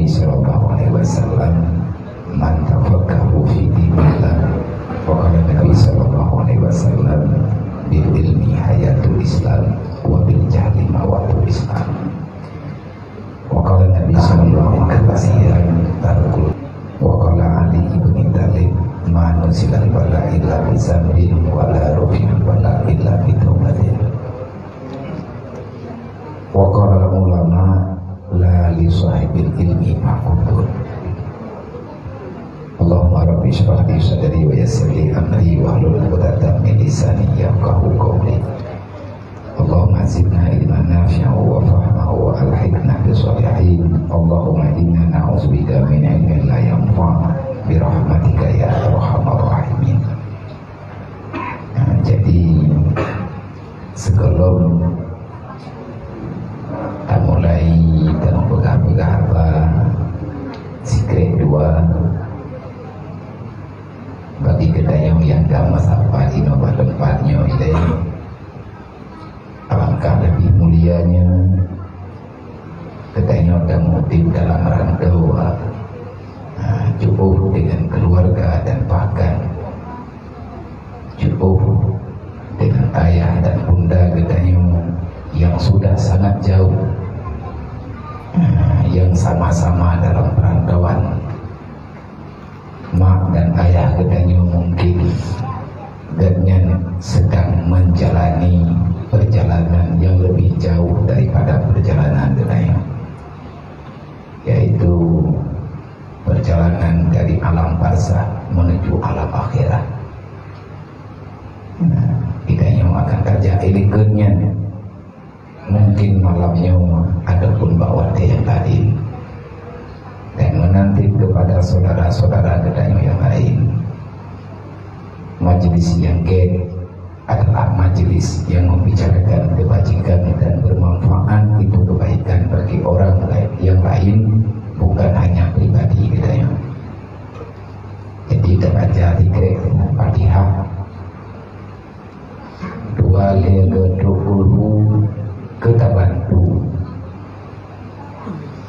Nabi sallallahu alaihi wasallam, man tafaqahu fi dinillah, wa qala Nabi sallallahu alaihi wasallam, bil ilmi hayatul Islam wa bil jahli mawatul Islam. Wa qala Nabi sallallahu alaihi wasallam, tarkul wa qala Ali ibn Talib, ma nusilal bala illa bi zamrin wa la rufi'al bala illa bi taubatin. Wa qala ulama la li sahibil ilmi maqbul. Allahumma rabbi shrah li sadri wa yassir li amri wa hlul 'uqdatam min lisani yafqahu qawli. Allahumma zidna ilman nafi'an wa fahman wa alhiqna bis salihin. Allahumma inna na'udzubika min ilmin la yanfa' bi rahmatika ya arhamar rahimin. Jadi sebelum kita mulai dan mempegang-pegang apa secret dua bagi kita yang gak masalah inovasi tempatnya ini, alangkah lebih mulianya katanya dan motif dalam rangka cukup dengan keluarga dan bahkan cukup dengan ayah dan bunda katanya yang sudah sangat jauh, yang sama-sama dalam perantauan. Mak dan ayah katanya mungkin dan sedang menjalani perjalanan yang lebih jauh daripada perjalanan katanya, yaitu perjalanan dari alam barzakh menuju alam akhirat. Kitanya akan kerja eliknya, mungkin malamnya adapun bawa yang lain, dan menanti kepada saudara-saudara katanya yang lain. Majelis yang adalah majelis yang membicarakan kebajikan dan bermanfaat, itu kebaikan bagi orang yang lain, bukan hanya pribadi katanya. Jadi terbaca tiga Fatihah, dua legadruhulhu ketabantu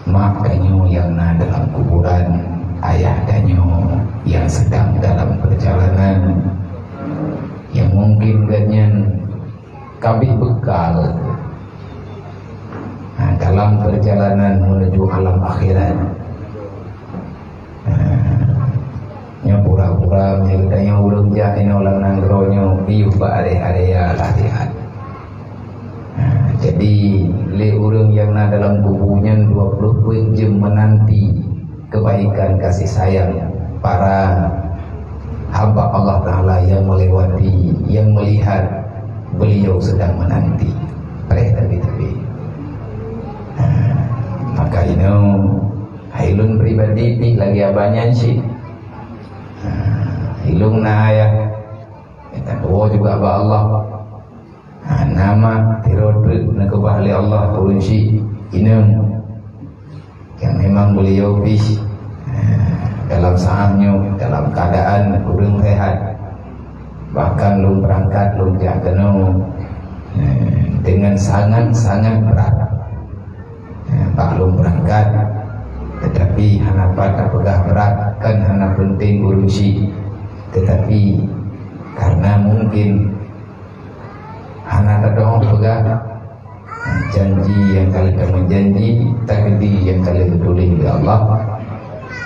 mak danyo yang dalam kuburan, ayah danyo yang sedang dalam perjalanan, yang mungkin ganyan kami bekal dalam perjalanan menuju alam akhirat. Pura-pura menyeritanya ulung jahin ulang nanggronyo piuh ba area latihan. Jadi le urang yang dalam kubunya 24 jam menanti kebaikan kasih sayang para hamba Allah Ta'ala yang melewati, yang melihat beliau sedang menanti tapi maka ini hailun pribadi lagi abanya sih hilung na ayah kita doa juga ba Allah nama tirodrik na kebahli Allah turunsi inang yang memang beliau bis dalam saatnya dalam keadaan kurang sehat, bahkan belum berangkat belum jaga dengan sangat-sangat berat. Belum berangkat tetapi hana pada pegah berat kan hana penting urusi, tetapi karena mungkin hana tadong pegah janji yang kali menjanji, takdir yang kali betulis oleh Allah,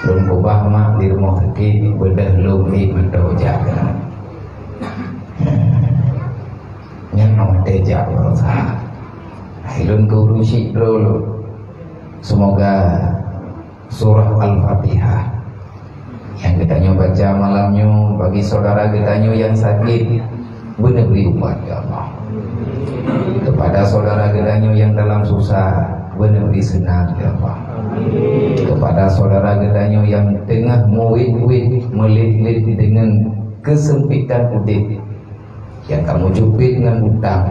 belum kubah mak di rumah sakit bedah belum betul jaga yang nama teja berusaha hilun kurusi dulu. Semoga surah Al-Fatihah yang kitanya baca malamnya bagi saudara kitanya yang sakit benar-benar umat ya Allah, kepada saudara kitanya yang dalam susah benar-benar senang ya Allah, kepada saudara kitanya yang tengah muid-muid melit-lit dengan kesempitan udip yang kamu jupit dengan hutang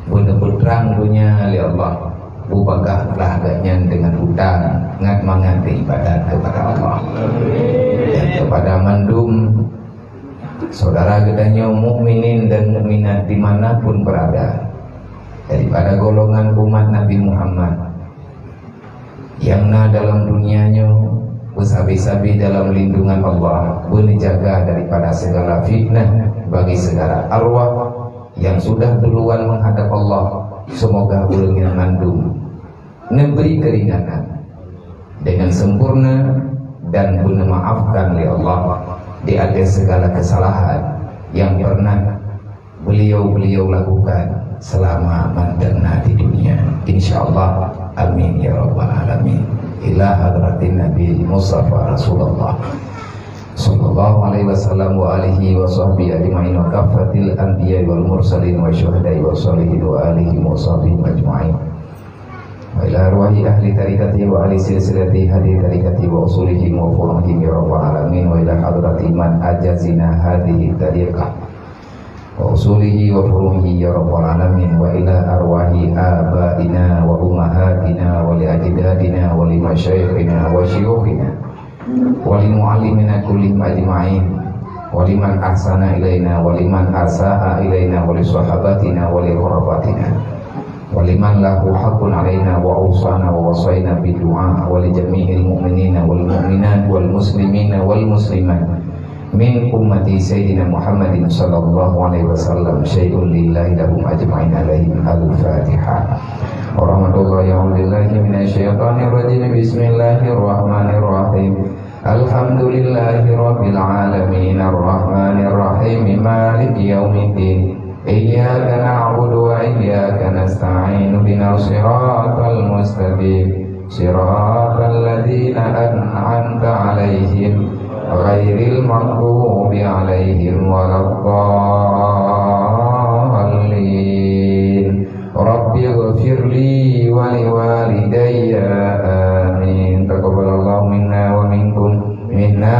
benar-benar terang dunia ya Allah, bubagahlah agaknya dengan hutang ngat mangat ibadat kepada Allah. Dan kepada mandum saudara gedanya mukminin dan mukminat dimanapun berada daripada golongan umat Nabi Muhammad yang dalam dunianya bersabi-sabi dalam lindungan Allah, berjaga daripada segala fitnah bagi segala arwah yang sudah duluan menghadap Allah. Semoga ulun yang ngandung memberi keringanan dengan sempurna dan memaafkan oleh Allah di atas segala kesalahan yang pernah beliau lakukan selama mandanna di dunia. Insyaallah, amin ya rabbal alamin. Ila hadratin Nabi Mustafa Rasulullah sallallahu alaihi wasallam wa alihi wa sahbihi ajma'in wa kafatil anbiya wal mursalin wa syuhada'i wa salihin wa alihi wa sahbihi ajma'in wa ila arwahi ahli tarikati wa ahli silsilati hadi tarikati wa usulihim wa furuhihim ya rabbal alamin wa ila hadrati man ajazina hadihi tariqah wa usulihi wa furuhi ya rabbal alamin wa ila arwahi abaina wa ummahatina wa li ajdadina wa li masyayikhina wa syuyukhina wa li muallimina kullihim ajma'in wa liman ahsana ilaina wa liman asaa ilaina wa li sahabatina wa li qurbatina wa liman lahu haqqun alaina wa awsana wa wasaina bidu'a wa li jami'il mu'minina wal mu'minat wal muslimina wal muslimat min ummati sayyidina Muhammadin sallallahu alaihi wasallam syai'un lillahi lahum ajma'in alaihim al-Fatihah. Warahmatullahi wabarakatuh. Minasyaitonir rajim. Bismillahirrahmanirrahim. Alhamdulillahi rabbil alamin arrahmanir rahim maliki yaumiddin. Iyyaka na'budu wa iyyaka nasta'in ihdinas siratal mustaqim siratal ladzina an'amta 'alaihim ghairil maghdubi 'alaihim waladdallin. Rabbi ighfirli wa liwalidayya amin. Taqabbalallahu minna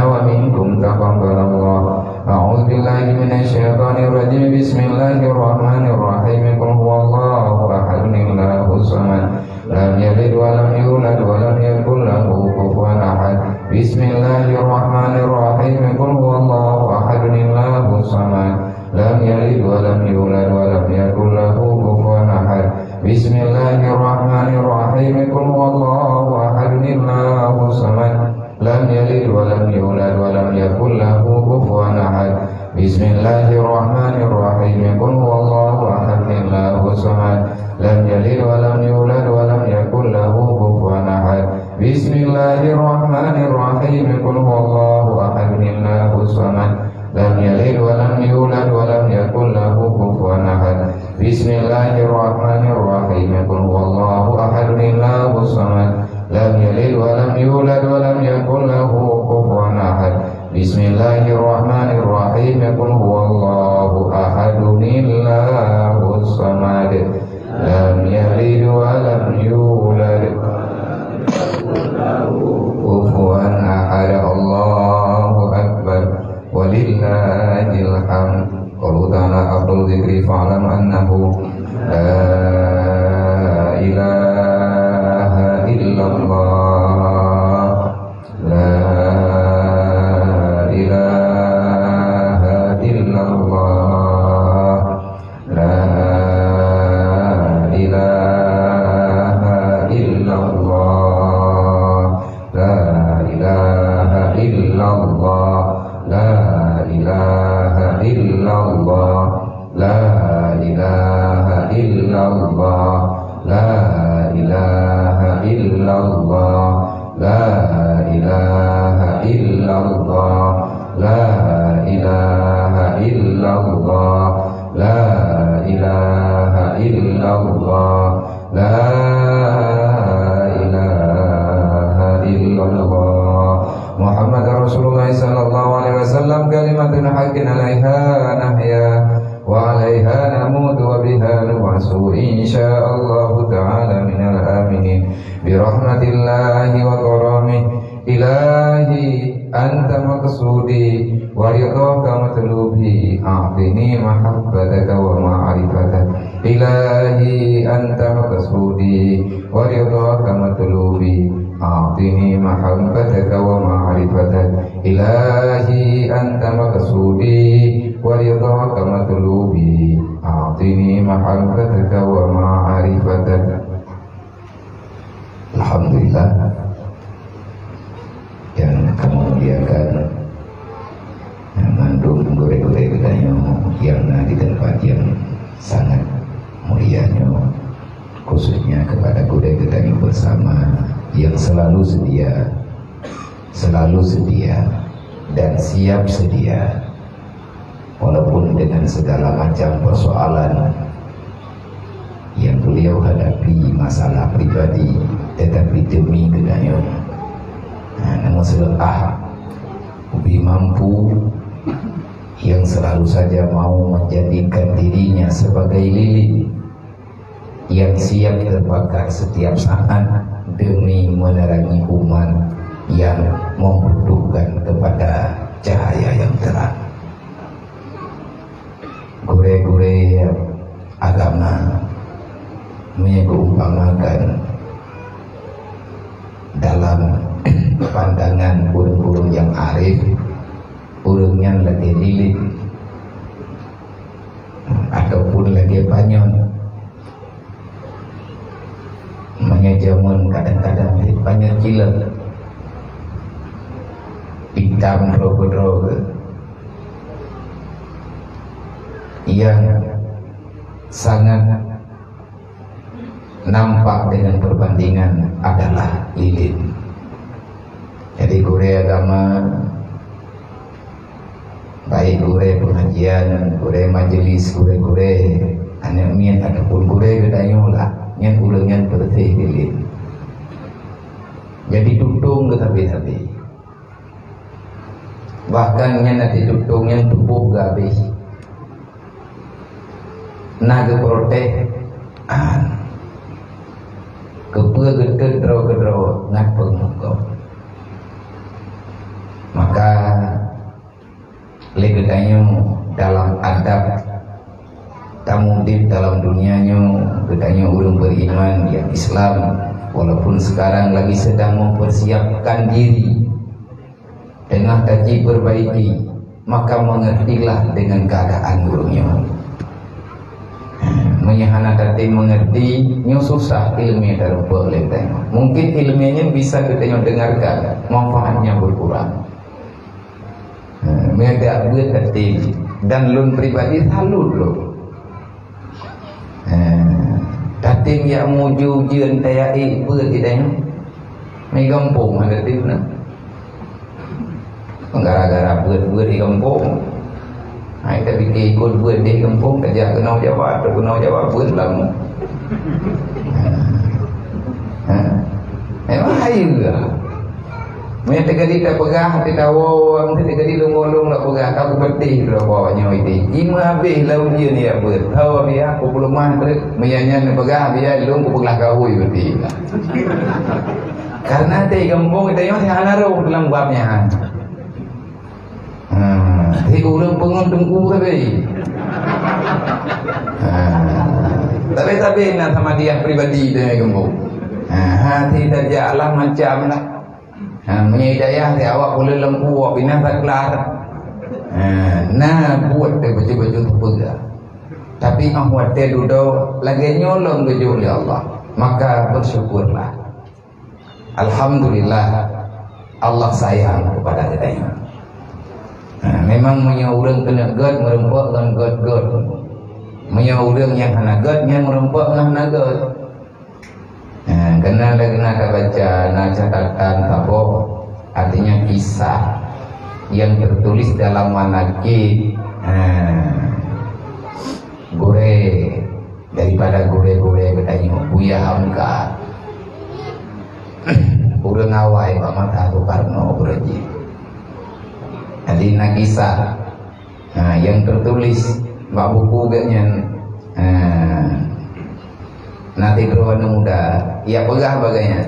wa minkum taqabbalallah. A'udzu billahi minasyaitonir rajim. Bismillahirrahmanirrahim. Qul huwallahu ahad, Allahus samad, lam yalid wa lam yulad wa lam yakul lahu kufuwan ahad. Bismillahirrahmanirrahim. Qul huwallahu ahad, Allahus samad, lam yalid wa lam yulad wa lam yakul lahu kufuwan ahad. Bismillahirrahmanirrahim. Qul huwallahu ahad, Allahus samad, lam yalid wa lam yulad wa lam yakul lahu kufuwan ahad. Bismillahirrahmanirrahim. Qul huwallahu ahad, Allahus samad, lam yalid wa lam yulad wa lam yakul lahu kufuwan ahad. Bismillahirrahmanirrahim. Qul huwallahu ahad, Allahus samad, lam yalid wa lam yulad wa lam yakul lahu kufuwan ahad. Bismillahirrahmanirrahim. Qul huwallahu ahad, Allahus samad, lam yalid wa lam yulad wa lam yakul lahu kufuwan ahad. Bismillahirrahmanirrahim. Qul huwallahu ahad, Allahus samad, lam yalid wa lam yulad kufuwan ahad. Allahu akbar walillahil hamd. Qul ta'ala afdal dzikri fa'lam annahu la ilaha illallah, la ilaha illallah, la ilaha illallah, la ilaha illallah, la ilaha illallah, la ilaha illallah, la ilaha illallah, la ilaha illallah, la ilaha illallah, la ilaha illallah, la ilaha illallah. Muhammad Rasulullah sallallahu alaihi wasallam kalimatun haqqin 'alaiha nahya wa 'alaiha namut wa biha nub'atsu insyaallah ta'ala minal aminin bi rahmatillahi wa karamih. Ilahi anta maqsudi wa ridhaka matlubi a'tini mahabbataka wa ma'rifatak. Ilahi anta maqsudi wa ridhaka matlubi a'tini mahabbataka wa ma'rifatak. Ilahi anta maqsudi wa ridhaka matlubi a'tini mahabbataka wa ma'rifatak. Alhamdulillah. khususnya kepada guru kita yang bersama yang selalu sedia dan siap sedia walaupun dengan segala macam persoalan yang beliau hadapi, masalah pribadi, tetapi demi kedayaan namun sedekah lebih mampu yang selalu saja mau menjadikan dirinya sebagai lilin yang siap terbakar setiap saat demi menerangi umat yang membutuhkan kepada cahaya yang terang. Gure-gure agama mengumpamakan dalam pandangan burung-burung yang arif, burungnya lagi lilin ataupun lagi banyon. Menyajamun kadang-kadang banyak gila hitam droga-droga yang sangat nampak dengan perbandingan adalah lilin. Jadi gure agama, baik gure pengajian, gure majelis, gure anak mian ataupun gure gedayola yang ulangnya berarti lilin. Jadi tutung ke tapi bahkan yang nanti tutungnya tubuh habis naga protek kepua gedro ngapeng kau maka legedanyo dalam adab tamudid dalam dunianya gedanya ulung beriman yang Islam walaupun sekarang lagi sedang mempersiapkan diri dengan kaji perbaiki maka mengertilah dengan keadaan ulungnya menyahana tadi mengerti nyu susah ilmu dalam pelenteng mungkin ilmunya bisa kita dengarkan manfaatnya berkurang mereka buat tadi dan lun pribadi salut loh tating yang muju jian tayai buat kita mai gampung ada tipna gara-gara buat di kampung. Hai tapi ikut buat di kampung kerja kena jawab buat lama. Memang hayu lah. Mereka tadi tak pegang, tidak wawang, tidak tadi longolong nak pegang, aku bertih dah bawanya itu. Ima habis lau dia ni apa? Tahu dia aku belum mantri, menyanyi pegang dia long aku pegang kau itu. Karena di kampung itu yang halaru dalam babnya. Thì orang pengen tunggu tapi nak sama dia pribadi dia gembok. Hati terjalan macam lah. Menyidayah di awak boleh lembu bina tak kelar. Nah buat dia baju-baju terpegang. Tapi awak dia duduk lagi nyolong baju oleh Allah. Maka bersyukurlah. Alhamdulillah Allah sayang kepada kita. Memang menyaurang kena god merempak dengan god menyaurang yang kena god yang merempak dengan god kena baca catatan apa artinya kisah yang tertulis dalam manakib gure daripada gure katanya Buya Hamka urang awai Pak Mata Soekarno berji Adi kisah yang tertulis bak buku gaknya nanti berwarna muda ia pegah bagainya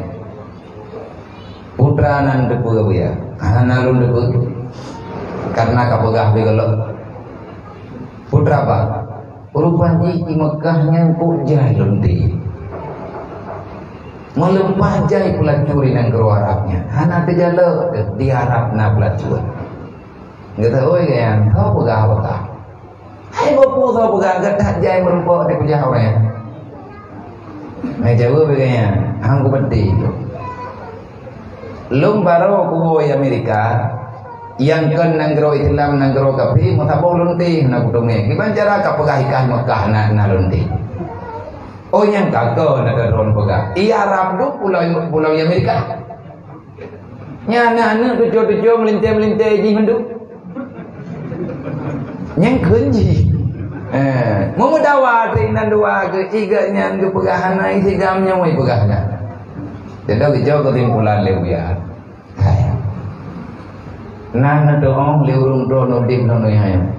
putra nan depu ya nalun depu karena kapegah begelok putra apa urupan di Mekahnya ku jahilun di melempah jai pelacuri nang keru Arabnya hana tejalo di Arab na pelacur nggak tahu ya kau pegang apa hai bapu kau pegang gedak jai merempok di pejah orang jauh begini aku penting lum baru aku di Amerika yang kan nanggro Islam nanggro kafir mutabau lunti nak kutungnya gimana cara kau pegang ikan Mekah nak lunti Oh yang kagak nak drone pegah. Iya Arab tu pulau Amerika. Nya anak-anak tujuh melintai di mendu. Yang kunci. Mau dawa trinan dua ke tiga yang ke pegahan naik tigamnya mau pegahan. Jadi kita kesimpulan lewat. Nana doong leurung drone dim nono yang.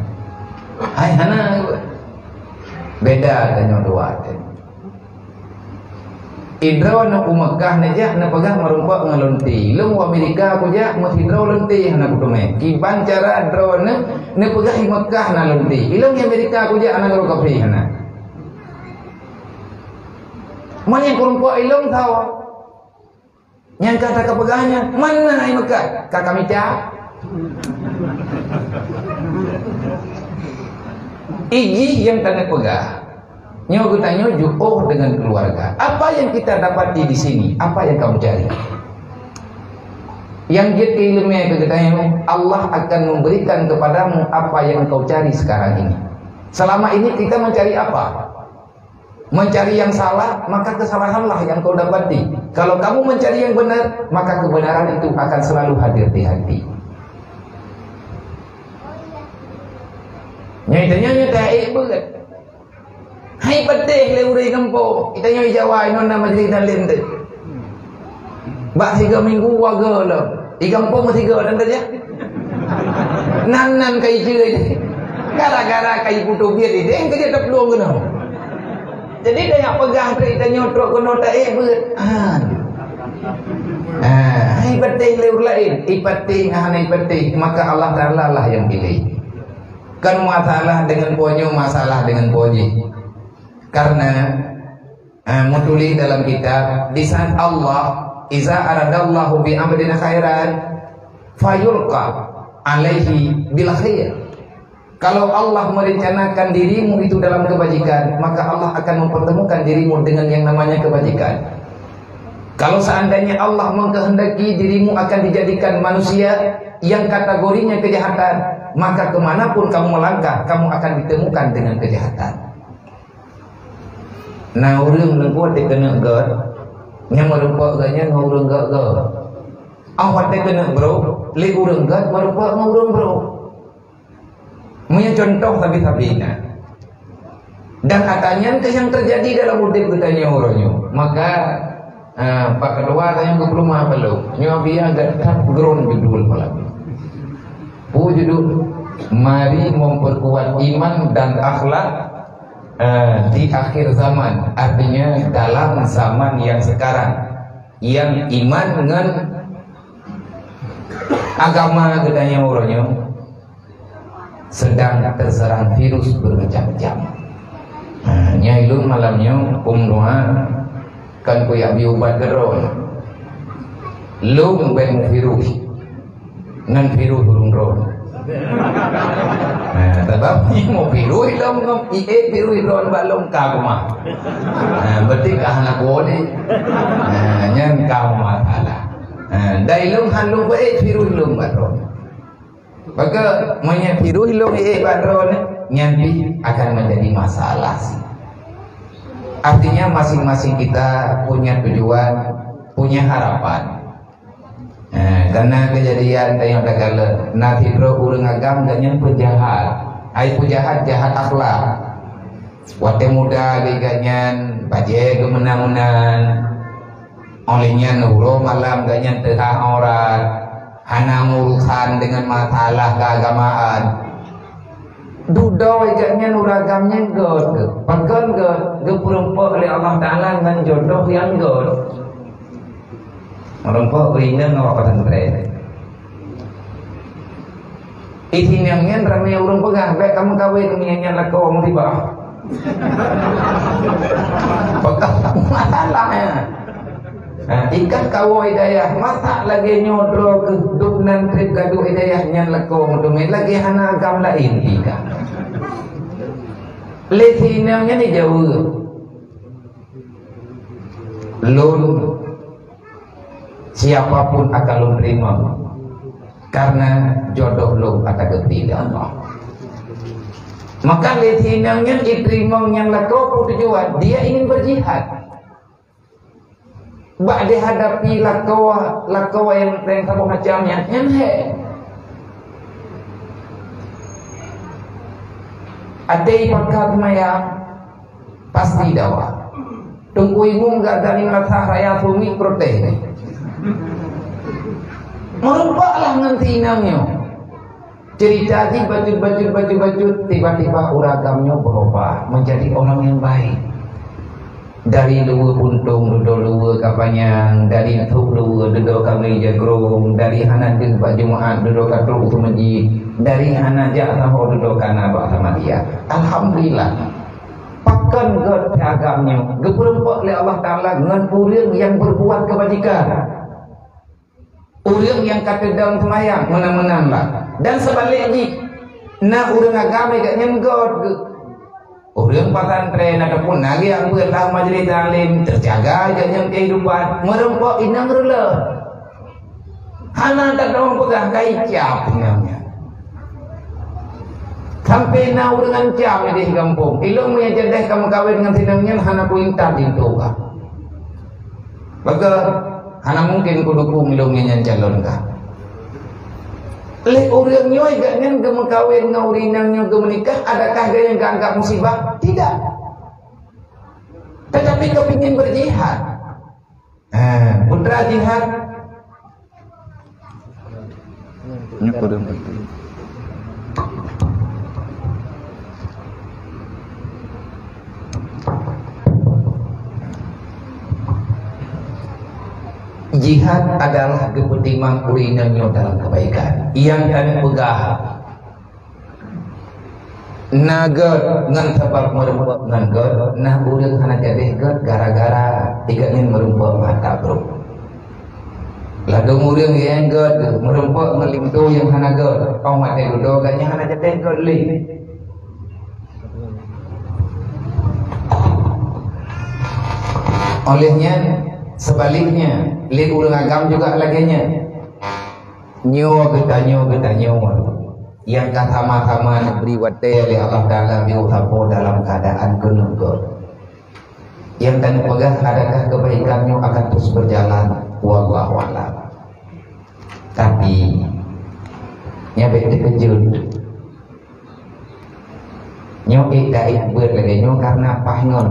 Hai hana beda dengan dua. Idro na Makkah na ja na pagah marumpa ngalunti. Lung Amerika ko ja mo hidro lunti na kutume. Kiban cara drone na pagah Makkah na lunti. Ilong Amerika ko ja ana ro kapi hana. Man yang kurumpa ilong tahu. Yang kata kapagahnya mana ai Makkah? Kakamica. Iji yang tanda pegah. Nyo tanya juoh dengan keluarga. Apa yang kita dapati di sini? Apa yang kamu cari? Yang dia ilmunya kegetanya Allah akan memberikan kepadamu apa yang kau cari sekarang ini. Selama ini kita mencari apa? Mencari yang salah, maka kesalahanlah yang kau dapati. Kalau kamu mencari yang benar, maka kebenaran itu akan selalu hadir di hati. Nyatanya taik berat. Hai patih leuri kampo. Kita nyoi Jawa inon nama jadi dalin tu. Bak 3 minggu waga lah. Di kampung 3 dan saja. Nan kai cuy. Gara-gara kai putu biar dia yang kerja tak peluang kena. Jadi dia yang pegang kita nyotrok kena taik berat. Hai patih leuri lain. Ipatih ngahana ipatih. Maka Allah Ta'ala lah yang pilih. Kan masalah dengan ponyo, masalah dengan ponyi. Karena mutuli dalam kitab di saat Allah iza aradallahu bi amrin khairan fayulqa alaihi bil khair. Kalau Allah merencanakan dirimu itu dalam kebajikan, maka Allah akan mempertemukan dirimu dengan yang namanya kebajikan. Kalau seandainya Allah mengkehendaki dirimu akan dijadikan manusia yang kategorinya kejahatan, maka kemanapun kamu melangkah, kamu akan ditemukan dengan kejahatan. Nah urang lengkuat dia kena god. Yang merupak ganya ngurang god. Awak dia kena bro. Li urang god merupak ngurang bro. Punya contoh tapi-tabinya. Dan katanya ke yang terjadi dalam hidup kita orangnya. Maka Pak Ketua tanya ke belum apa lo. Nyobia agak ground judul pula. Judul mari memperkuat iman dan akhlak di akhir zaman, artinya dalam zaman yang sekarang yang iman dengan agama katanya orangnya sedang terserang virus bermacam-macam. Nyailu malamnya doa kan kuya biubat gerol lu ben virus ngan virus burung ron. Sebab ni mau biru hilang ngom biru hilang balong kaguma. Berarti kahana kone. Nyan kau masalah. Dailung halung biru hilang balong. Maka menya biru hilang balong nyanti akan menjadi masalah. Artinya masing-masing kita punya tujuan, punya harapan. Karena kejadian yang kagala nanti bro urang agam ganyan penjahat, ai penjahat jahat akhlak. Wate muda di ganyan baje gemenang-menang. Olehnya nuro malam ganyan terang orang, hana urusan dengan masalah keagamaan. Dudoi ganyan uragamnya god, pagkan god, gepurumpo oleh Allah Taala dengan jodoh yang god. Orang kau berinya ngawak pesantren. Isinnya ramai orang pegang. Baik kamu kawin kemiannya lah kau mau tiba. Pegang masalahnya. Ikan kau hidayah masa lagi nyodro keduk nan trip gaduh hidayahnya lah kau mau lagi hana agam lain tiga. Lesinnya ni jauh. Lun siapapun akan lu terima karena jodoh lu akan dipilih Allah. Maka letinangnya diterima yang lakau tujuan dia ingin berjihad. Bak dihadapi lakau yang sama macamnya yang ada pakat maya pasti dawa. Tunggu ibu enggak dari mata raya bumi protes. Merumpaklah nganti inangnya. Cerita di baju tiba-tiba uragamnya berubah menjadi orang yang baik. Dari luar buntung duduk luar kapanyang, dari tuk luar duduk kami jagrung, dari hana din pak Jumaat duduk katruk tu masjid, dari hana jak sama duduk kana pak sama dia. Alhamdulillah. Pakan god agamnya, geberempak oleh Allah Taala dengan orang yang berbuat kebajikan. Orang yang kata dalam semayang menang-menanglah. Dan sebaliknya nak orang agama kat nyenggot ke orang pesantren ataupun lagi yang berlah majlis taklim terjaga jangan kehidupan merempok inang rela hana tak tahu pegang kai cap namanya sampai nak dengan cap di kampung ilmu yang cerdas kamu kawin dengan tinangnya hana ku intar itu kah maka hana mungkin ku dukung ilmunya yang calon kah. Oleh orang nyoi gak ngan gemekawin ngaurinangnya gemenikah adakah dia yang gak anggap musibah? Tidak. Tetapi kepingin berjihad. Putra jihad. Jihad adalah kepentingan urinannya dalam kebaikan. Yang dan pegah naga ngan sebab merempak ngan god nah urang hana jadi god gara-gara tiga ingin merempak mata bro. Lagu urang yang god merempak ngelimtu yang hana god. Kau mati duduk gaknya hana jadi god li. Olehnya sebaliknya lihat urang agam juga laginya nyo kita nyo yang sama-sama beri wate oleh Allah Ta'ala biutapo dalam keadaan genegor yang kan pegang adakah kebaikannya akan terus berjalan wallahu a'lam. Tapi nyabek dikejut nyo daik buat lagi nyo karena pahngon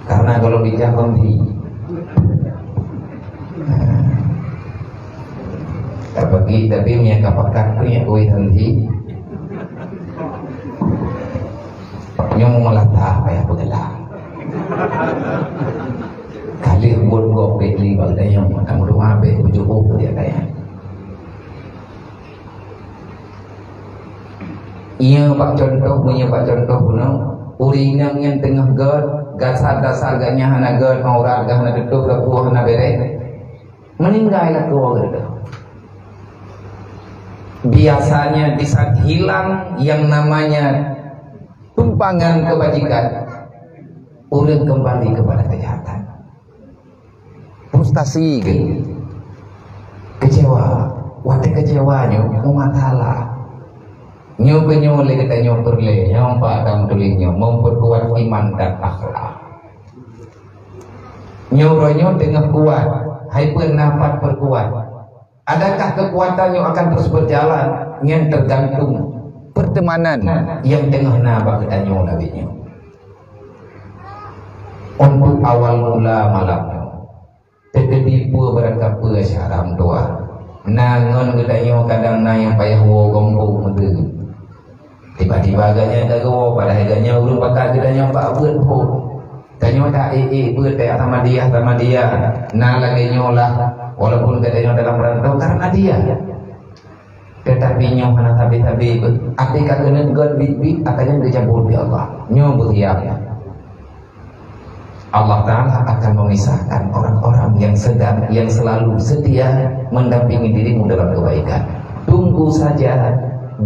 karena kalau dijawab di bagi tapi punya kapakat punya kue nanti yang melatah apa ya begilah kali buat gua beli bagai yang tang rumah be cukup dia kayak iya pak contoh punya pak contoh punya urinang yang tengah gasar gaknya hana god mau raga hana duduk laku hana bere meninggal laku gitu. Biasanya di saat hilang yang namanya tumpangan kebajikan orang kembali kepada kejahatan frustasi gitu. Kecewa waktu kecewanya umatala nyoba le kita nyoba le nyompa dalam tulingnya memperkuat iman dan akhlak nyoba dengan kuat hai pendapat perkuat. Adakah kekuatannya akan terus berjalan yang tergantung pertemanan yang tengah nabak kita nyolawinya untuk awal mula malamnya terketipu berangkap syaram doa nangon kita nyo kadang na yang payah wo gombong itu tiba-tiba agaknya gago pada agaknya ulun bakal kita nyo pak buat pun kanyo tak buat kayak sama dia nah lagi nyolah walaupun katanya dalam rantau karena dia tetapi nyoh mana tabi-tabi arti katanya god bit akannya dicabut di Allah nyoh berhiap Allah Ta'ala akan memisahkan orang-orang yang selalu setia mendampingi dirimu dalam kebaikan. Tunggu saja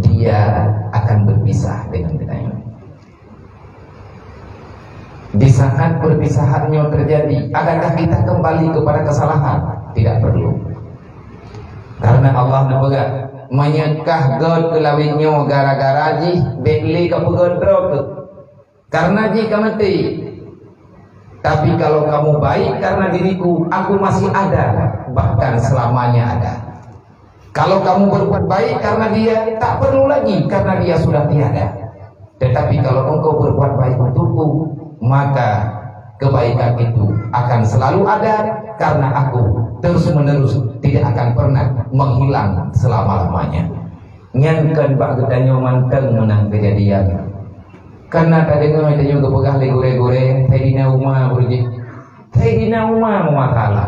dia akan berpisah dengan kita. Di saat perpisahannya terjadi, adakah kita kembali kepada kesalahan? Tidak perlu. Karena Allah menyekah god kelawinyo gara-gara ji beli ke pegod drog karena ji mati. Tapi kalau kamu baik karena diriku, aku masih ada, bahkan selamanya ada. Kalau kamu berbuat baik karena dia, tak perlu lagi karena dia sudah tiada. Tetapi kalau engkau berbuat baik untukku, maka kebaikan itu akan selalu ada karena aku terus-menerus tidak akan pernah menghilang selama-lamanya. Nyankan bak gedanyo manteng menang kejadian. Karena tak dengar kita juga pegah legure-gure Sayyidina Umar berji. Sayyidina Umar mengatakan,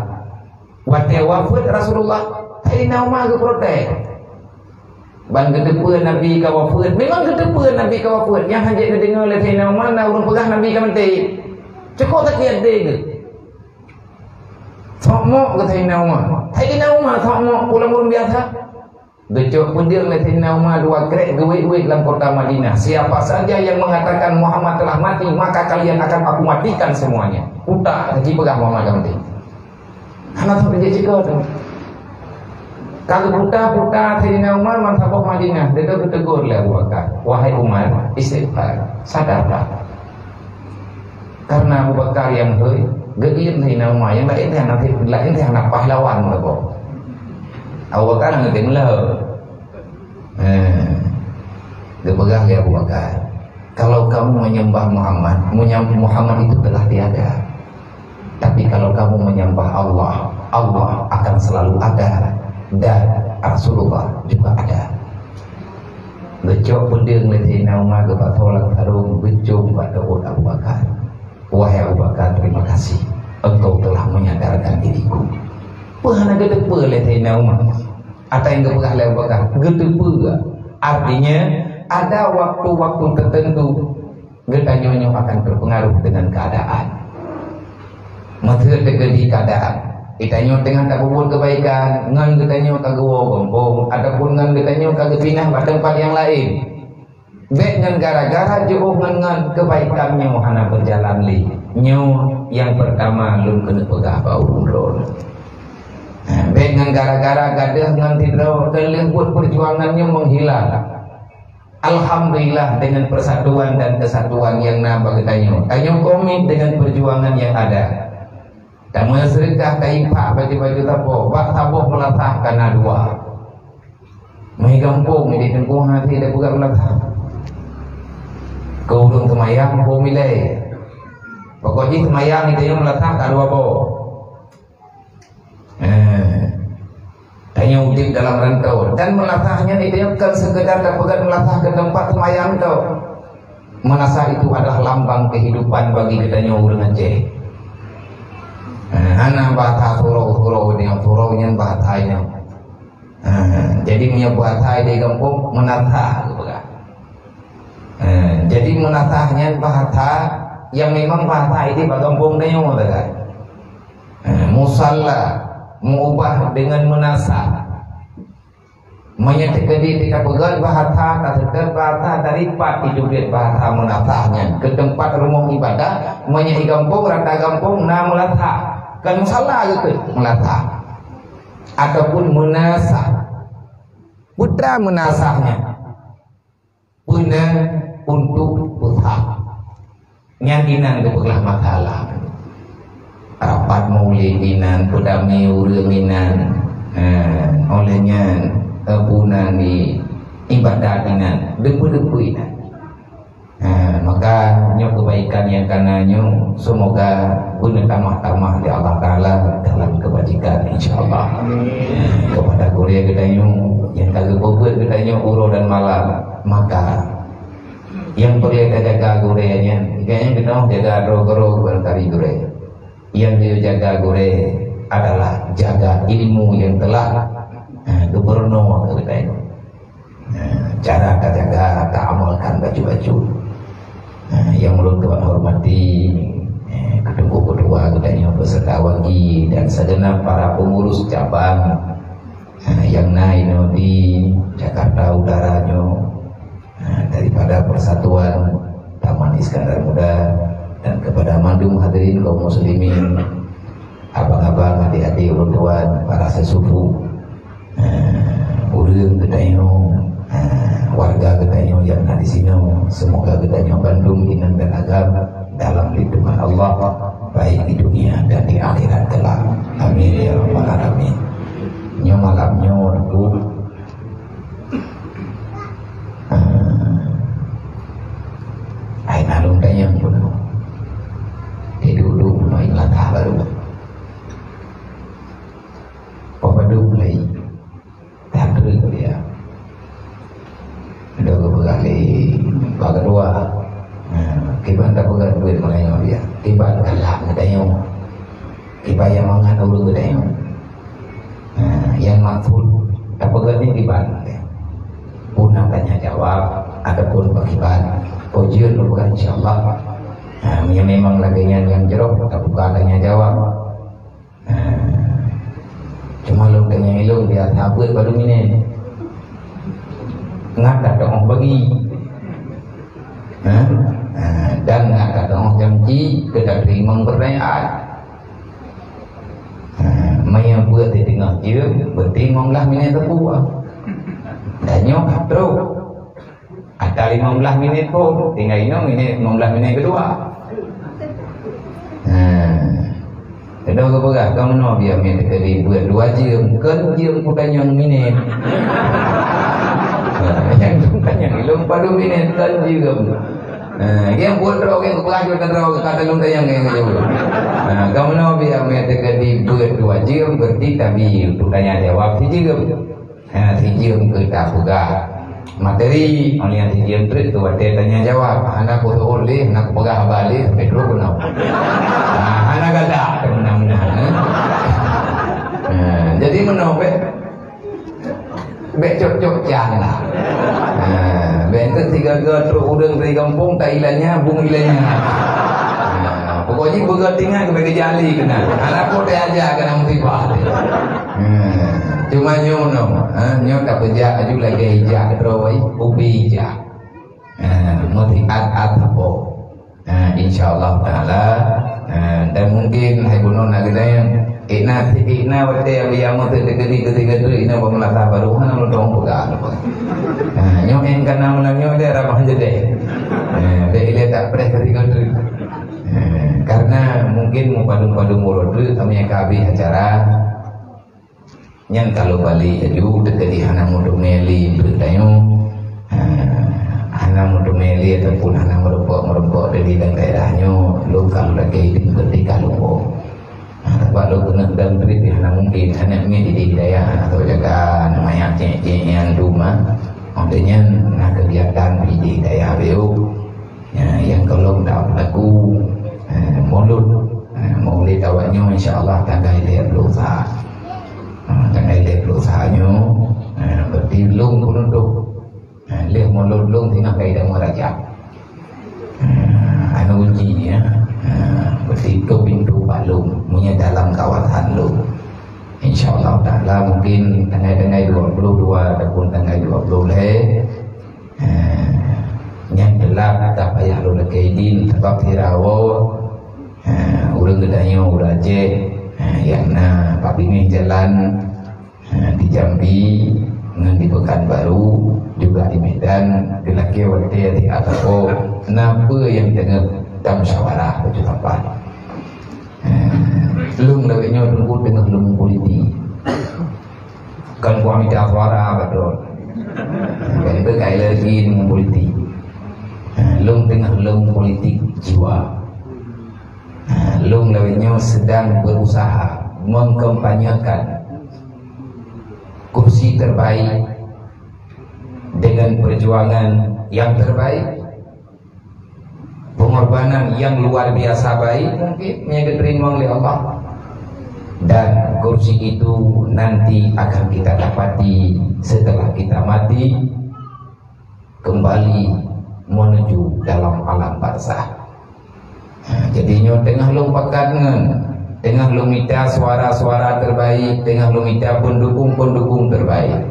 waktu wafat Rasulullah, Sayyidina Umar ke protes. Ban kedepan Nabi ka wafat, memang kedepan Nabi ka wafat. Yang hanya dengar oleh Sayyidina Umar, nak urang pegah Nabi ka mati. Cukup tak kiat dia. Thokmok ke Sayyidina Umar. Sayyidina Umar thokmok pulang biasa. Becok pundir oleh Sayyidina Umar dua krek duit-duit dalam kota Madinah. Siapa saja yang mengatakan Muhammad telah mati, maka kalian akan aku matikan semuanya. Utak lagi pegah Muhammad mati. Anak sampai dia cekal tu. Kalau buta Sayyidina Umar mansabah Madinah, dia tu tegur oleh Abu Bakar. Wahai Umar, istighfar, sadarlah. Karena Abu Bakar yang geir Sayyidina Umar, yang lain dia anak pahlawan tu. Abu Bakar nggak dengar. Dia pegang dia Abu Bakar. Kalau kamu menyembah Muhammad itu telah tiada. Tapi kalau kamu menyembah Allah, Allah akan selalu ada dan Rasulullah juga ada. Becok pedang Sayyidina Umar ke patolang sarung becok pada Abu Bakar. Wahai Abu Bakar, terima kasih. Engkau telah menyadarkan diriku. Pernah gedepa oleh Sayyidina Umar. Atau yang kepegang oleh Abu Bakar, gedepa. Artinya ada waktu-waktu tertentu getanyonyo akan berpengaruh dengan keadaan. Masa terjadi keadaan, itanyo dengan tak berbuat kebaikan, ngan getanyo kagak gompong, ataupun ngan getanyo kagak pindah pada tempat yang lain. Baik dengan gara-gara jauh dengan kebaikannya hana berjalan li. Nyo yang pertama lum kena pegah bau umroh. Baik dengan gara-gara gadah dengan tidro dan lembut perjuangannya menghilang. Alhamdulillah dengan persatuan dan kesatuan yang nambah tanyo. Tanyo komit dengan perjuangan yang ada. Dan menserikah kaimpak baju-baju tapo, bak tapo melatah karena dua. Mengampung di tengkung hati dan bukan melatah. Kau dong semayang kau milih. Pokoknya semayang itu yang melatah kadua bo. Tanya udip dalam rantau dan melatahnya itu yang bukan sekedar dapat melatah ke tempat semayang itu. Menasa itu adalah lambang kehidupan bagi kita nyawa dengan cek. Anak bahasa surau dengan suraunya bahasanya. Jadi punya bahasa di kampung menatah gitu kan. Jadi menatahnya bahasa yang memang bahasa ini pada kampung dia nyawa kan. Musalla mengubah dengan menasah. Menyatakan tidak pegang bahasa kata bahasa dari part hidup bahasa menasahnya ke tempat rumah ibadah menyai kampung rata kampung na melatah kan salah gitu melatah ataupun menasah putra menasahnya punya untuk usaha nyandinan kebelah makalah rapat maulidinan kudami urenginan olehnya kebunan di ibadatinan depu-depuinan. Maka nyok kebaikan yang karenanya semoga guna tamah-tamah di Allah Ta'ala dalam kebajikan insyaAllah. Kepada Korea katanya yang kagak bobot katanya uro dan malam, maka yang perlu jaga Koreanya kayaknya kita jaga roh-roh berkari Korea. Yang dia jaga Korea adalah jaga ilmu yang telah gubernur katanya. Cara kita jaga, kita amalkan baju-baju. Yang belum Tuhan hormati kedua katanya beserta wagi dan segenap para pengurus cabang yang naik di Jakarta udaranya daripada Persatuan Taman Iskandar Muda dan kepada mandum hadirin kaum muslimin, abang-abang, adik-adik, orang tuan, para sesepuh, urang gedayo warga gedayo yang ada di sini, semoga gedayo Bandung iman dan agama dalam lindungan Allah baik di dunia dan di akhirat kelak. Amin ya rabbal alamin. Nyo malamnya aku ay nalung tayang pun di dulu main latah baru pabadu mulai tak dulu dia ada beberapa kali kedua kiban tak pegang duit mengenai dia kiban kalah ngedayo kiban yang mangan dulu ngedayo yang maksud tak pegang ni kiban punang tanya jawab adapun kiban ujian bukan insyaallah yang memang lagi yang jeruk tak buka tanya jawab cuma lu tanya ilmu dia sabut baru ini ngak ada orang bagi dan ngak ada orang janji kita terima pertanyaan maya buat di tengah dia bertimanglah minit terbuat dan nyok terus ada 15 minit pun tinggal ini 15 minit kedua kedua kepegang kamu nak biar minit kali buat 2 jam kan jam bukan yang minit yang bukan yang ilmu pada minit kan jam yang buat terus yang kepegang kan terus kata lu tayang yang jauh kamu nak biar minit kali buat 2 jam berarti tapi untuk tanya jawab 3 jam 3 jam kita buka materi oleh yang diam terus tu ada tanya jawab anak foto oleh nak pegang balik sampai dulu pun anak kata menang-menang jadi menobek cocok jangan bentuk 3 terus udang dari kampung tak ilahnya bung ilahnya pokoknya bergantian ke jali kena anak pun dia ajar kena musibah cuma nyono tak kerja aju lagi hijak terowai ubi hijak mutiat apa insyaallah taala dan mungkin hai bunon nak yang ina wate yang mau ketiga tu ina pemelata baru kan lo dong pegang nyo en kana menanyo dia ramah jede dia tak pernah ketiga tu karena mungkin mau padu mulut tu kami kabi acara yang kalau balik aju dekat di hana mudu meli beritayo hana mudu meli ataupun hana merumpok dari daerahnya lo kalau lagi di ketika lo sebab lo kena dan beri di hana mungkin hanya ini di daya atau jaga namanya cek yang rumah maknanya nak kegiatan di daya beliau yang kalau tak laku mulut boleh tawanya insyaallah tanggal dia berusaha tanggal dia berusahanya berarti lung pun untuk lihat mulut lung tinggal kaidah meraja anu uji ya berarti ke pintu balung punya dalam kawasan lung insyaallah ta'ala mungkin tanggal 22 ataupun tanggal 20 yang gelap tak payah lu lekedin sebab tirawo urang gedanya uraje yang papi ini jalan di Jambi dengan di Pekanbaru juga di Medan dilaki waktu di Atapo kenapa yang dengan musyawarah baju apa lung lewatnya tunggu dengan lung politik kan kami tak suara betul kan itu kaya lagi dengan politik lung tengah lung politik jiwa lung lewatnya sedang berusaha mengkampanyekan kursi terbaik dengan perjuangan yang terbaik, pengorbanan yang luar biasa baik mungkin yang diterima oleh Allah, dan kursi itu nanti akan kita dapati setelah kita mati kembali menuju dalam alam barzah. Jadinya tengah lompakan tengah lumita suara-suara terbaik, tengah lumita pendukung-pendukung terbaik.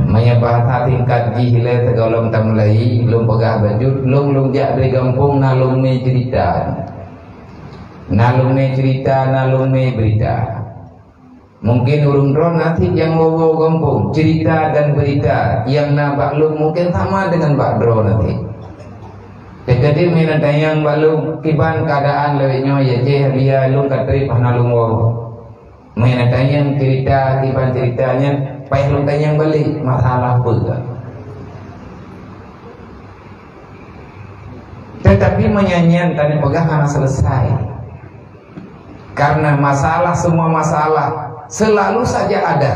Maya bahasa tingkat jihile tegolong tamlai, lum pegah bajut, lum jak dari kampung, nalum me cerita, nalum me cerita, nalum me berita. Mungkin urung drone nanti yang bawa gompong cerita dan berita yang na baklum mungkin sama dengan bak drone nanti. Jadi mina tayang baklum kiban keadaan lewenya ya je dia lung katri panalung wo. Mina tayang cerita kiban ceritanya payah lung tayang balik masalah apa. Tetapi menyanyian tadi pegang karena selesai. Karena masalah, semua masalah selalu saja ada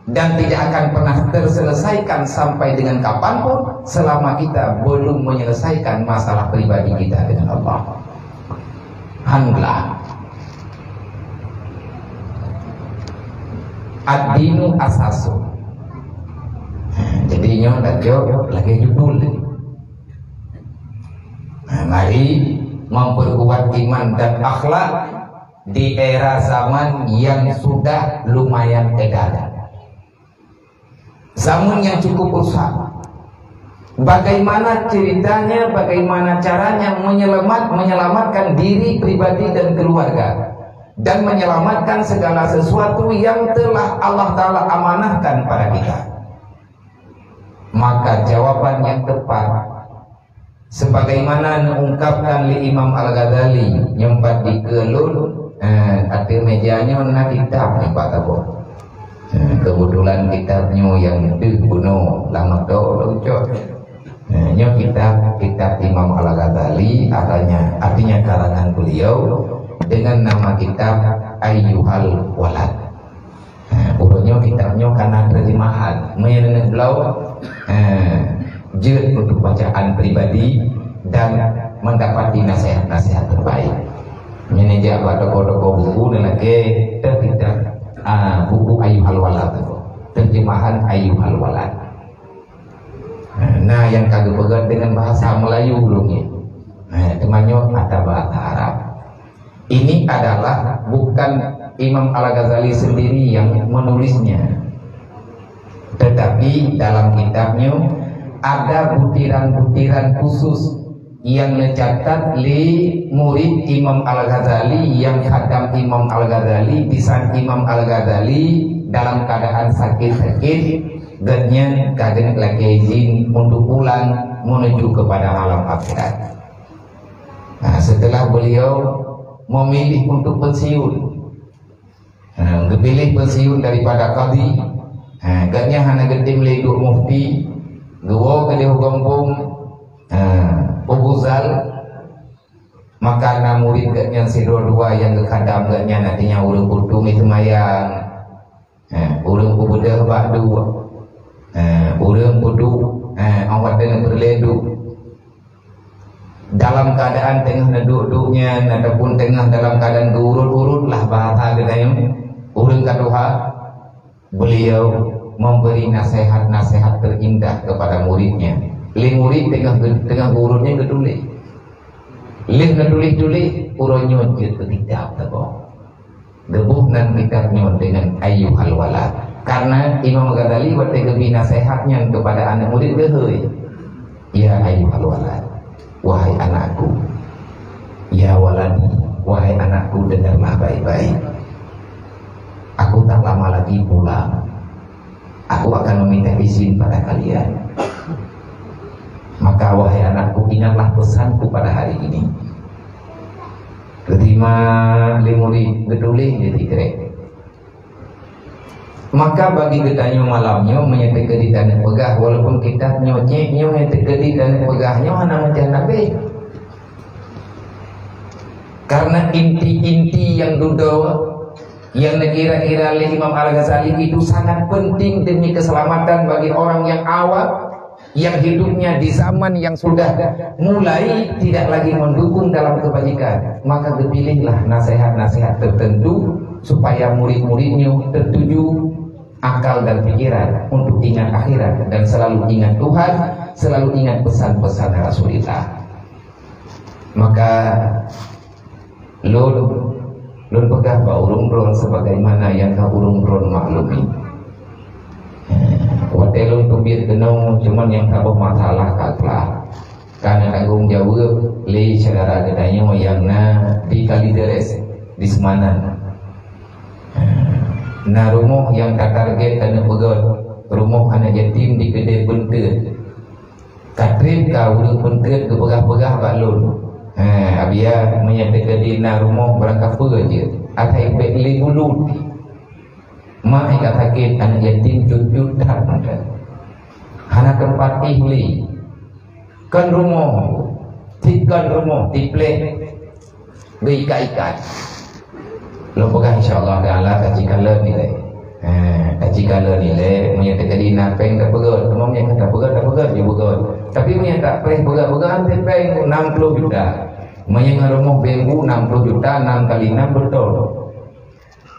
dan tidak akan pernah terselesaikan sampai dengan kapanpun selama kita belum menyelesaikan masalah pribadi kita dengan Allah. Alhamdulillah. Ad-dinu asasu. Jadinya dah jauh lagi judul. Mari memperkuat iman dan akhlak di era zaman yang sudah lumayan edan, zaman yang cukup rusak. Bagaimana ceritanya, bagaimana caranya menyelamatkan diri pribadi dan keluarga, dan menyelamatkan segala sesuatu yang telah Allah Ta'ala amanahkan pada kita. Maka jawaban yang tepat sebagaimana diungkapkan oleh Imam Al-Ghazali nyempat di kelun arti mejanya nak kitab ni Pak Tabo. Kebetulan kitabnya yang dibunuh lama lucu. Nyo kitab Imam Al-Ghazali artinya karangan beliau dengan nama kitab Ayyuhal Walad. Urutnya kitabnya karena terjemahan menyentuh beliau jilid untuk bacaan pribadi dan mendapati nasihat-nasihat terbaik. Menjadi toko-toko buku dan lagi terbitan buku Ayyuhal Walad, terjemahan Ayyuhal Walad. Nah yang kagak pegang dengan bahasa Melayu belumnya. Temannya ada bahasa Arab. Ini adalah bukan Imam Al-Ghazali sendiri yang menulisnya, tetapi dalam kitabnya ada butiran-butiran khusus yang mencatat li murid Imam Al-Ghazali yang khadam Imam Al-Ghazali di saat Imam Al-Ghazali dalam keadaan sakit-sakit ganyan kadang lagi izin untuk pulang menuju kepada alam akhirat. Nah, setelah beliau memilih untuk pensiun, pilih pensiun daripada qadhi, ganyan hana gedim ledur mufti gua ke dia gompong Ubuzal, maka na murid gaknya si dua yang kekadam gaknya nantinya urung putung itu mayang, urung pubudah bakdu, urung pudu awat dengan berledu dalam keadaan tengah duduknya ataupun tengah dalam keadaan urut-urut lah bahasa katanya urung kaduha. Beliau memberi nasihat-nasihat terindah kepada muridnya. Li murid tengah urutnya ketulis. Li ketulis urutnya ketika tabo. Gebuh nan kitabnya dengan Ayyuhal Walad. Karena Imam Ghazali waktu kebi nasihatnya kepada anak murid gehe. Ya Ayyuhal Walad, wahai anakku. Ya waladi, wahai anakku, dengarlah baik-baik. Aku tak lama lagi pulang. Aku akan meminta izin pada kalian. Maka wahai anakku, ingatlah pesanku pada hari ini. Keterima limuri geduli jadi krek. Maka bagi ketanya malamnya menyetek di tanah pegah, walaupun kita nyocek menyetek di tanah pegahnya mana macam nabi. Karena inti-inti yang duduk yang kira-kira oleh Imam Al-Ghazali itu sangat penting demi keselamatan bagi orang yang awam, yang hidupnya di zaman yang sudah mulai tidak lagi mendukung dalam kebajikan. Maka dipilihlah nasihat-nasihat tertentu supaya murid-muridnya tertuju akal dan pikiran untuk ingat akhirat dan selalu ingat Tuhan, selalu ingat pesan-pesan Rasulullah. Maka Lun pegah ba urung bron sebagaimana yang ka urung bron maklumi. Watelun tubir genong cuman yang kabeh masalah kaklah. Karena tanggung jawab li saudara gedanya yang na di kali deres di semanan. Nah rumah yang tak target tanah pegot, rumah anak yatim di kedai pentut. Katrin kau udah pentut ke pegah-pegah balon. Abia menyatakan di nah rumah berangkat je. Atai beli bulut. Mak katakan anak yatim cucu tak ada. Anak tempat ihli. Kan rumah, tikan rumah, tiplek, ikat-ikat. Lo pegang insyaAllah Ta'ala kacikalah nilai kacikalah nilai menyatakan di napeng tak pegat semua menyatakan tak pegat dia pegat tapi menyatakan pegat-pegat sampai 60 juta menyatakan rumah bengku 60 juta 6 kali 6 betul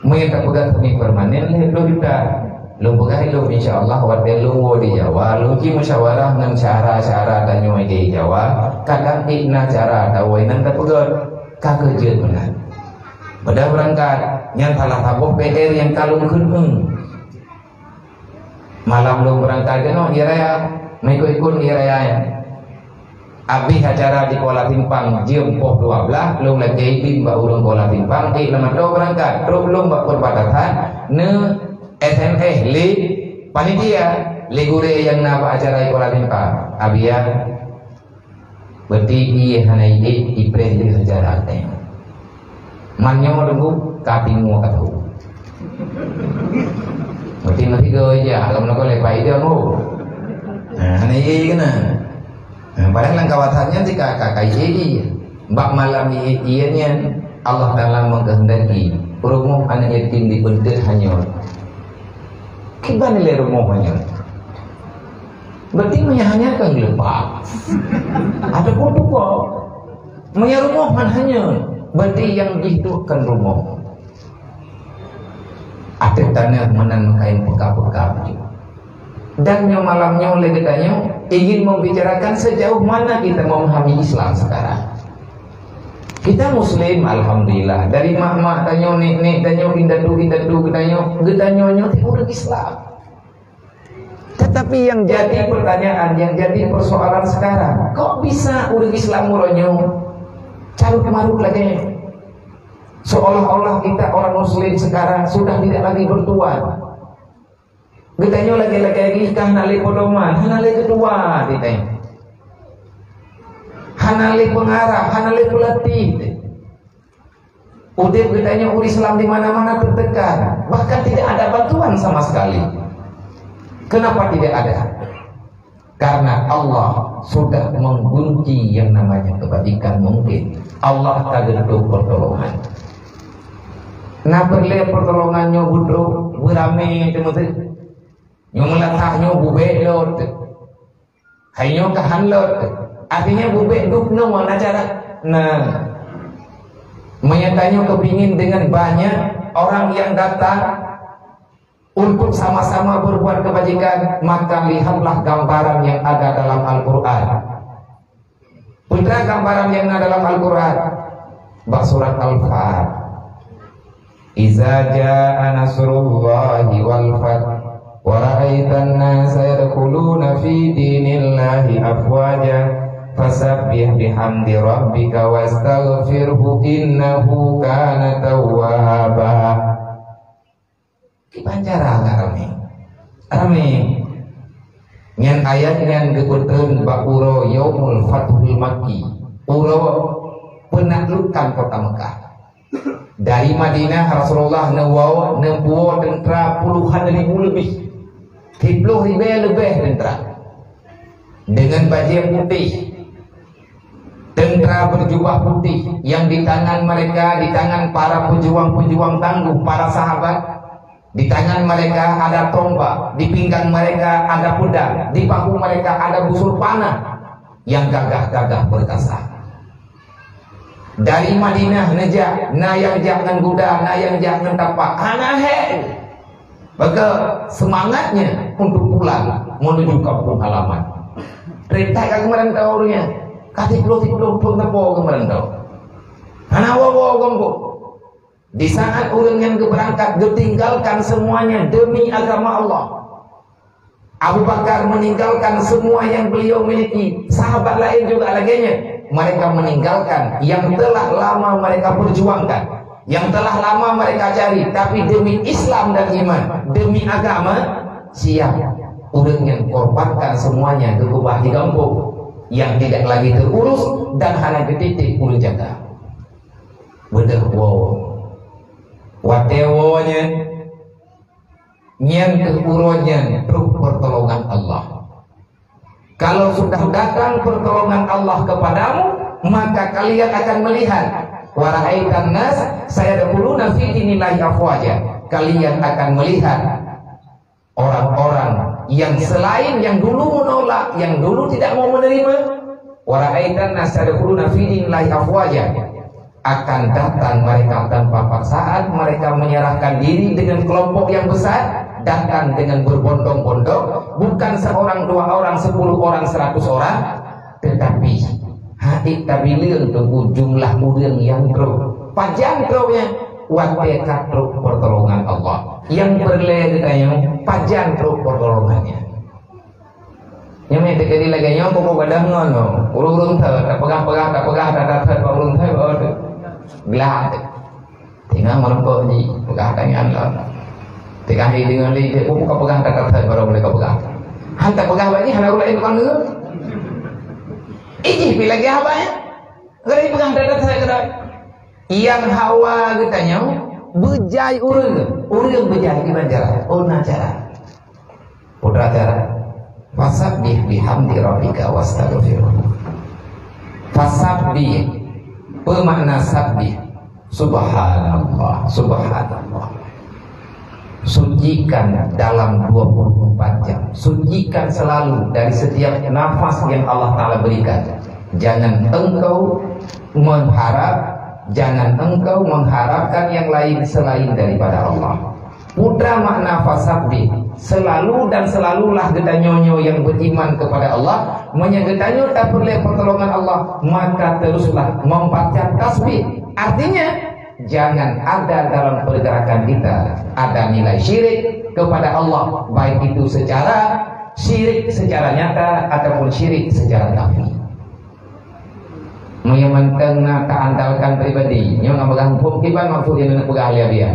menyatakan pegat semi permanen 20 juta lo pegang lo insyaAllah wadah lo di Jawa lo ki musyawarah dengan cara-cara tanya di Jawa kadang ikna cara tawainan tak pegat kakejut benar. Pada berangkat yang salah tabuh PR yang kalung kunung malam belum berangkat no iraya mengikut iraya abis acara di Kuala Timpang jam 12 belum lagi timba urung Kuala Timpang lama do berangkat terus belum perbatasan ne SNH li panitia li gure yang napa acara di Kuala Timpang abia berarti iya hanai ipres di sejarah teh manyo dulu katingu katu. Mesti aja kalau nak lepai dia no. Nah, ini kena. Padahal lang kawasannya si kakak ini. Mbak malam ianya Allah Taala mengkehendaki rumah anak yatim di pendek hanyut. Kiban nilai rumah hanyut. Berarti menyahanyakan lepak. Ada foto kok. Menye rumah man hanyut. Berarti yang dihidupkan rumah ada tanah menan kain pekap-pekap dan yang malamnya oleh katanya ingin membicarakan sejauh mana kita memahami Islam sekarang. Kita muslim alhamdulillah dari mak-mak tanya nek tanya hindatu tanya orang Islam. Tetapi yang jadi pertanyaan, yang jadi persoalan sekarang, kok bisa orang Islam muronyo carut marut lagi seolah-olah kita orang muslim sekarang sudah tidak lagi bertuan ditanya lagi hanali podoman hanali kedua ditanya hanali pengarah hanali pelatih udah ditanya umat Islam di mana-mana tertekan bahkan tidak ada bantuan sama sekali. Kenapa tidak ada? Karena Allah sudah mengunci yang namanya kebajikan mungkin. Allah tak gentuk pertolongan. Nah perlu pertolongannya budro berame teman-teman. Yang melatahnya bubelot. Hanya kehanlot. Artinya bubek dukno mana cara? Nah menyatanya kepingin dengan banyak orang yang datang untuk sama-sama berbuat kebajikan, maka lihatlah gambaran yang ada dalam Al-Quran. Putra gambaran yang ada dalam Al-Quran, surat Al-Fat. Iza jaa nasrullahi wal fath wa ra'aitan nasa yadkhuluna fi dinillahi afwaja fasabbih bihamdi rabbika wastaghfirhu innahu kana tawwaba. Kipancara rame nyan ayat nyan gebeteun bakuro yaumul fathul makki uro penaklukan kota Mekah dari Madinah. Rasulullah nempuo tentara puluhan ribu lebih 10.000 lebih tentara dengan baju putih, tentara berjubah putih yang di tangan mereka, di tangan para pejuang-pejuang tangguh, para sahabat. Di tangan mereka ada tombak, di pinggang mereka ada pedang, di bahu mereka ada busur panah yang gagah-gagah perkasa. Dari Madinah nejak, na yang jangan kuda, na yang jangan tapak, anahe. Maka semangatnya untuk pulang menuju kampung halaman. Perintah ke merantaunya, katik-lo pun tepo ke merantau. Anawawo gombo. Di saat orang yang berangkat ditinggalkan semuanya demi agama Allah. Abu Bakar meninggalkan semua yang beliau miliki, sahabat lain juga laginya. Mereka meninggalkan yang telah lama mereka perjuangkan. yang telah lama mereka cari, tapi demi Islam dan iman, demi agama, siap urang yang korbankan semuanya ke kubah di kampung yang tidak lagi terurus dan hanya ketitik urang jaga. Bener wow, watewonya nyen keuronya truk pertolongan Allah. Kalau sudah datang pertolongan Allah kepadamu, maka kalian akan melihat warahaitan nas sayadkhuluna fi dinillahi afwaja. Kalian akan melihat orang-orang yang selain yang dulu menolak, yang dulu tidak mau menerima, warahaitan nas sayadkhuluna fi dinillahi afwaja, akan datang mereka tanpa paksaan, mereka menyerahkan diri dengan kelompok yang besar, datang dengan berbondong-bondong, bukan seorang, dua orang, 10 orang, 100 orang, tetapi hati kabilin tunggu jumlah mudeng yang truk panjang truknya wate truk pertolongan Allah yang berle ditanya panjang truk pertolongannya yang mereka jadi lagi yang pokok badan ngono urung ter pegang-pegang tak pegang tak urung ter gelap tinggal malam kau ni pegang tangan lah tinggal di dengan li dia pokok pegang tak baru boleh kau pegang hantar pegang lagi hantar ulai bukan ke iji pilih lagi apa ya? Gak pegang dada saya kedai. Yang hawa katanya bejai urang bejai gimana cara? Una cara. Putra cara. Fasabbih bihamdi rabbika wastaghfirhu. Fasabbih bermakna sabbih. Subhanallah, subhanallah. Sucikan dalam 24 jam. Sucikan selalu dari setiap nafas yang Allah Ta'ala berikan. Jangan engkau mengharapkan yang lain selain daripada Allah. Putra makna fasabbi, selalu dan selalulah kita nyonyo yang beriman kepada Allah, menyegetanyo tak perlu pertolongan Allah, maka teruslah membaca tasbih. Artinya jangan ada dalam pergerakan kita ada nilai syirik kepada Allah, baik itu secara syirik secara nyata ataupun syirik secara kafir. Menyamankan keandalkan pribadi, nyo ngamegang hukum maksudnya nak pegang dia.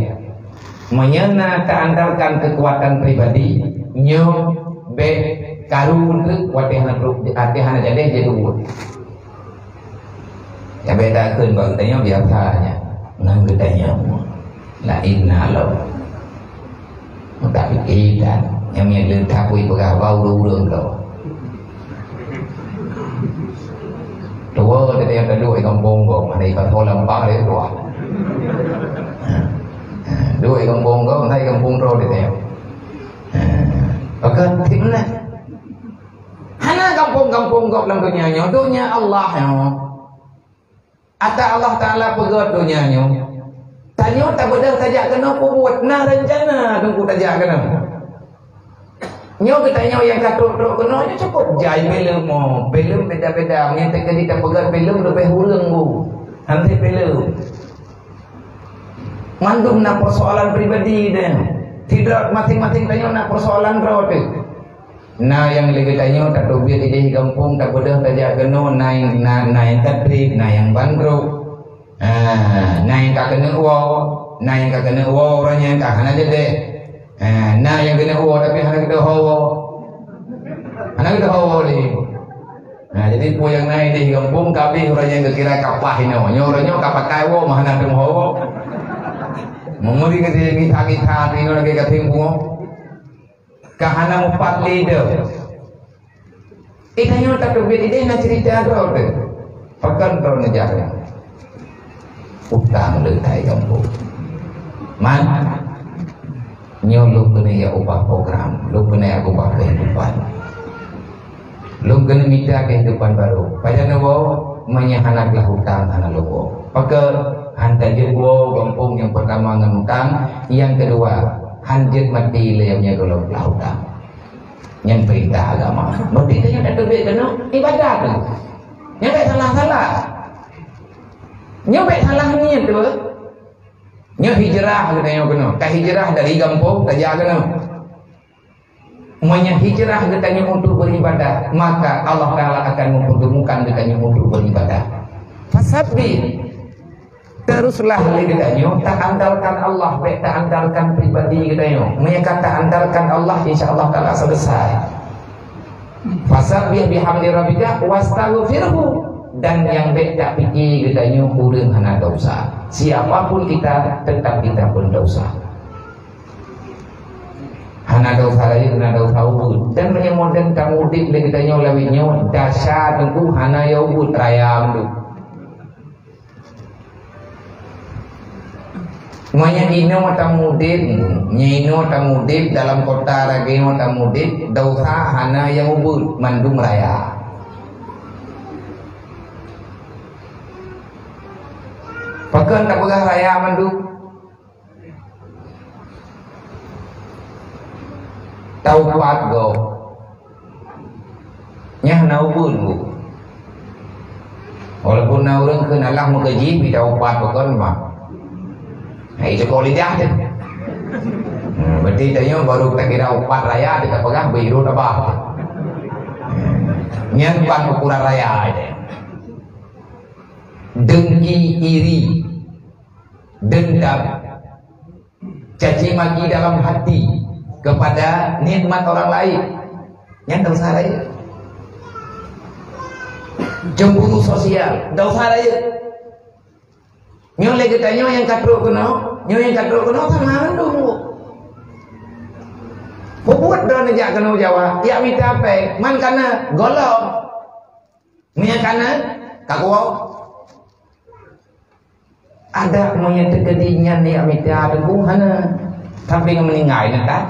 Menyana keandalkan kekuatan pribadi, nyo be karun ke watehana atehana jadi buat. Ya bedakeun bangtanya biasanya. Nang gedanya la inna law tapi kita yang yang takui pegawai urung kau tua dia yang kedua ikan bonggong ada ikan kolam pak dia tua dua ikan bonggong ada ikan bungro dia oke timna hana kampung-kampung kau dalam dunia Allah ya. Ata Allah Ta'ala pegat dunianya. Tanya tak bedah tajak kena buat nah rencana tunggu tajak kena. Nyo kita yang katruk-truk kena nya cukup jai belum mo. Belum beda-beda menyentak kita pegat belum lebih huleng bu. Nanti belum. Mandum na persoalan pribadi dia. Tidak masing-masing tanya na persoalan rote. Nah yang lagi tanya tak dobir di kampung tak bedah tajak kena naik tatrib, naik bandro, naik tak kena wow, naik tak kena wow orangnya tak hana jadi, nah yang kena wow tapi hana kita hawa ni. Nah jadi pu yang naik di kampung kami orangnya kira kapah ini, orangnya kapah kaya wow mana tem hawa, mengudi kita tinggal lagi ketimpu. Kahana empat leader. Ikannya tak terbit ide nak cerita ada orang. Pakan tahun negara. Utang letai kampung. Man. Nyo lu kena ya ubah program, lu kena ya ubah kehidupan. Lu kena minta kehidupan baru. Pada nawo menyahanaklah hutang anak lu. Pakai hantar jewo kampung yang pertama dengan hutang, yang kedua hanjit mati layamnya kalau lautan yang perintah agama berarti dia tak terbit kena ibadah tu yang tak salah-salah nyobek salah niat tu nyo hijrah katanya kena tak hijrah dari kampung tak jaga kena Umumnya hijrah katanya untuk beribadah, maka Allah Ta'ala akan mempertemukan katanya untuk beribadah. Fasabbi teruslah katanya tak andalkan Allah, tak andalkan pribadi katanya. Mereka tak andalkan Allah, insya-Allah taala selesai. Fasabbih bihamdi rabbika wastaghfirhu, dan yang tak fikir katanya urang hana dosa. Siapapun kita tetap kita pun dosa. Hana dosa lagi, hana dosa ubud. Dan yang modern kamudit lagi katanya lawinya dasar tentu hana ya ubud rayam tu. Manya ino tamudit, nyino tamudit dalam kota lagi no tamudit dosa hana yang ubud mandum raya. Pakai tak pegah raya mandu. Tahu kuat go. Nyah na ubud bu. Walaupun na orang kenalah mukaji bi tahu kuat pakai mah. Nah, itu kalau lidah deh. Berarti tanya baru kita kira upat raya kita pegang biru apa? Nyampan ukuran raya aja. Dengki, iri, dendam, caci maki dalam hati kepada nikmat orang lain, yang dosa lain. Cemburu sosial, dosa lain. Nyo lagi tanya yang katro kena sama dulu. Buat dah nejak kena Jawa. Ya minta apa? Man kana golong. Nia kana kakuau. Ada monya tegedinya ni amita beku hana. Tapi meninggal nanti.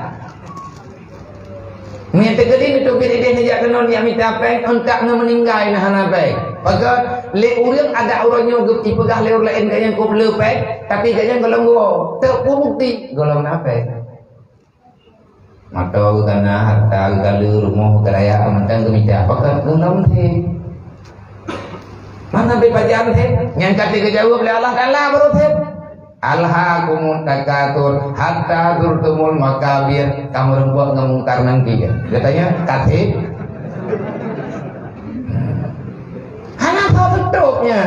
Nia tegedi itu bila dia nejak kena ni amita apa? Untuk meninggal nah hana baik. Maka le urang ada orangnya guti pegah le orang lain gayang ko lepek tapi gayang golong go teu bukti golong apa mata tanah harta galu rumah keraya mentang gemita pakai golong the mana be pajan the yang kata ke jauh oleh Allah taala baru the alhaqumut takatur hatta zurtumul makabir kamu rembuat ngemungkar nanti katanya kate tutupnya.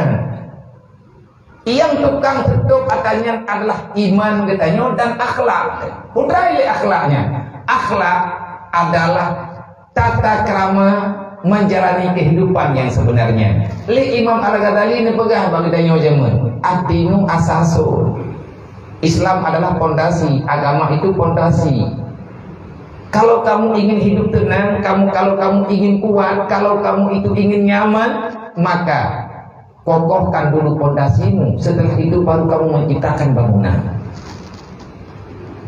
Yang tukang tutup katanya adalah iman katanya dan akhlak. Pudrai akhlaknya. Akhlak adalah tata krama menjalani kehidupan yang sebenarnya. Li Imam Al-Ghazali ini pegah bagi tanya jaman. Adinu asasul. Islam adalah pondasi, agama itu pondasi. Kalau kamu ingin hidup tenang, kalau kamu ingin kuat, kalau kamu itu ingin nyaman, maka kokohkan dulu pondasimu. Setelah itu baru kamu menciptakan bangunan.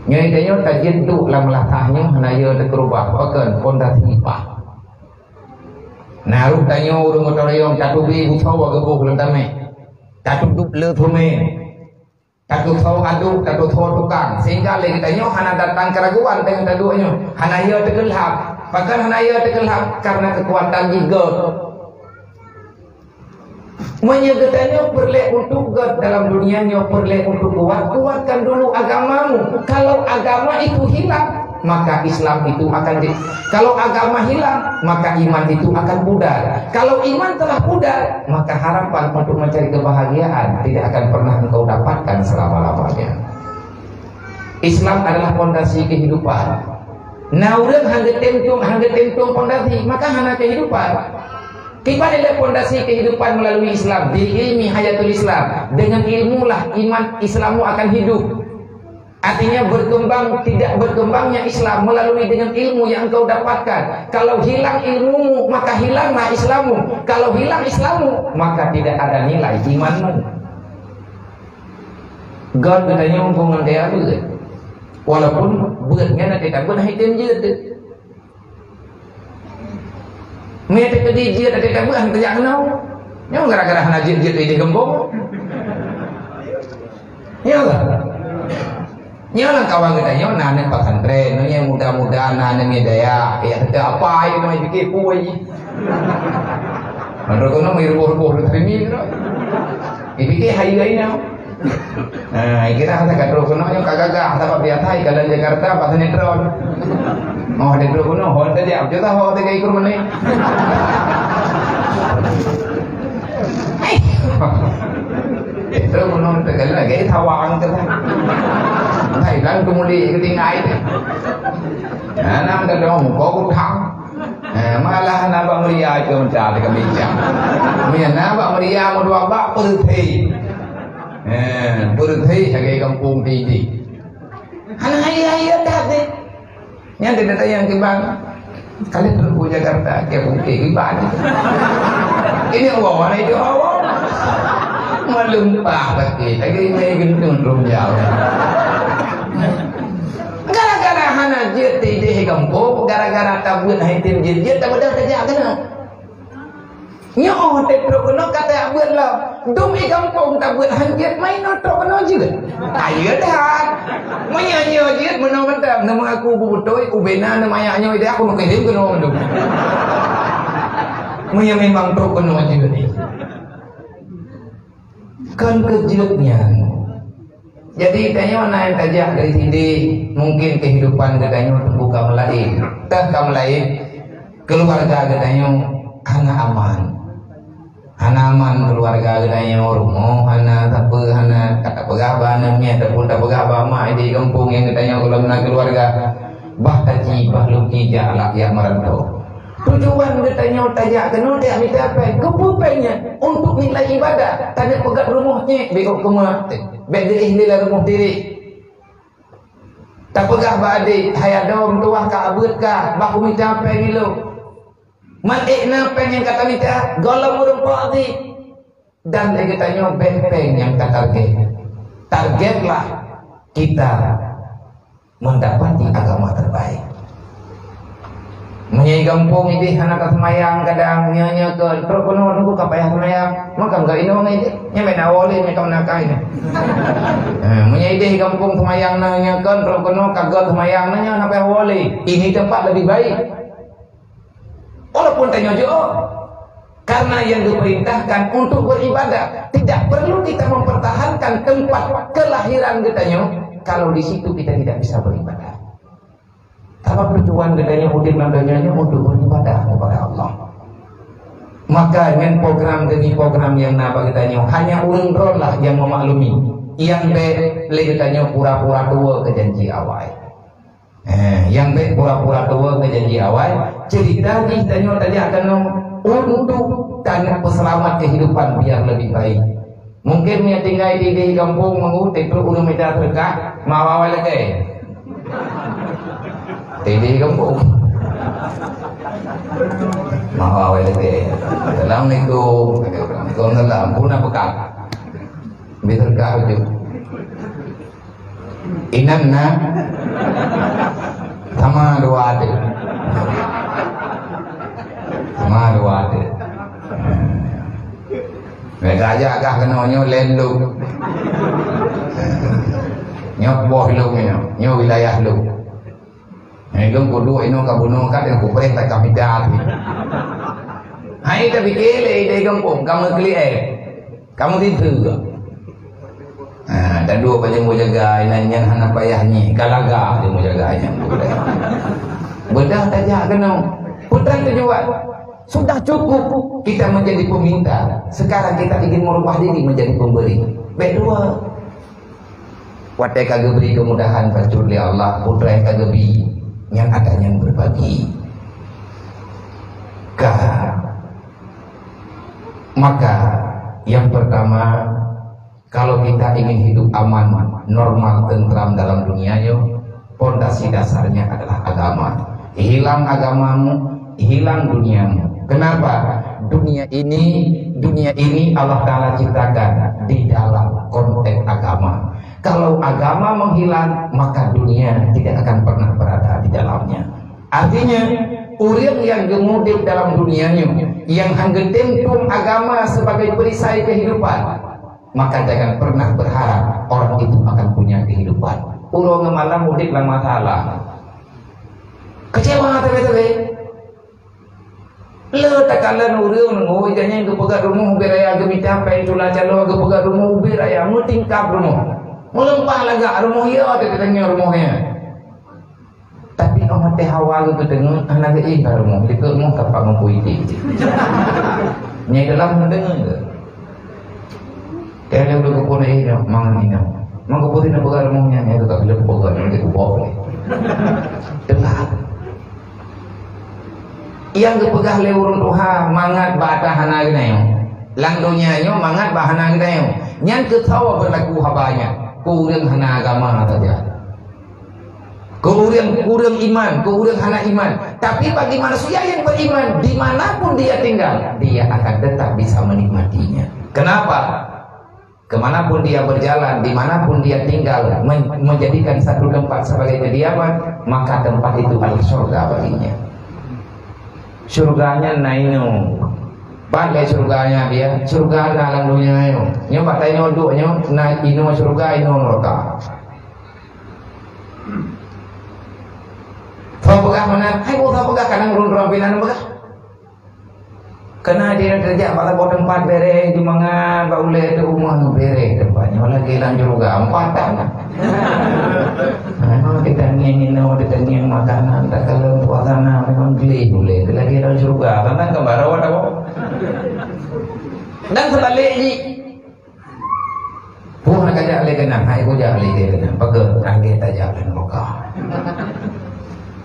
Nyai dayo tajid tu lam latahnya hanaya dekerubah pakan pondasi pa. Naruh tanyo urung otorayong tatubi butawa gebuh lentame. Tatudup le thume. Tatu tahu aduk, tatu tahu tukang. Sehingga lagi tanyo hana datang keraguan dengan taduannya. Hanaya tegelhap. Bahkan hanaya tegelhap karena kekuatan gigot. Menyegetanya perlu untuk God dalam dunianya, perlu untuk kuatkan dulu agamamu. Kalau agama itu hilang, maka Islam itu akan kalau agama hilang, maka iman itu akan pudar. Kalau iman telah pudar, maka harapan untuk mencari kebahagiaan tidak akan pernah engkau dapatkan selama-lamanya. Islam adalah fondasi kehidupan. Nah, urang hangge tentung fondasi, maka hana kehidupan. Kita adalah fondasi kehidupan melalui Islam. Di ilmi hayatul Islam. Dengan ilmulah iman Islammu akan hidup. Artinya berkembang, tidak berkembangnya Islam melalui dengan ilmu yang engkau dapatkan. Kalau hilang ilmumu, maka hilanglah Islammu. Kalau hilang Islammu, maka tidak ada nilai imanmu. God katanya hubungan dia juga. Walaupun beratnya nanti tak pernah hitam je. Mereka tadi dia tak ada buah kerja kenau. Yang gara-gara hana jid ini gembong. Ya lah. Ya lah kawan kita yo nanen pesantren, yang muda-muda nanen daya. Ya ada apa yang mau bikin kue. Menurut kono miru-miru terimi kira. Dipikir hari-hari now. Nah, kira kata katro kono yo kagagah sebab biasa kalau Jakarta pas netron. Oh, ada dulu kuno, hol tadi abjad lah, hol tadi ikut mana? Terus menurut kalian lagi tawang tu kan. Thailand kemudian ketinggai tu. Nam ta dong có cũng thắng. Malah Nabak Maria itu mencari kebincang. Nabak Maria mau bak perthi. Perthi sebagai kampung tinggi. Anak ayah dah deh. Yang tidak ada yang timbang. Kalian perlu Jakarta, kayak mungkin ibadah. Ini awal itu awal. Melumpah bagi, lagi ini gendung belum jauh. Gara-gara hana jet di kampung, gara-gara tabut haitim jet tak ada kerja kena. Nyo tetro kena kata abut lah. Dum di kampung tabut hanjet main otok kena juga. Ayo dah. Menyanyi jet menang-menang nama aku bubutoi ubena nama ayahnya itu aku nak kirim kena mendung. Memang tok kena juga ni. Kan kejutnya. Jadi tanya mana yang tajak dari sini mungkin kehidupan katanya terbuka melain. Tak melain keluarga katanya hana aman. Hana aman keluarga katanya rumah hana tak hana kata pegawai namanya ataupun tak pegawai mak di kampung yang katanya kalau nak keluarga bah taji bah luki jalak yang merantau. Tujuan katanya tajak kena dia minta apa? Kepupennya untuk nilai ibadah. Tadi pegat rumahnya bekok kemana? Bagi ihlilah rumah diri. Tak pegah badi hayadom tuah ka abut ka baku minta apa ngilu. Maikna pengen kata minta golong urung padi. Dan lagi tanya benteng yang tak target. Targetlah kita mendapati agama terbaik. Menyai kampung ini anak semayang kadang nyanyi ke terus penuh nunggu kapayah semayang maka enggak ini orang ini nyampe nawali mereka menakai ini menyai di kampung semayang nanya kan terus penuh kaget semayang nanya sampai wali ini tempat lebih baik walaupun tanya juga karena yang diperintahkan untuk beribadah tidak perlu kita mempertahankan tempat kelahiran katanya kalau di situ kita tidak bisa beribadah. Apa tujuan katanya udin nadanya untuk beribadah kepada Allah. Maka dengan program demi program yang napa katanya hanya urang lah yang memaklumi. Yang be katanya pura-pura tua ke janji awal. Yang be pura-pura tua ke janji awal. Cerita katanya tadi akan untuk karena peselamat kehidupan biar lebih baik. Mungkin yang tinggal di kampung mengutip itu udah meja terdekat mau awal lagi. Tadi kampung mahu awal lagi. Assalamualaikum. Waalaikumsalam. Punah bekal. Berkah itu. Inanna sama dua ada. Sama dua ada. Mereka aja agak kena nyo lendu. Nyo boh lu nyo wilayah lu. Hingga kudu ino kabuno kat yang kupreh tak kami dah. Hai tapi kele di kampung kamu keli kamu tidur. Dan dua banyak mau jaga inannya hana payahnya galaga dia mau jaganya. Bedah saja kena. Putra tujuan sudah cukup kita menjadi peminta. Sekarang kita ingin merubah diri menjadi pemberi. Bedua. Watai kagak beri kemudahan pastur li Allah putra yang kagak beri. Yang ada yang berbagi maka yang pertama kalau kita ingin hidup aman, normal, tentram dalam dunianya pondasi dasarnya adalah agama. Hilang agamamu, hilang duniamu. Kenapa? Dunia ini Allah Ta'ala ciptakan di dalam konteks agama. Kalau agama menghilang, maka dunia tidak akan pernah berada di dalamnya. Artinya, orang yang gemudik dalam dunianya, yang hanggetempung agama sebagai perisai kehidupan, maka jangan pernah berharap orang itu akan punya kehidupan. Orang malam mudik lah masalah. Kecewa tapi le takalan urang ngoi janya ke pegat rumah beraya ke mitah pai tula calo ke pegat rumah beraya mutingkap rumah. Melempah lagak rumah ya tetangnya rumahnya. Tapi orang teh hawa gitu dengar anak ini rumah di rumah kapak ngomong itu. Nyai dalam mendengar. Kaya udah kepone ini, mangan ini. Mang keputin apa garmunya? Itu tak boleh kepogar, nanti kupok. Dengar. Yang kepegah lewurun Tuhan, mangat bata hana ginayo. Langdonya nyo mangat bahana ginayo. Nyan ketawa berlaku habanya. Kurang hana agama saja. Kurang iman, kurang hana iman. Tapi bagi manusia yang beriman, dimanapun dia tinggal, dia akan tetap bisa menikmatinya. Kenapa? Kemanapun dia berjalan, dimanapun dia tinggal, menjadikan satu tempat sebagai kediaman, maka tempat itu adalah surga baginya. Surganya naino, pandai surganya dia, surga dalam dunia itu. Nyoba tanya duduknya, na ino surga, ino neraka. Kau pegah mana? Hai kau pegah kadang run pinan pegah. Kena dia kerja pada bawa tempat bere di mangan, bau le tu rumah bere tempatnya lagi lanjut juga empatan. Kita ngingin kita ngingin makanan, tak kalau suasana memang geli boleh. Lagi lanjut juga, kan kembar awak tahu. Dan sebaliknya, pun nak kerja lagi kena, hai kerja lagi kena, pakai angin tajam dan muka.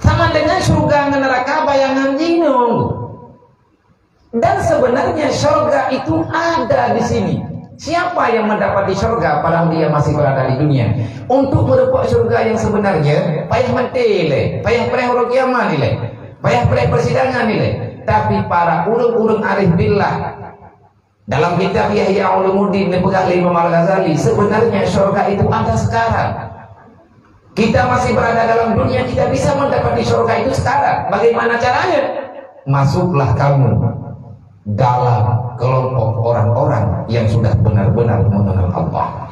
Sama dengan surga dan neraka bayangan jinung. Dan sebenarnya surga itu ada di sini. Siapa yang mendapati surga padahal dia masih berada di dunia? Untuk merebut surga yang sebenarnya, payah mentele, payah perang kiamat nilai, payah perang persidangan nilai. Tapi para ulun-ulun arif billah dalam kitab Yahya Ulumuddin dipegang Imam Al-Ghazali, sebenarnya surga itu ada sekarang. Kita masih berada dalam dunia, kita bisa mendapati surga itu sekarang. Bagaimana caranya? Masuklah kamu dalam kelompok orang-orang yang sudah benar-benar mengenal Allah.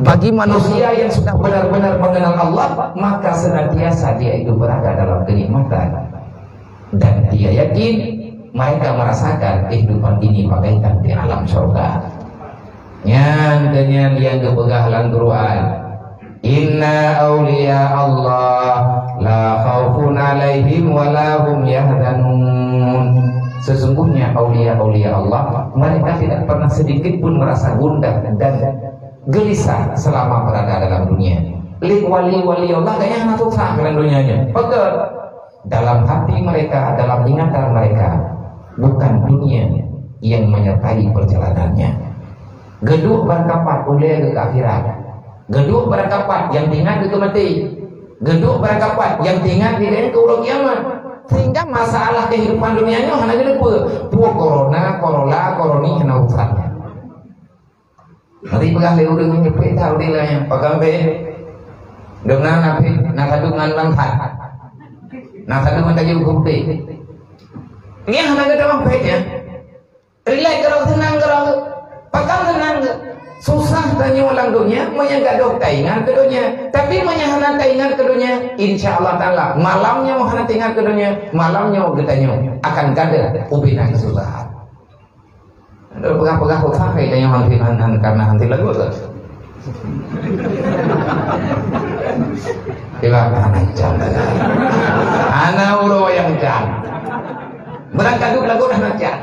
Bagi manusia yang sudah benar-benar mengenal Allah, maka senantiasa dia itu berada dalam kenikmatan. Dan dia yakin mereka merasakan kehidupan ini bagaikan di alam surga. Yang kepegah dalam Quran, Inna awliya Allah la khawfun alaihim wa la hum yahzanun. Sesungguhnya aulia-aulia Allah, mereka tidak pernah sedikit pun merasa gundah dan gelisah selama berada dalam dunia. Wali-wali Allah kayaknya hanya susah dalam dunianya. Betul. Dalam hati mereka, dalam ingatan mereka, bukan dunia yang menyertai perjalanannya. Geduk berkapat oleh ke akhirat. Geduk berkapat yang tinggal ke mati. Geduk berkapat yang tinggal di dalam ke kiamat. Sehingga masalah kehidupan dunianya hanya lupa. Tua corona, koroni hanya urusannya. Nanti pegang dia udah nyepit tahu dia lah yang pegang be. Dengan nabi, nak satu dengan lantai, nak satu dengan kaji bukti. Ini hanya kita orang bednya. Relax kalau senang kalau pegang senang. Susah tanya ulang dunia, menyagadok taingan ke dunia. Tapi menyahana taingan ke dunia, insya Allah Ta'ala malamnya menghana taingan ke dunia, malamnya getanya akan gada ubina kesusahan. Ada pegah-pegah sampai tanya hantilan karena hanti lagu tu. Silakan anak jam. Anak ulo yang jam. Berangkat lagu dah nak jam.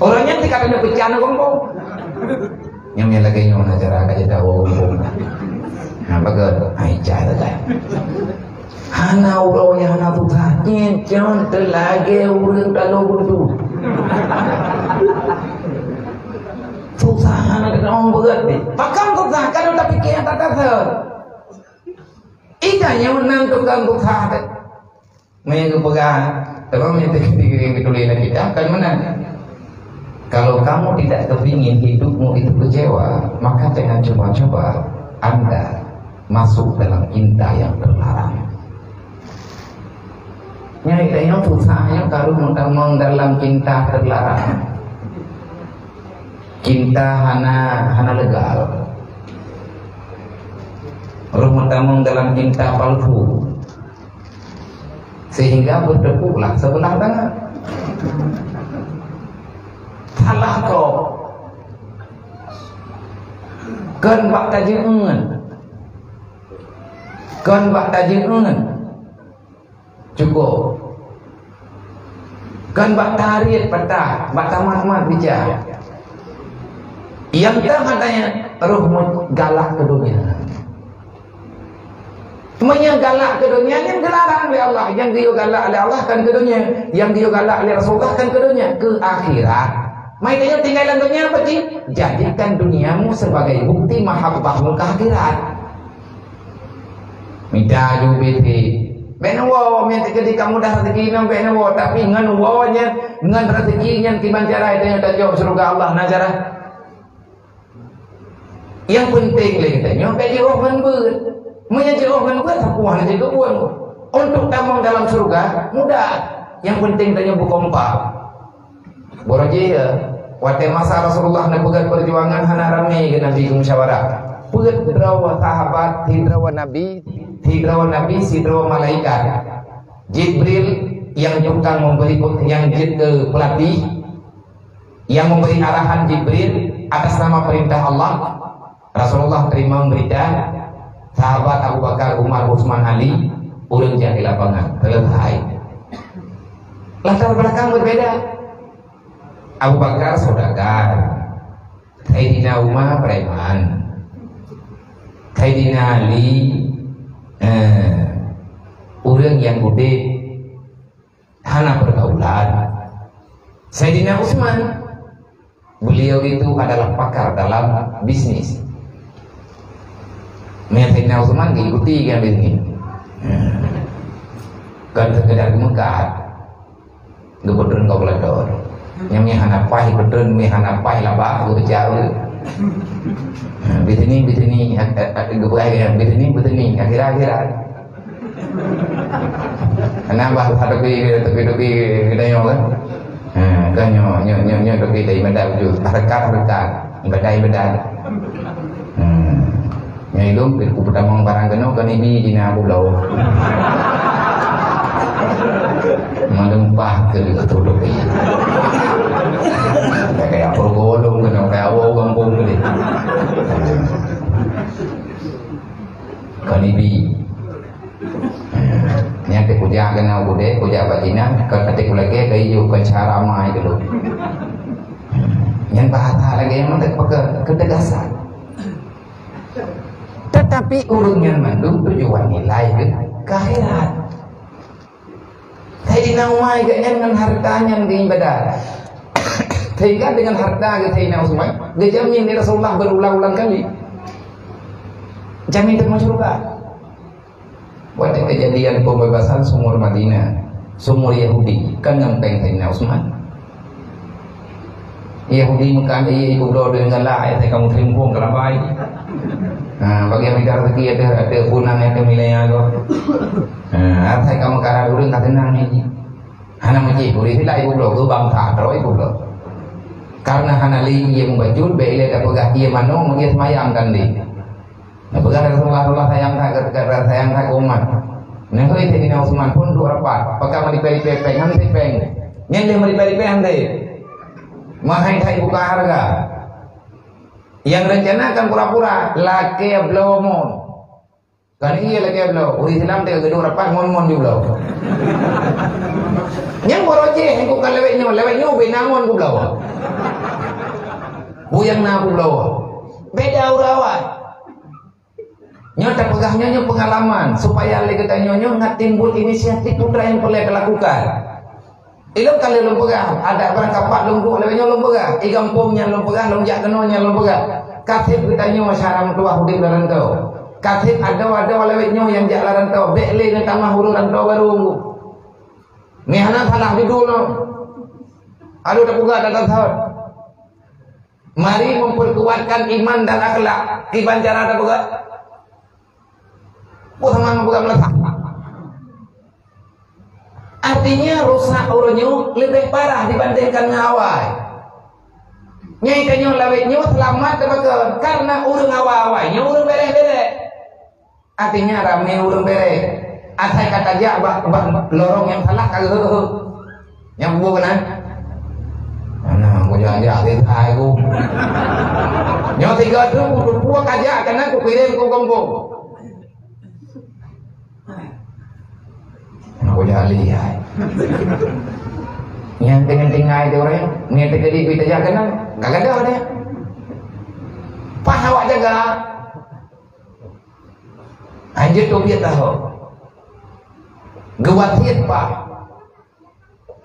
Orangnya tidak ada bencana kompong. Yang lagi nyon acara kaji tahu kompong. Nah, bagus. Aisyah tu kan. Hana ulo yang hana tu tanya jangan terlagi urang kalau tu. Susah hana orang berat ni. Pakam susah kalau tak fikir tak tahu. Ikannya menang tukang susah. Mereka pegang. Kalau mereka ditulis lagi akan menang. Kalau kamu tidak kepingin hidupmu itu kecewa, maka jangan coba-coba Anda masuk dalam cinta yang terlarang. Nyai susahnya kalau mau dalam cinta terlarang. Cinta hana legal. Rumah dalam cinta palsu. Sehingga berdepuklah sebelah tangan. Salah kau kan bak tajingan cukup Kan bak tarik patah, bak tamat-mat bicara. Yang tak katanya roh galak ke dunia. Semuanya galak ke dunia yang dilarang oleh Allah. Yang dia galak oleh Allah kan ke dunia. Yang dia galak oleh Rasulullah kan ke dunia. Ke akhirat. Makanya tinggalan dunia apa sih? Jadikan duniamu sebagai bukti mahabbahmu ke akhirat. Minta jubiti. Benawo minta ketika kamu dah rezeki nam benawo tapi ngan wawanya ngan rezekinya kiban cara itu yang tajok surga Allah nazara. Yang penting lagi tanya bagi rohan ber. Menjadi rohan ber tak puas jadi kebuan. Untuk tamang dalam surga mudah. Yang penting tanya buka empat. Boroji ya. Waktu masa Rasulullah nak pegat perjuangan hana ramai ke Nabi musyawarah. Pegat drawa sahabat, hidrawa Nabi, sidrawa malaikat. Jibril yang tukang memberi yang pelatih, yang memberi arahan Jibril atas nama perintah Allah. Rasulullah terima berita. Sahabat Abu Bakar, Umar, Utsman, Ali, urang jadi lapangan. Selesai. Latar belakang berbeda. Abu Bakar saudagar, Sayyidina Umar preman, Sayyidina Ali orang yang gede hana pergaulan. Sayyidina Utsman beliau itu adalah pakar dalam bisnis. Sayyidina Utsman diikuti kan bisnis. Kan sekedar mekat, gubernur kau belador. Yang hanapai betul, hanapai labah aku berjauh. Begini, akhir-akhir. Kenapa tapi kita nyoba? Kan nyo tapi dari benda itu harkat, bedai. Nyai itu pertama barang kena kan ini dina pulau. Melempah ke tuduk ini. Kayak pergolong kena kayak awal kampung ni. Kanibi. Yang kerja kena bude, kerja batina, ketik lagi kayu cara mai dulu. Yang bahasa lagi yang mana ketegasan. Tetapi urungnya mandung tujuan nilai ke akhirat. Sayyidina Umar dengan hartanya yang ibadah. Sehingga dengan harta Sayyidina Umar dijamin di Rasulullah berulang-ulang kali. Jamin termasuk surga. Pada kejadian pembebasan sumur Madinah, sumur Yahudi kan ngempeng Sayyidina Utsman. Yahudi muka dia ibu doa dengan galak ayat kamu terimpung kalau baik. Nah, bagi yang tidak rezeki ada punang yang kemilainya tu. Nah, saya kamu karena dulu tak tenang ni. Hana macam ibu ini lah ibu doa tu bangsa terus ibu doa. Karena hana li ia membajul, bila dia pegah ia mano, mungkin semayang kan di. Nah, pegah Rasulullah sayang tak umat. Nah, kalau itu Sayyidina Utsman pun dua rapat. Pegah melipari pepeng, hana pepeng. Yang dia melipari pepeng deh. Mahai tak buka harga. Yang rencana akan pura-pura laki blomon. Kan iya laki blom. Uri Islam teh gedung rapat mon juga. Yang boroje yang ku kan lewetnya benamon ku blawa. Buyang na ku blawa. Beda urawat. Nyata pegahnya pengalaman supaya le kita nyonyo ngat timbul inisiatif putra yang boleh dilakukan. Ilmu kali lom pegah, ada barang kapak lom buat lewatnya lom pegah, igampungnya lom pegah, lom jak kenonya lom pegah. Katib kita nyo syaram tua hudib laran tau. Katib ada lewatnya yang jak laran tau. Bekle dengan tamah huru laran tau baru. Ni anak salah di dulu. Aduh tak pegah datang tahun. Mari memperkuatkan iman dan akhlak. Iban cara tak pegah. Sama pegah meletak. Artinya rusak urunyu lebih parah dibandingkan ngawai. Nyai kanyo lawetnyo selamat tebaga karena urung awai-awainya urung bere-bere. Artinya rame urung bere. Asai kata aja lorong yang salah kagak yang bukan. Mana aku jangan jadi aku. Nyo tiga tu puak aja karena aku kirim ke kampung. Aku jangan lihat. Yang tinggal itu orang yang terjadi kita jaga kan kagak ada dia. Pas awak jaga, anjir tu dia tahu. Gewatit pak,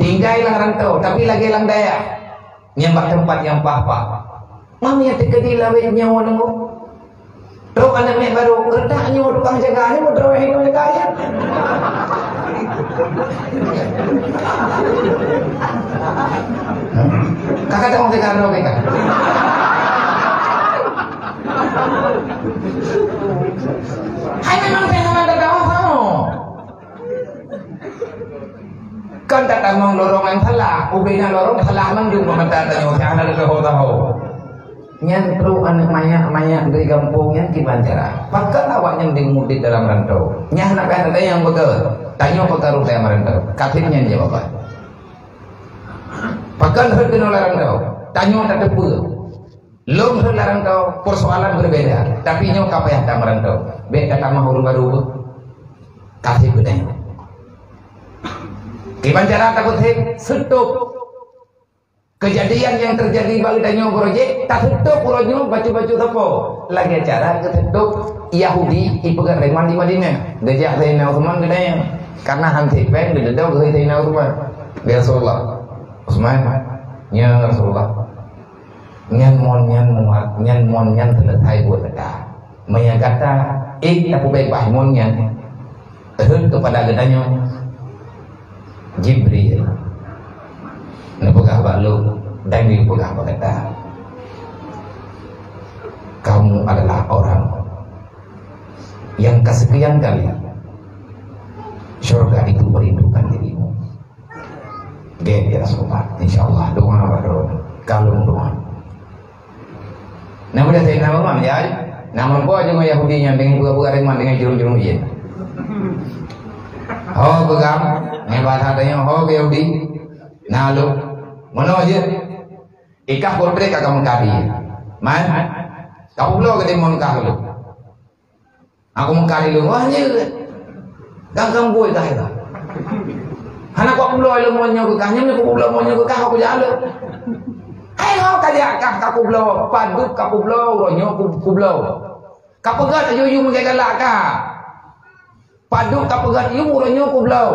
tinggal lang rantau tapi lagi lang daya. Nyambak tempat yang pah-pah. Mami yang terjadi lawet nyawa nunggu. Terus anak mek baru redak nyawa tukang jaga ni mau terawih tukang jaga ya. Kakak tak mau jaga no kakak. Hai memang saya ada dakwah kamu. Kan tak tamang lorongan salah, ubina lorong salah mendung meminta tanya saya ada tahu. Nyan perlu anak banyak dari kampungnya gimana cara? Pakai awaknya di dalam rantau. Nyah nak ada yang betul. Tanya perkara saya merantau. Katanya jawab apa? Pakai hati oleh rantau. Tanya tak tepu. Lom larang rantau persoalan berbeda. Tapi nyo apa yang tak merantau? Beda tak mahu baru. Kasih bedanya. Gimana cara takut setup. Kejadian yang terjadi bagi danyo projek tak setup uronyo baju-baju apa lagi acara ketutup Yahudi ipegat reman di Madinah dejak Zainal Utsman gedanya karena hanti pen dedau ke Zainal Utsman Rasulullah Utsman nya Rasulullah nyan mon selesai buat kita maya kata tak baik bahmon nyan kepada gedanya Jibril nepegah balu dan dipegah berkata kamu adalah orang yang kesekian kali surga itu merindukan dirimu. Ya Rasulullah, insyaallah doa baru kalau doa. Namun saya nama ya, nama apa aja Yahudi yang dengan buka-buka reman dengan jurung-jurung iya. Oh begam, ngebat hatanya oh Yahudi. Nah lu, mana aja? Ikah boleh kagak mengkari, man? Kamu belum ketemu mengkari lu? Aku mengkari lu, wah ni, ganggang boy kah itu? Anak aku belum lu mau nyoba kahnya, aku belum mau nyoba kah aku jalan. Ayo kaya kaku belum, paduk kaku belum, ronyo kaku belum. Kapu gat yu mengegalak kah? Paduk kapu gat yu ronyo kaku belum.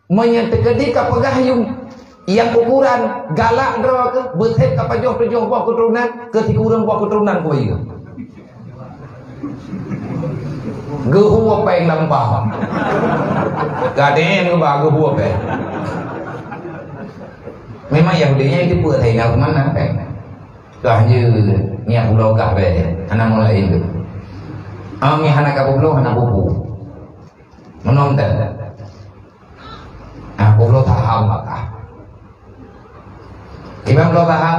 Menyertegedi kapagah yang ukuran galak dro ke betet kapajoh pejoh buah keturunan ketika buah keturunan ko iya gehu apa yang lampah gaden ke ba gehu apa memang Yahudinya itu buat thầy nào mana kan dah như nhà pulau kah be anak mulai itu ami anak pulau anak bubu menonton aku belum tahu maka. Imam belum tahu,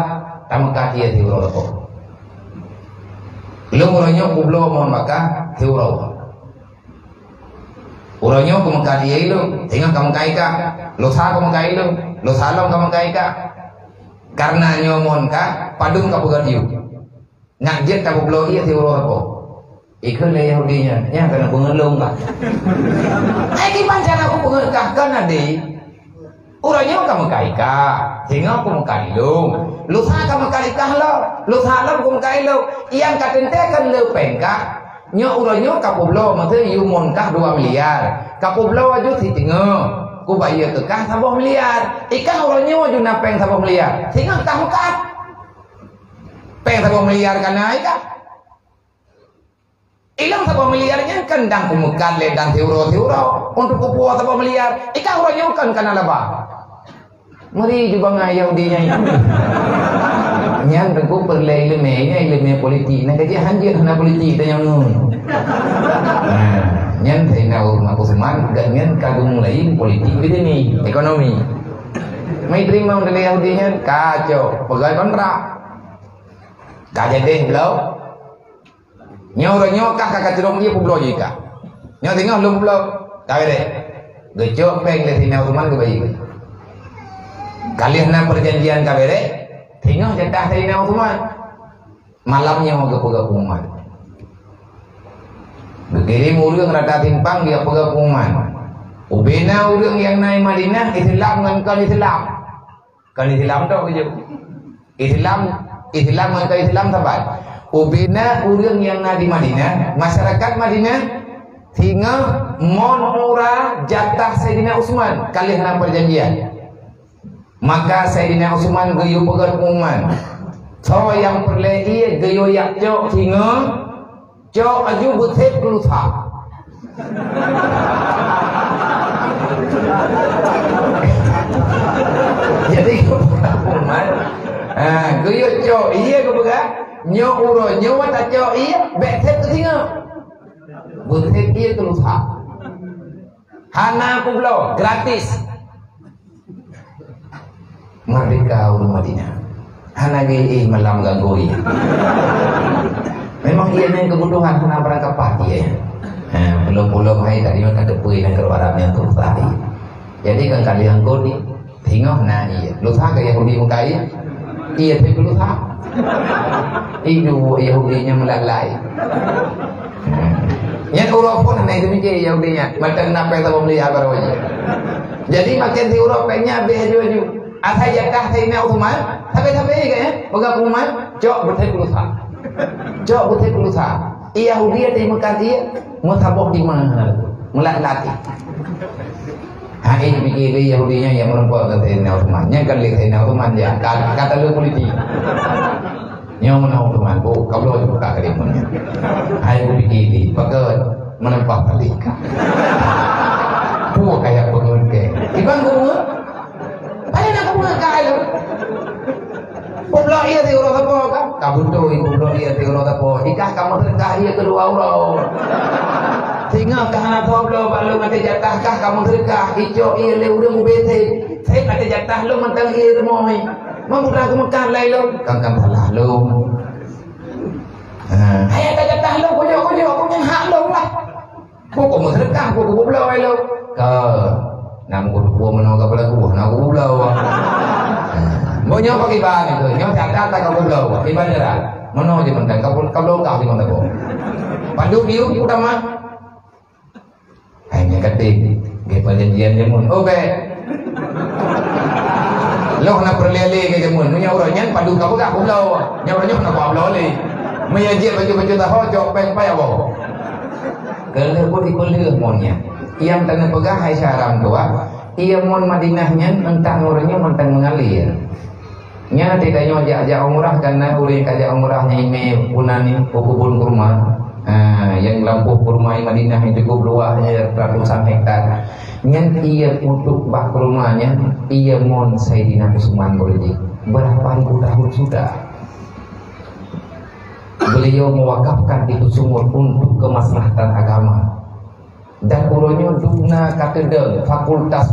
tamu kaki di urut apa. Lu urutnya aku belum mau maka di urut. Urutnya aku mengkali lu, tinggal kamu kaika. Lu sah kamu kai lu salam kamu kaika. Karena nyomon ka, padung kamu gantiu. Ngajit kamu belum iya di urut apa. Ikut le Yahudinya, nya kena pengelung kah? Gimana cara aku pengelung kan ade? Urangnya kamu kaika, sehingga aku mengkailung. Lu sah kamu kaika lo, lu salam kamu kailung. Yang katente kan lu pengka, nya urangnya kapu blo, maksudnya yumon kah 2 miliar. Kapu blo aju si tingo, ku bayar kekah 3 miliar. Ikan urangnya aju napeng 3 miliar, sehingga kamu kat. Peng 3 miliar karena ikan. Ilang 3 miliarnya kan dang kumukan ledang tiuro untuk kupuah 3 miliar ikan orangnya kan karena laba mari juga Yahudinya itu nyan rengku perlai ilmu politik nak kerja hanjir hana politik dan yang nyan thầy nào mà cô seman gak nyan kagum lain politik gitu nih ekonomi mai terima dari Yahudinya kacau pegawai kontrak gak jadi belum nyawa kah kakak cerong dia pulau jika nyawa tengah belum pulau tahu deh gejok peng le tinau teman ke bayi kalian nak perjanjian kabere tengah jatah tinau teman malamnya mau ke pegapungan begirim urang rata timpang dia pegapungan ubena urang yang naik Madinah Islam dengan kali Islam Kalau Islam tu je. Islam maka Islam sahabat. Ubina orang yang ada di Madinah, masyarakat Madinah hingga monura jatah Sayyidina Utsman kali dalam perjanjian. Maka Sayyidina Utsman gayu pegat pengumuman. So yang perlehi gayu yak cok hingga cok aju butet kelusa. Jadi pengumuman gayu cok iya ke pegat nyo uro nyo tak cok iya betet ke hingga butet iya kelusa. Hana kublo gratis. Merdeka orang Madinah. Hana gay malam gangoi. Memang ia yang kebutuhan hana berangkat pagi ya. Belum hai tadi nak ada pui dan keluaran yang terusai. Jadi kan kalian kodi tengok na iya. Lutha ke Yahudi mukai. Iya tapi lutha. Itu Yahudinya melalai. Yang Eropa pun hanya itu mikir Yahudinya. Macam nak peta membeli apa aja. Jadi makin di Eropanya baju. Asal jatah Sayyidina Utsman, tapi kayaknya pegang pengumuman, cok bertemu berusaha, cok bertemu berusaha. Yahudi ada Mekah dia, mutabok di mana, melatih. Hari ini pikir Yahudinya yang merempok ke Sayyidina Utsman, yang kali Sayyidina Utsman dia kata lu politik. Yang mana Utsman, kau belum buka kalimatnya. Hari ini pikir, pakai menempat balik. Buat kayak pengen ke, ibang bunga. Ayah nak mengakai lu. Pulau ia tiada apa kan? Kabuto ibu pulau ia tiada apa? Ikah kamu terkah ia kedua orang. Tinggal kahana pulau balu mati jatah kah kamu terkah? Ijo ia le udah mubete. Saya mati jatah lu mentang ia remoi. Mampu aku makan lain lu. Kangkang salah lu. Ayah tak jatah lu kujok aku yang hak lu lah. Kau kamu terkah kau pulau lu. Kau nam ko buah menoga pala buah na ko bulau mo nyo pa kiba nito nyo tata ta ko bulau kiba dira mono je mentang ka bulau ka di mana ko pandu biu utama hanya kate ge perjanjian je mun oke lo na perlele ge je mun nyo ro nyen pandu ka bulau nyo ro nyo na ko bulau le me je baju ta ho jok peng pa ya bo kele ko di kele monnya yang tanah pegah hai syaram tua ia mon Madinahnya entah orangnya mentang mengalir nya tidak nyojak umrah karena orang kajak umrahnya ini punani kebun kurma yang lampu kurma di Madinah yang cukup luasnya ratusan hektar nya ia untuk bak rumahnya ia mon Sayyidina Utsman boleh berapa ribu tahun sudah beliau mewakafkan itu sumur untuk kemaslahatan agama. Dan uronyo dukna katedral fakultas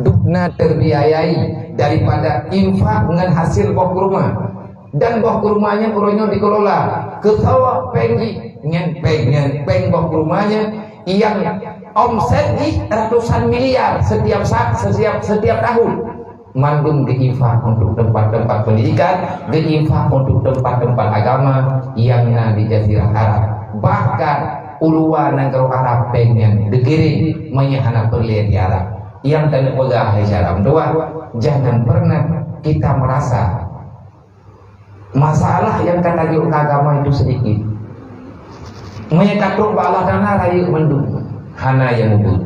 dukna terbiayai daripada infak dengan hasil buah kurma dan buah kurmanya uronyo dikelola ke sawah penggi peng buah kurmanya yang omset di ratusan miliar setiap tahun mandung diinfak untuk tempat-tempat pendidikan diinfak untuk tempat-tempat agama yang di Jazirah Arab bahkan uluan negara Arab pengen dikirim menyahana perlihat di Arab yang tanda pegah hajaram doa jangan pernah kita merasa masalah yang kata agama itu sedikit menyekatruk balah dana rayu mendung hana yang ubud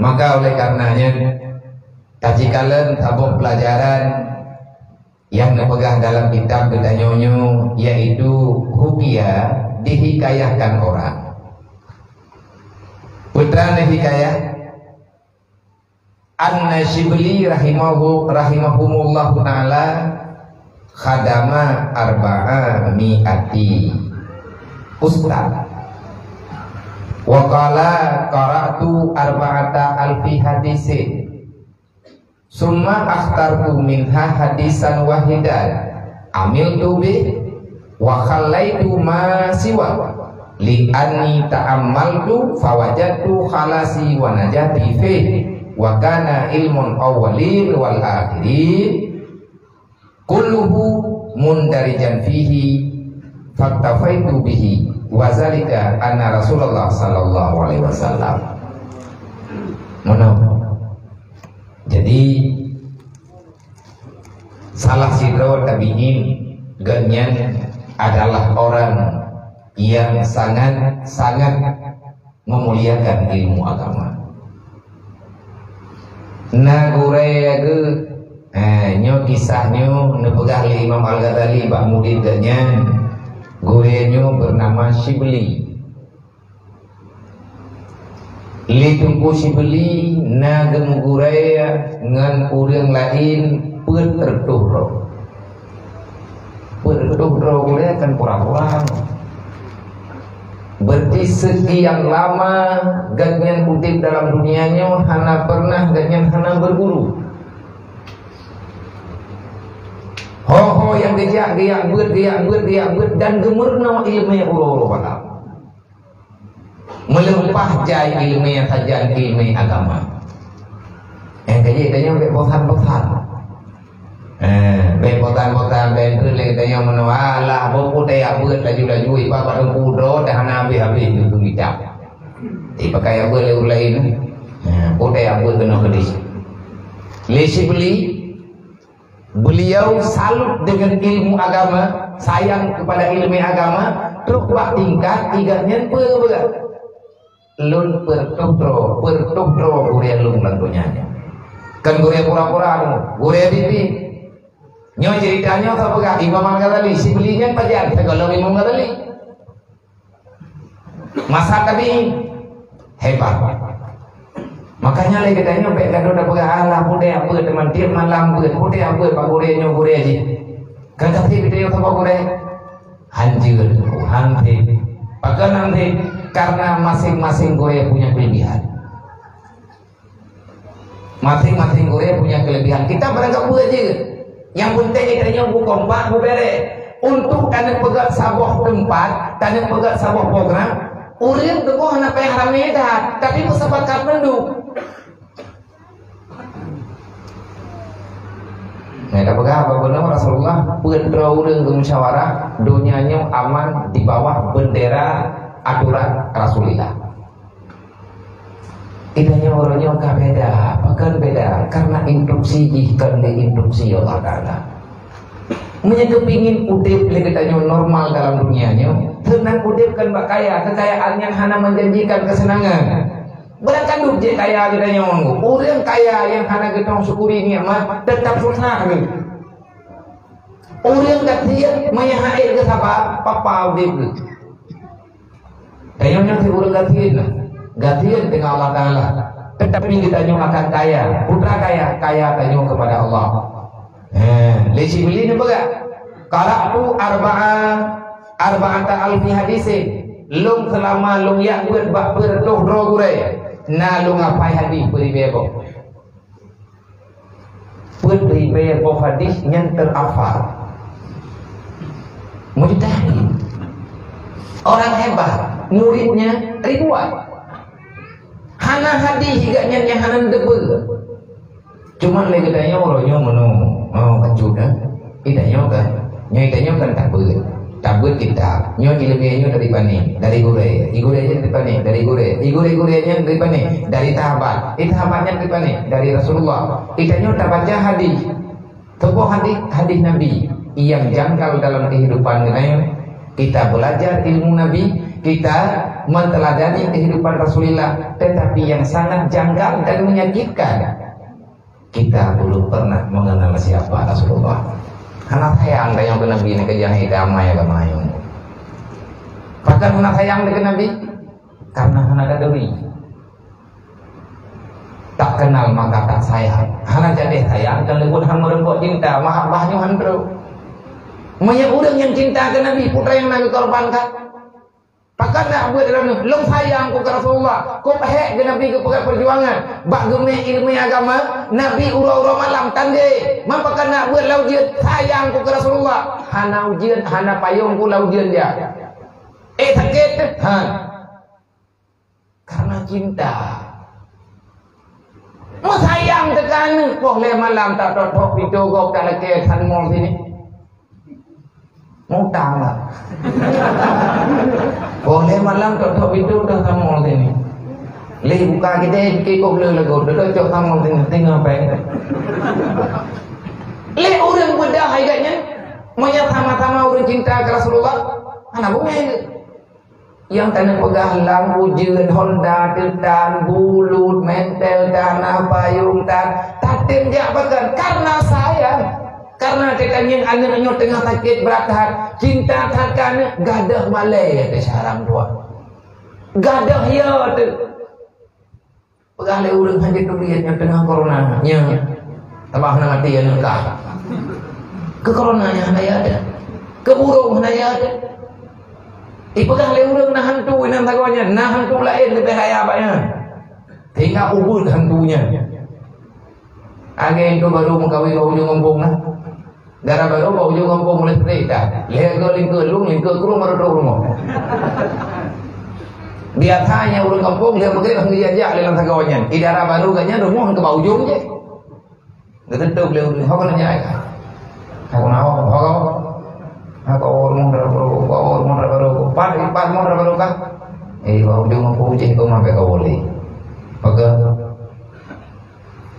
maka oleh karenanya tajikalan tabung pelajaran yang dipegah dalam kitab gedanyonyo yaitu rupiah dihikayahkan orang putra hikayah An-Nasyibli rahimahumullah ta'ala khadama arba'a mi'ati ustad wa qala qara'tu arba'ata alfi hadisin summa akhtartu minha hadisan wahidan amiltu bih wa khallaitu ma siwa li anni ta'ammaltu fawajadtu khalasi wa najati fi wa kana ilmun awwalin wal akhirin kulluhu mundarijan fihi faktafaitu bihi wa zalika anna Rasulullah sallallahu alaihi wasallam. Jadi Salah sidro tabi'in ganyan adalah orang yang sangat memuliakan ilmu agama. Nah guraya ke nyo kisahnya nepegah oleh Imam Al-Ghazali Pak Mudin ganyan. Guraya bernama Shibli. Litungku Shibli na gem guraya ngan urang lain pertuhro. Pertuhro guraya kan pura-pura. Berarti sekian lama ganyan utip dalam dunianya hana pernah ganyan hana berguru. Ho yang gejak giak dan gemerna ilmu ulo pada melempah jai ilmu sajian ilmu agama. Yang kaya bepotan-potan. Bepotan-potan bentuk yang menualah bopo daya buat laju-laju ipa pada kudro dah habis itu ngicap. Dipakai apa lain bote apa kena kedis. Lesi beliau salut dengan ilmu agama, sayang kepada ilmu agama, terus buat tingkat tiganya berat. Lun pertuhdro gurya lun tentunya. Kan gurya pura-pura, gurya bibi. Nyo ceritanya apa kah? Imam Al-Ghazali si belinya pajar kalau Imam Al-Ghazali masa tadi hebat. Makanya lagi katanya baik kado dapat Allah budaya apa teman dia malam budaya apa pak gurenya gurenya aja. Kan kata kita apa gurenya hancur, Bahkan nanti karena masing-masing gurenya punya kelebihan. Masing-masing gurenya punya kelebihan. Kita berangkat aja. Yang penting kita bu kompak bu bere untuk tanah pegat sabuah tempat, tanah pegat sabuah program. Urang tu kau nak payah ramai dah, tapi bu sepakat menduk. Mereka apa benar Rasulullah berdoa urang ke musyawarah, dunianya aman di bawah bendera aturan Rasulullah. Idanya orangnya agak beda, bahkan beda karena instruksi ikan di instruksi Allah Taala. Menyekepingin udip leketanya normal dalam dunianya, tenang udip kan bak kaya, kekayaan yang hana menjanjikan kesenangan. Berangkat duk je kaya kitanya monggo, orang kaya yang hana kita syukuri nikmat tetap susah ni. Orang katian mayahair ke siapa papa udip. Kayaknya si orang katian. Gantian dengan Allah Ta'ala. Tetapi kita akan kaya. Putra kaya tanya kepada Allah. Lesi beli ni baga. Kalau tu arba'ata alfi hadisi. Lung selama lung yak buat bak bertuh rogure. Na lung apai hadis beribebo. Beribebo hadis yang terhafal. Mujtahid. Orang hebat. Muridnya ribuan. Hana hadis higanya yang hanan debel. Cuma lagi tanya orangnya kacau kan? Idanya kan? Idanya kan tabut kita. Nyo ilmiahnya dari pani, dari gure dari pani, dari gurenya dari pani, dari tahabatnya dari pani, dari Rasulullah. Idanya tak baca hadis. Sebuah hadis Nabi yang janggal dalam kehidupan kita belajar ilmu Nabi. Kita menteladani kehidupan Rasulullah, tetapi yang sangat janggal dan menyakitkan, kita belum pernah mengenal siapa Rasulullah. Karena sayang yang ke Nabi ini kejadian hitam ya kemayu. Bahkan karena sayang dengan Nabi, karena hana duri. Tak kenal maka tak sayang. Hana jadi sayang dan lebih hana merempok cinta, mahabbahnya handro. Banyak orang yang cinta ke Nabi, putra yang Nabi korbankan. Pakat nak buat dalam ni, long sayang ku ke Rasulullah, ku pahek ke Nabi ke perjuangan, bak gemeh ilmu agama, Nabi ura-ura malam tandai, mampakan nak buat laujian, sayang ku ke Rasulullah, hana ujian, hana payung ku laujian dia, sakit, karena cinta, mau sayang tekan, boleh malam tak totok video gok tak lagi san mall sini. Mutang lah. Boleh malam tok itu dah sama sini. Leh buka kita kikok le lagu, dah cok sama sini tengah apa. Le orang bedah agaknya menyatama-tama orang cinta ke Rasulullah. Anak bunga yang tanah pegalang, ujian, Honda, tiltan, bulut, mentel, tanah, payung, tatim jabakan karena sayang. Karena tetangnya anak-anak tengah sakit berat hati, cinta takkan gadah malai ke sarang tua. Gadah ya tu. Pegalai urang haji durian yang tengah corona nya. Tambah nak mati yang nikah. Ke corona nya ada. Ke burung ada. Ipegang leurang nah hantu ini tagonya, nah hantu lain lebih raya banyak. Tinggal ubur hantunya. Agen itu baru mengkawin bau ujung ngempung lah. Darah baru bau ujung ngempung mulai cerita. Leher lingkar lung lingkar kurung merodok rumah. Dia tanya urang kampung dia begitu dia jajak dalam tagonya. Darah baru gaknya rumah ke bau ujung je. Gedetuk leurang, kau kan nanya. Kau nawa, kau orang baru, pas mau baru kan? Bau dia mampu uji kau mampu kau boleh. Pakai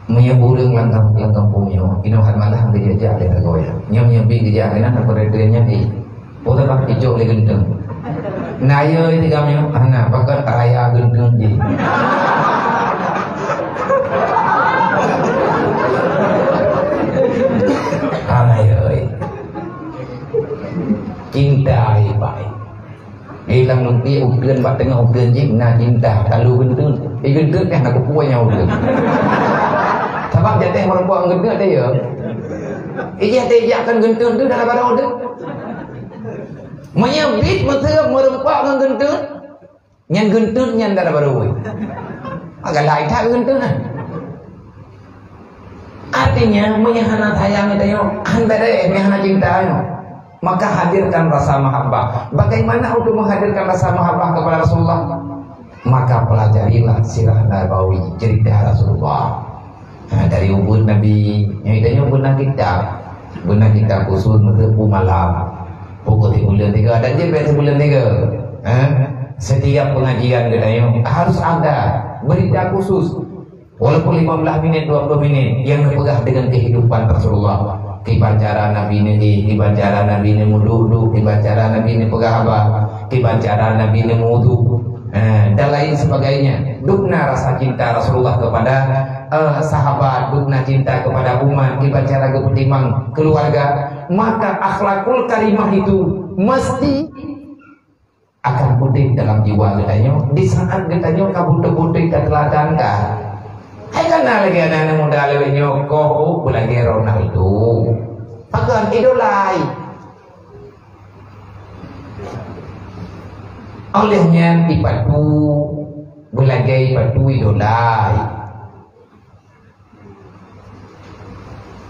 menyebulung langkah punya, ini hal malah dia jalan kau ya. Nyam bi dia jalan, apa redenya di, boleh pakai hijau lagi gendeng. Naya ini kami, anak pakai raya gendeng je. Cinta baik. Ilang nungki ukian bat tengah ukian jik na cinta kalau gendut. Gendut kan aku punya ukian. Sebab jatah orang buang gendut ada ya. Jatah akan gendut tu dalam pada udah. Menyebut masa merempak dengan gendut. Nyan gendut nyan dalam pada udah. Agak lain tak gendut lah. Artinya menyahana sayang itu yo. Anda deh menyahana cinta yo. Maka hadirkan rasa mahabbah. Bagaimana untuk menghadirkan rasa mahabbah kepada Rasulullah? Maka pelajarilah sirah nabawi, cerita Rasulullah. Dari ubud Nabi, yang idanya benar kita khusus mengepu malam. Pukul 3 ada je biasa bulan 3. Setiap pengajian katanya harus ada berita khusus. Walaupun 15 menit, 20 menit yang berpegang dengan kehidupan Rasulullah. Kibacara Nabi ini, kibacara Nabi ini mudu, kibacara Nabi ini pegahaba, kibacara Nabi ini mudu, dan lain sebagainya. Dukna rasa cinta Rasulullah kepada sahabat, dukna cinta kepada umat, kibacara kepentingan keluarga. Maka akhlakul karimah itu mesti akan putih dalam jiwa katanya. Di saat katanya kabutuh-butuh keteladankan. Hai kenal lagi anak muda lewat nyokok lagi Ronaldo. Akan idolai. Olehnya dipadu belagai padu idolai.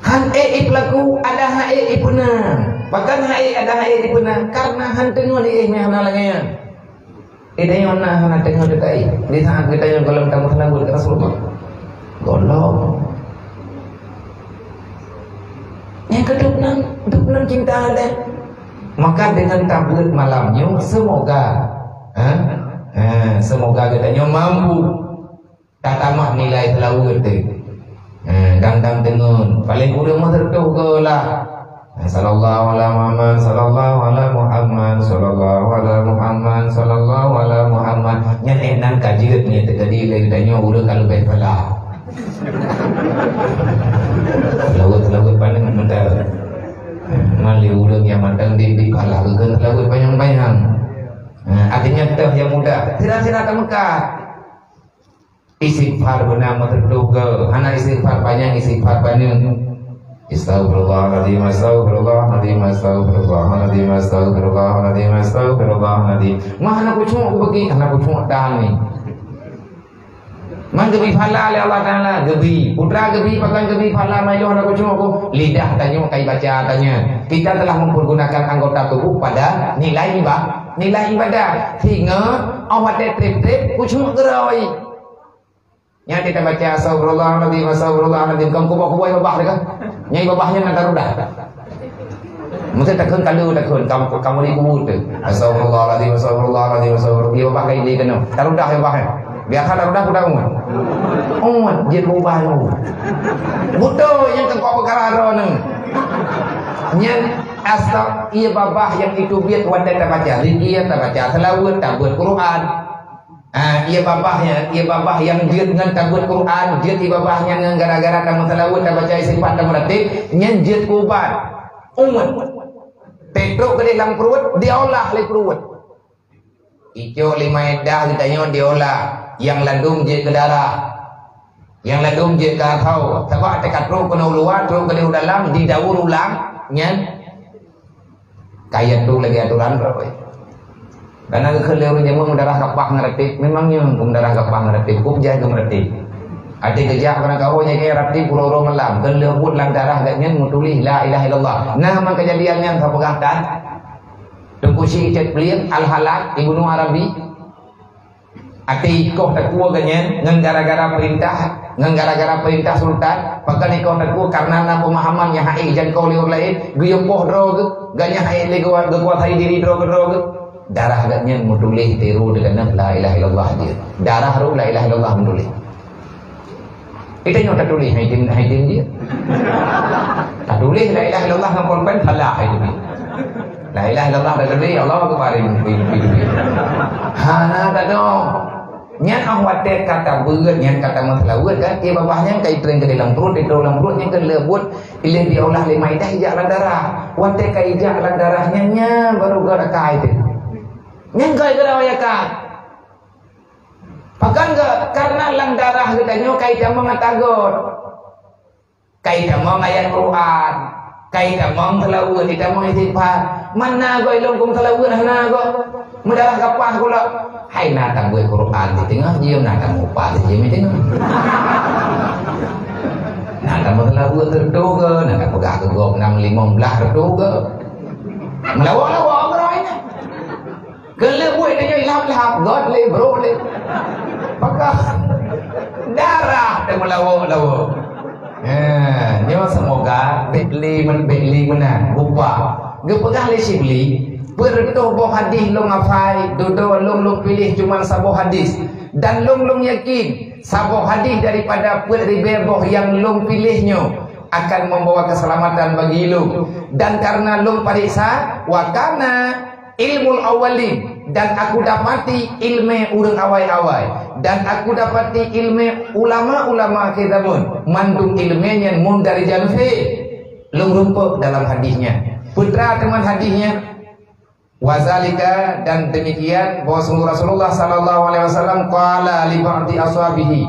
Han pelaku ada hai puna. Bahkan hai ada hai puna karena han tengok di mehna lagi. Idanya mana han tengok dekai. Di saat kita yang kalau tamu senang ke Rasulullah. Golong. Yang kedua, duknan cinta ada. Maka dengan tablet malamnya, semoga katanya mampu tatamah nilai selalu gitu. Dang tenun, paling kurang mah tertuh lah. Sallallahu ala Muhammad, sallallahu ala Muhammad, sallallahu ala Muhammad, sallallahu ala Muhammad. Yang enak kajian ni terjadi lagi katanya urang kalau baik pala. Lagu panjang mental. Mali urang yang matang di kepala ke lagu panjang. Artinya teh yang muda. Sira-sira ke Mekah. Istighfar benar terduga. Hana istighfar panjang, istighfar panjang. Astagfirullahaladzim, astagfirullahaladzim, astagfirullahaladzim, astagfirullahaladzim, astagfirullahaladzim. Mah anak kucuk begini, anak kucuk dah ni. Man gebi phala oleh Allah Ta'ala gebi. Putra gebi pakai gebi phala mayo anak kucing aku. Lidah tanya kai baca tanya. Kita telah mempergunakan anggota tubuh pada nilai ibadah. Sehingga awak trip kucing gerai. Nya kita baca astagfirullahaladzim, astagfirullahaladzim. Kamu kubah-kubah babah dekat. Nyai babahnya nak tarudah. Mesti takkan kalau kamu di kubur tu. Astagfirullahaladzim, astagfirullahaladzim, astagfirullahaladzim. Babah kai dia kena. Tarudah babah. Biarkan udah umur. Dia kubah tu. Bodoh yang kekok perkara ro ni. Nyen asal ia babah yang itu biat wadah tak baca, zikir tak baca, selawat tak buat Quran. Ia babah yang dia dengan tak buat Quran, dia babahnya dengan gara-gara kamu selawat tak baca sifat tak berarti, nyen dia kubah. Petruk ke dalam perut, diolah oleh perut. Ijo 5 edah ditanya diolah, yang landung je ke darah. Yang ladung je ke kau sebab tekat roh kena luar roh ke dalam didaur ulang nyen kaya tu lagi aturan berapa dan aku kelihatan jamu darah kapah ngerti memangnya darah kapah ngerti kup jaga ngerti ada kejak pada kau nya kaya rati pulau melam kelihut lang darah gaknya mutuli la ilaha illallah nah man kejadiannya sapegah dan tengkusi cet pelien al halak ibnu arabi ati ikoh tak kuat gaknya ngan gara-gara perintah sultan pakan ikoh tak kuat karena pemahaman yang hai jan kau liur lain guyup poh drog gaknya hai le kuat hai diri drog darah gaknya mudulih tiru dengan la ilaha illallah dia darah ru la ilaha illallah mudulih itu yang tak tulis hai dia tak tulis la ilaha illallah ngapun pen salah itu la ilaha illallah dah tulis Allah kemarin hana tak dong nyan awak kata berat nyan kata masalah kan ia babahnya kai tren ke dalam perut di dalam perutnya ke lebut ilih diolah 5 dah ijak lan darah wate kai ijak lan darahnya nya baru gara kai itu nyan kai gara waya kai pakan ke karena lan darah katanya kai jamang ngatagot kai jamang ayat Quran kai jamang selawat kai jamang istighfar mana go ilung kum selawat hana go mendarah kapah kula hai na tang buat Quran di tengah dia na tang upah di dia tengah na tang selawat tertu ke na tang pegah ke gok 6-15 tertu ke melawa-lawa ngroinya gele buat dia ilap-lap god le bro le pakah darah tang melawa-lawa nyo semoga beli mana bupa ge pegah le sibli berdoa boh hadis long afai dodo long pilih cuma sabo hadis dan long yakin sabo hadis daripada peribe boh yang long pilihnya akan membawa keselamatan bagi lu dan karena long pariksa wakana ilmul awalin dan aku dapati ilmu urang awai-awai dan aku dapati ilmu ulama-ulama kitabun mandung ilmunya mun dari jalfi long rumpuk dalam hadisnya putra teman hadisnya wazalika dan demikian bahwa Rasulullah sallallahu alaihi wasallam qala li ba'di ashabihi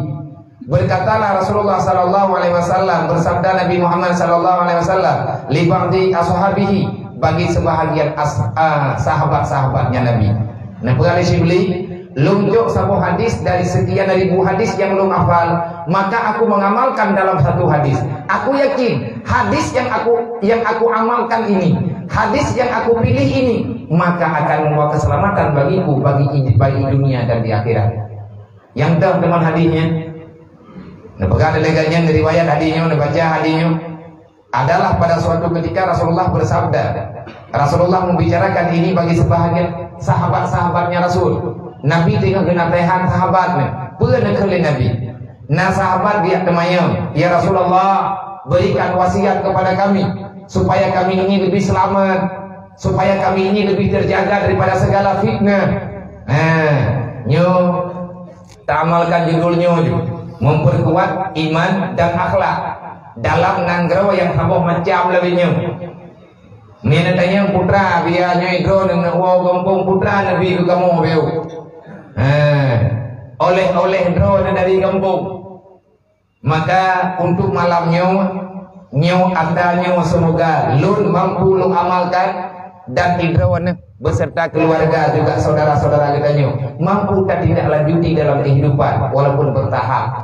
berkatalah Rasulullah sallallahu alaihi wasallam bersabda Nabi Muhammad sallallahu alaihi wasallam li ba'di ashabihi bagi sebahagian sahabat-sahabatnya Nabi. Nah, perkara Syibli lunjuk satu hadis dari sekian ribu hadis yang belum hafal, maka aku mengamalkan dalam satu hadis. Aku yakin hadis yang aku amalkan ini, hadis yang aku pilih ini, maka akan membawa keselamatan bagiku, bagi dunia dan di akhirat. Yang dah teman hadisnya, nah, perkara leganya dari riwayat hadisnya, baca hadisnya adalah pada suatu ketika Rasulullah bersabda. Rasulullah membicarakan ini bagi sebahagian sahabat-sahabatnya Rasul. Nabi tengah genatehan sahabatnya, pernah kali Nabi. Nah sahabat dia temayang, ya Rasulullah berikan wasiat kepada kami supaya kami ini lebih selamat, supaya kami ini lebih terjaga daripada segala fitnah. Nyo tamalkan judulnya memperkuat iman dan akhlak dalam nanggro yang sabah macam lebihnya. Mina tanya putra biarnya itu dengan wow kampung putra Nabi ke kamu beu. Oleh drone dari kampung. Maka untuk malamnya nyo adanya semoga lun mampu lu amalkan dan hidrowan beserta keluarga juga saudara-saudara kita nyo mampu tak tidak lanjuti dalam kehidupan walaupun bertahap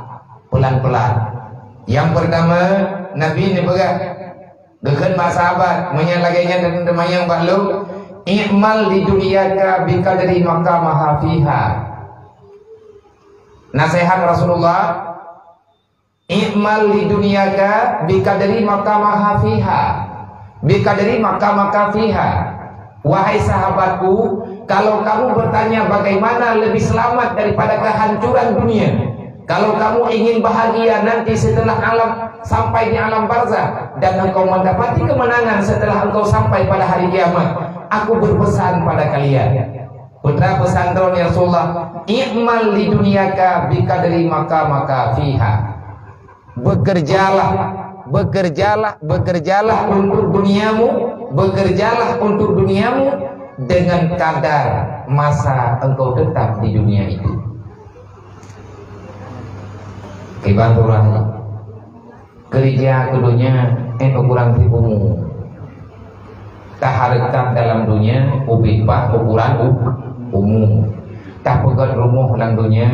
pelan-pelan. Yang pertama Nabi ni berat dekat mak sahabat menyalagainya dan temayang baklu i'mal di dunyaka biqadri maqamaha fiha. Nasihat Rasulullah, i'mal di dunyaka biqadri maqamaha fiha, biqadri maqamaka fiha. Wahai sahabatku, kalau kamu bertanya bagaimana lebih selamat daripada kehancuran dunia, Kalau kamu ingin bahagia nanti setelah alam, sampai di alam barzah, dan engkau mendapati kemenangan setelah engkau sampai pada hari kiamat, aku berpesan pada kalian, putra pesantren ya Rasulullah, i'mal li dunyaka biqadri maka fiha. Bekerjalah untuk duniamu, bekerjalah untuk duniamu dengan kadar masa engkau tetap di dunia itu. Kibanturah kerja kedunya ukuran tipumu, tak harkat dalam dunia ubipah ukuran umum, tak pegat rumah dalam dunia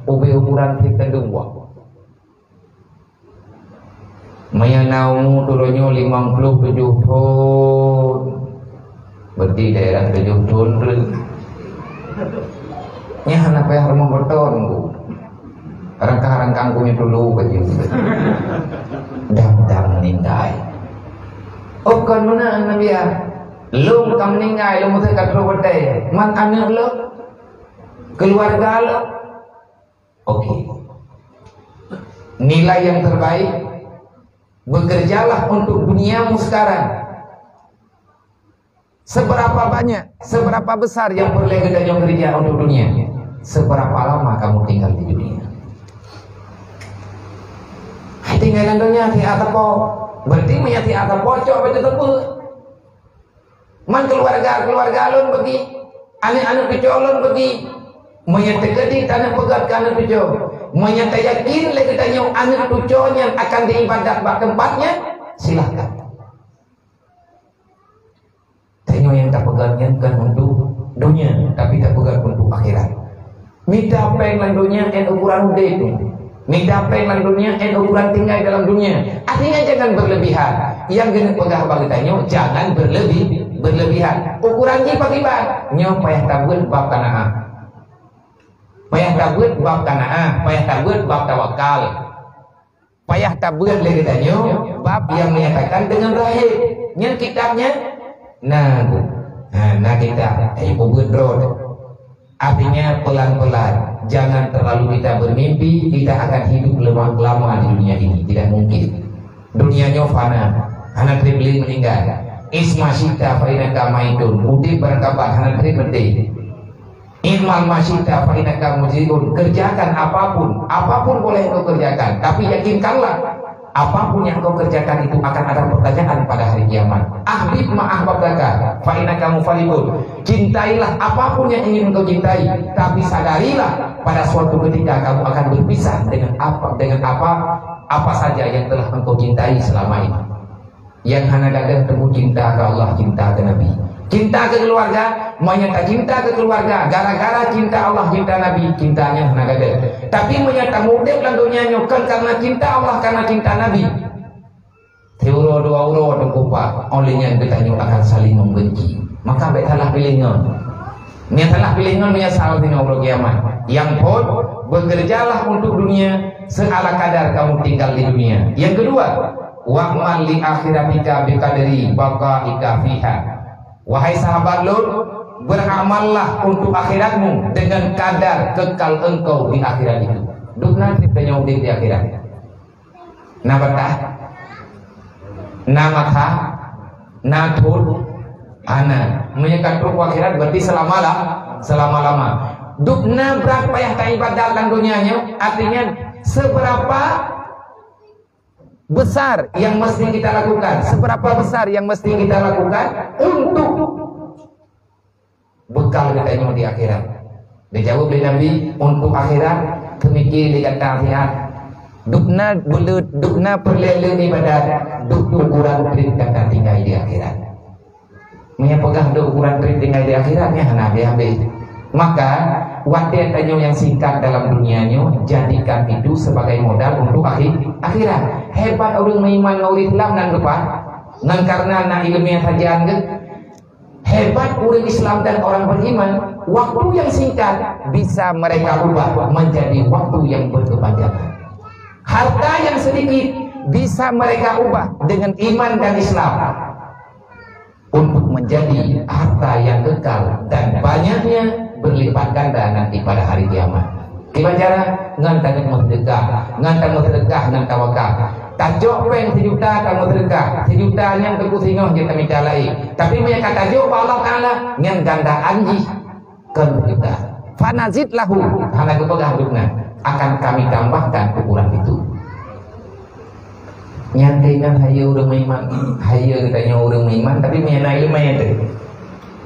ukuran terdua. Mayanau turunnya 57 ton, berarti daerah 7 ton. Nya anak payah rumah beton bu. Rangka kangkungnya dulu baju dam meninggal. Oh kan mana Nabi ya? Lu kam meninggal, lu mesti katro berdaya. Man anak lu, keluarga lu. Oke. Nilai yang terbaik, bekerjalah untuk duniamu sekarang. Seberapa banyak, seberapa besar yang perlu kita kerja untuk dunia? Seberapa lama kamu tinggal di dunia? Tinggalan dunia ti atapo, berarti menyati atapo coba betul. Man keluarga lun bagi, anak kecolon bagi, menyati gedi tanah pegat kana tujo, menyati yakin lagi tanya anak tujonya akan diibadat bak tempatnya, silahkan. Tanya yang tak pegatnya bukan untuk dunia, tapi tak pegat untuk akhirat. Minta pengen dunia ukuran udah itu. Minta pengen dunia, ukuran tinggal dalam dunia. Artinya jangan berlebihan. Yang kena pegah bagi tanya, jangan berlebihan. Ukurannya pakai bang. Nyo payah tabut bab kana'ah. Payah tabut bab kana'ah. Payah tabut bab tawakal. Payah tabut lagi tanya, bab yang menyatakan dengan rahib. Yang kitabnya, nah kitab. Pubut road. Artinya pelan-pelan. Jangan terlalu kita bermimpi kita akan hidup lama di dunia ini. Tidak mungkin. Dunianya fana. Anak tribli meninggal. Isma syita fa'inaka maidun. Udib berkabar anak tribli. Imal masyita fa'inaka mujidun. Kerjakan apapun boleh kau kerjakan. Tapi yakinkanlah apapun yang kau kerjakan itu akan ada pertanyaan pada hari kiamat. Ahbib ma'ahbabdaka fa'inaka mufalibun. Cintailah apapun yang ingin kau cintai, tapi sadarilah pada suatu ketika kamu akan berpisah dengan apa saja yang telah engkau cintai selama ini. Yang hana dagang temu cinta ke Allah, cinta ke Nabi, cinta ke keluarga, menyata cinta ke keluarga gara-gara cinta Allah, cinta Nabi, cintanya hana dagang. Tapi menyata mudah dan dunia nyokan karena cinta Allah, karena cinta Nabi. Teuro dua uro dan kupa, olehnya kita akan saling membenci. Maka betalah pilingan. Niatalah pilingan menyesal di ngobrol kiamat. Yang pun bekerjalah untuk dunia seala kadar kamu tinggal di dunia. Yang kedua, wa'mal li akhiratika biqadri baqaika fiha. Wahai sahabat Lut, beramallah untuk akhiratmu dengan kadar kekal engkau di akhirat itu. Dukna tripnya di akhirat. Namatah natul ana menyekat ruh akhirat berarti selama-lama. Dukna berapa yang tak ibadat dan dunianya, artinya seberapa besar yang mesti kita lakukan, seberapa besar yang mesti kita lakukan untuk bekal kita di akhirat. Dijawab oleh Nabi, untuk akhirat kemikir dikata akhirat. Dukna perlele ibadat, duk ukuran trik kata tinggal di akhirat. Menyapegah ukuran trik tinggal di akhiratnya Nabi habis. Maka waktu tanya yang singkat dalam dunianya, jadikan itu sebagai modal untuk akhirat. Hebat orang beriman orang Islam dan depan, dan karena nak ilmiah saja hebat orang Islam dan orang beriman. Waktu yang singkat bisa mereka ubah menjadi waktu yang berkepanjangan. Harta yang sedikit bisa mereka ubah dengan iman dan Islam untuk menjadi harta yang kekal dan banyaknya berlipat ganda nanti pada hari kiamat. Kiban cara ngan tanya sedekah, ngan tanya sedekah ngan tawakal. Tajuk peng sejuta tamu sedekah, sejuta yang berkusingah kita minta lain. Tapi mereka tajuk Allah Taala ngan ganda anji kan sejuta. Fanazid lahu, hana kepegang hidupnya akan kami tambahkan ukuran itu. Nyantikan hayu orang iman, hayu katanya orang iman, tapi mengenai ilmu itu.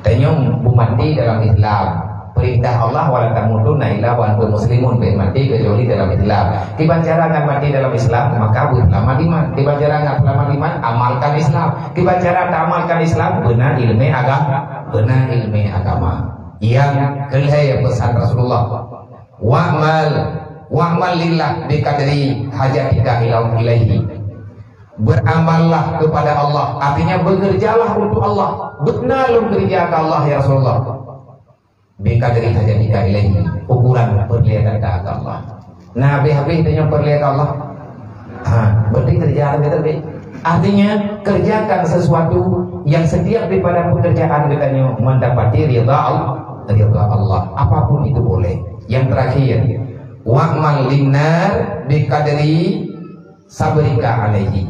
Tanya mati dalam Islam. Perintah Allah wala tamutunna illa wa antum muslimun, mati kecuali dalam Islam. Tiba cara akan mati dalam Islam maka selamat iman. Tiba cara akan selamat iman amalkan Islam. Tiba cara tak amalkan Islam benar ilmu agama, benar ilmu agama. Yang kelihaya pesan Rasulullah. Wa'mal lillah biqadri hajatika ilaihi. Beramallah kepada Allah, artinya bekerjalah untuk Allah. Benar lu kerja ke Allah ya Rasulullah. Biqadri hajatika ilaihi, ukuran perlihatan ke Allah. Nah, habis tanya perlihatan Allah. Berarti kerjaan kita be. Artinya kerjakan sesuatu yang setiap daripada pekerjaan katanya mendapati ridha Allah. Apapun itu boleh. Yang terakhir, wa'mal linnar biqadri sabrika alaihi.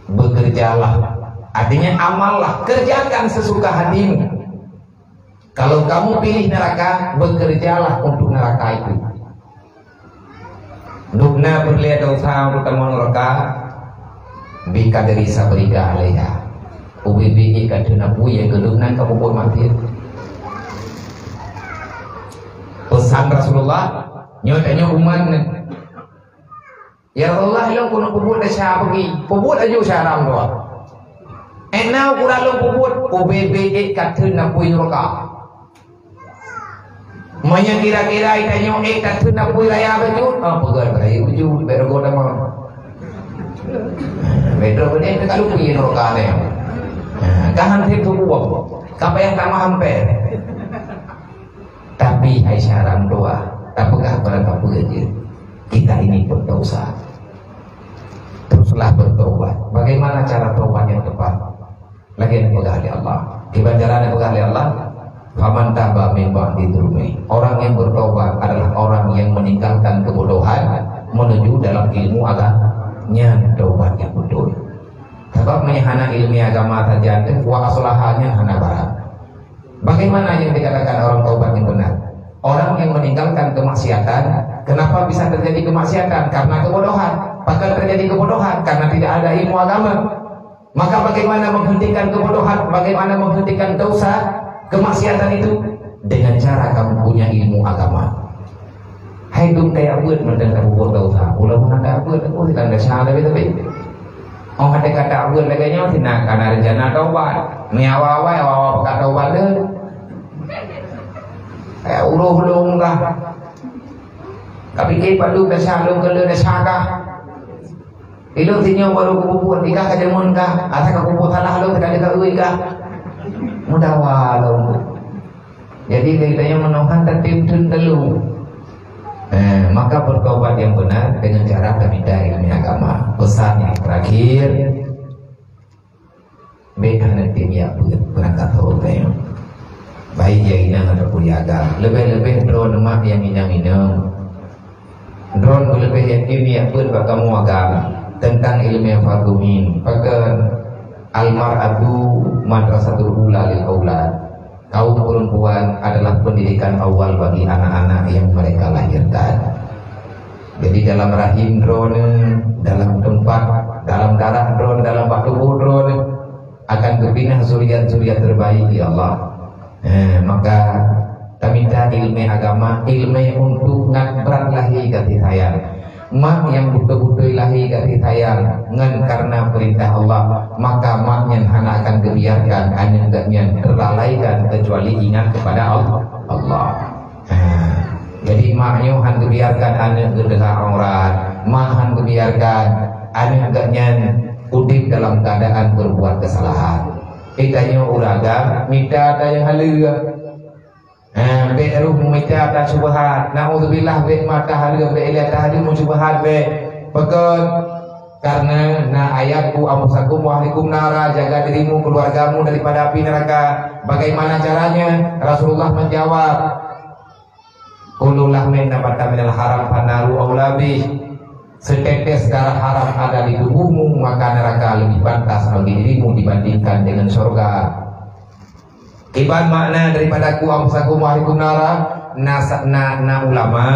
Bekerjalah, artinya amallah, kerjakan sesuka hatimu. Kalau kamu pilih neraka, bekerjalah untuk neraka itu. Dukna berlihat dosa pertemuan neraka bika dari sabrika alaiha. Ubibi kadena buya gedungnan kamu pun mati. Pesan Rasulullah nyotanya umat. Ya Allah, lo kuno puput dah syah pergi, puput aja syaram doa. Enau kurang lo puput, UBB kata nak puy neraka. Maya kira-kira itanya kata nak puy raya baju, pegang raya baju, bergo dah mau. Betul betul tak lupa puy neraka ni. Kahan tip tu buat, kapa yang tak hampir. Tapi hai syaram doa, tak pegah pada kapu aja. Kita ini berdosa. Teruslah bertobat. Bagaimana cara tobat yang tepat? Lagi yang pegang oleh Allah. Tiba jalan yang pegang oleh Allah. Faman taba min ba'di dzulmi. Orang yang bertobat adalah orang yang meninggalkan kebodohan menuju dalam ilmu agamanya, tobat yang betul. Sebab menyahana ilmu agama saja wa aslahannya hana barat. Bagaimana yang dikatakan orang tobat yang benar? Orang yang meninggalkan kemaksiatan. Kenapa bisa terjadi kemaksiatan? Karena kebodohan. Bahkan terjadi kebodohan karena tidak ada ilmu agama. Maka bagaimana menghentikan kebodohan? Bagaimana menghentikan dosa kemaksiatan itu? Dengan cara kamu punya ilmu agama. Hai dum kayak buat mendengar buat dosa. Ulama ada buat aku tidak ada salah tapi. Oh ada kata buat lagi nya tidak karena rencana taubat. Miawawa awawa pekat taubat deh. Kayak uruh kah? Tapi kita perlu dasar lu kalau dasar kah? Ilu tinyo baru kubur ika kajemun kah? Asa kubur salah lu kita dikawui kah? Mudah walau. Jadi kitanya menuhan tertib dulu. Maka bertobat yang benar dengan cara kami dari ilmu agama. Pesan yang terakhir, mereka nanti dia berangkat hotel. Baik yang inang ada kuliaga. Lebih-lebih drone mak yang inang. Drone lebih yakin ya pun bakamu agama. Tentang ilmu fagumin, bahkan almar'atu madrasatul ula lil aulad. Kaum perempuan adalah pendidikan awal bagi anak-anak yang mereka lahirkan. Jadi dalam rahim drone, dalam tempat, dalam darah drone, dalam tubuh drone akan kepinah zuriat-zuriat terbaik ya Allah. Maka kami minta ilmu agama, ilmu untuk ngabrak lahi kasih sayang. Mak yang betul-betul lahi kasih sayang ngan karena perintah Allah, maka maknya hana akan kebiarkan hanya enggaknya terlalaikan kecuali ingat kepada Allah. Jadi maknya han kebiarkan hanya gerdelah aurat, mak han kebiarkan hanya enggaknya udip dalam keadaan berbuat kesalahan. Itanya uraga minta yang halia. Be'ruh mumita ta subhat. Na'udzubillah be mata halia be ila tahdi musubhat be. Pekan karena ayatku amusakum wa ahlikum nara, jaga dirimu keluargamu daripada api neraka. Bagaimana caranya? Rasulullah menjawab, Kullu lahmin nabata minal haram fanaru aulabi. Setetes darah haram ada di tubuhmu, maka neraka lebih pantas bagi dirimu dibandingkan dengan surga. Kiban makna daripada ku amsakum wahlikum nara na ulama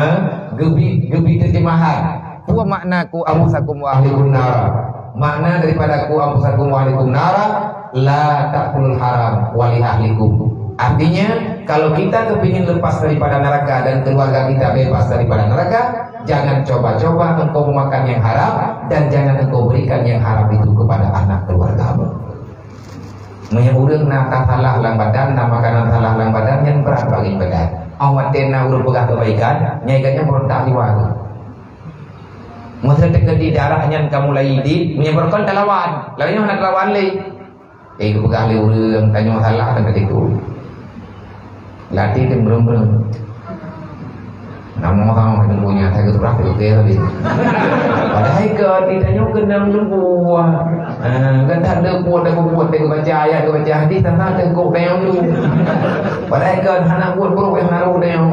gebi terjemahan. Ku makna ku amsakum wahlikum nara. Makna daripada ku amsakum wahlikum nara la ta'kulul haram wali ahlikum. Artinya kalau kita kepingin lepas daripada neraka dan keluarga kita bebas daripada neraka, jangan coba-coba engkau memakan yang haram dan jangan engkau berikan yang haram itu kepada anak keluargamu. Menyebutkan nak salah lang badan, nak makanan salah lang badan yang berat bagi badan. Awak tena urut pegah kebaikan, nyaikannya berontak di waktu. Masa terkedi darahnya kamu laidi, menyebutkan talawan, lainnya nak lawan lagi. Pegah le urang tanya salah dan ketika. Latih dan berem-berem. Nama kamu itu punya saya keturah itu tadi. Padahal tidaknya kena lembuah. Kan tak ada buat baca ayat baca hadis tanpa tengok tayang dulu. Padahal kan anak buat buruk yang naruh tayang.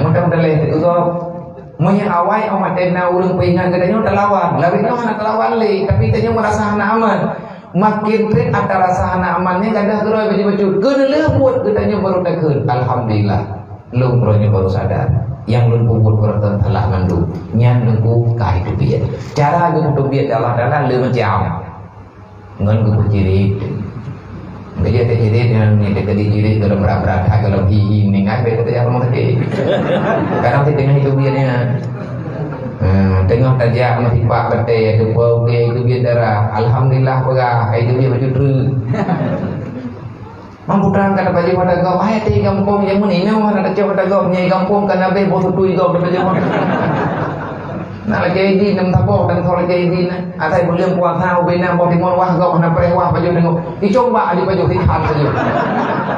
Mudah-mudahan itu punya awal amat tena urang pengingat katanya terlawan. Lalu itu anak terlawan lagi, tapi tanya merasa anak aman. Makin trik antara rasa anak amannya kadang terus baju-baju kena lembut katanya baru takut. Alhamdulillah. Lu baru sadar yang lu puput berarti telah mandu nyan lu kai dubiat cara gu dubiat adalah lu macam ngan gu jirit dia tak jirit yang ni dekat jirit dalam berat-berat kalau hihi mengai betul ya kamu tadi kadang kita tengah hidup dia tengah tajak masih pak betul tu dia itu dia darah alhamdulillah pegah itu dia baju dru Mamputan kata baju pada kau, ayat di kampung yang mana? Ini orang ada cakap pada kau, nyai kampung kan abe bos tutui kau pada baju mana? Nak lagi ini nam tapok dan kalau lagi ini, atai belum puasa, ubena bos timur wah kau nak perewah baju tengok, dicoba di baju hitam saja.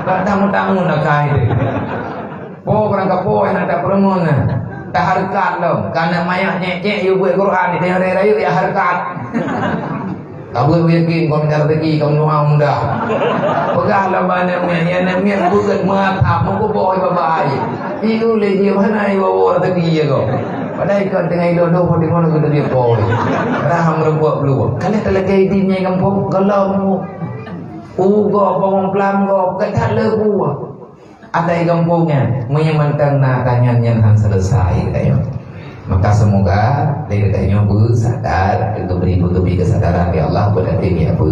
Tak tamu-tamu nak kaya. Po orang kapo yang ada perempuan, tak harkat loh, karena mayak nyek you buat Quran di daerah raya ya harkat. Kamu yakin kau mencari rezeki kau doa mudah. Pegahlah banyak yang namanya bukan mata, muka boy babai. Itu lagi mana ibu rezeki ya kau. Padahal kau tengah hidup doa di mana kau dia boy. Raham rebuat belum. Kalau telah kehidupannya kampung kalau ugo bawang pelang go ketat lebu. Ada kampungnya menyemankan nakannya yang selesai kayak. Maka semoga mereka bersadar dan beri kesadaran ya Allah pada diri apa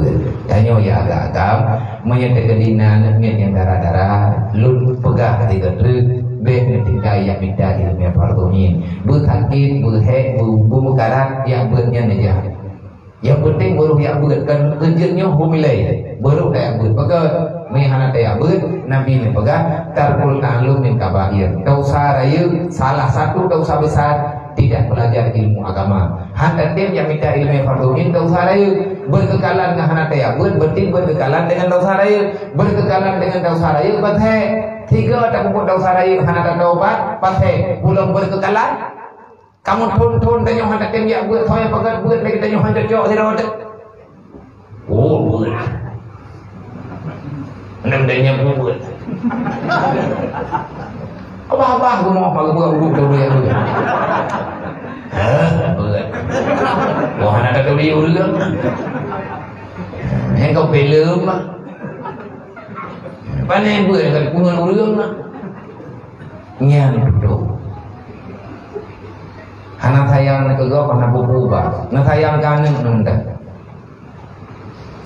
tanya ya agak-agam menyatakan dinan yang darah-darah lun pegah ketika druk bek ketika yang minta ilmu fardumin bertakid berhek bermukarat yang bernya aja yang penting baru yang berkan kerjanya humilai baru dah yang berpegah mehana dah ber nabi ni pegah tarkul ta'lum min kabair dosa raya salah satu dosa besar tidak belajar ilmu agama. Hanya tim yang minta ilmu farduin dosa raya berkekalan dengan hana taya berkekalan dengan dosa raya berkekalan dengan dosa raya pathe tiga tak puput dosa raya hana taubat pathe belum berkekalan kamu tun tanya hana tim yang buat saya pakai buat lagi tanya hana cocok di roda buat enam danya buat apa aku mau pakai buat dulu ya buat wah nak kau dia urang yang kau pelem pandai buat dengan kunun urang nyan duduk anak sayang nak kau pernah berubah nak sayang kanan nunda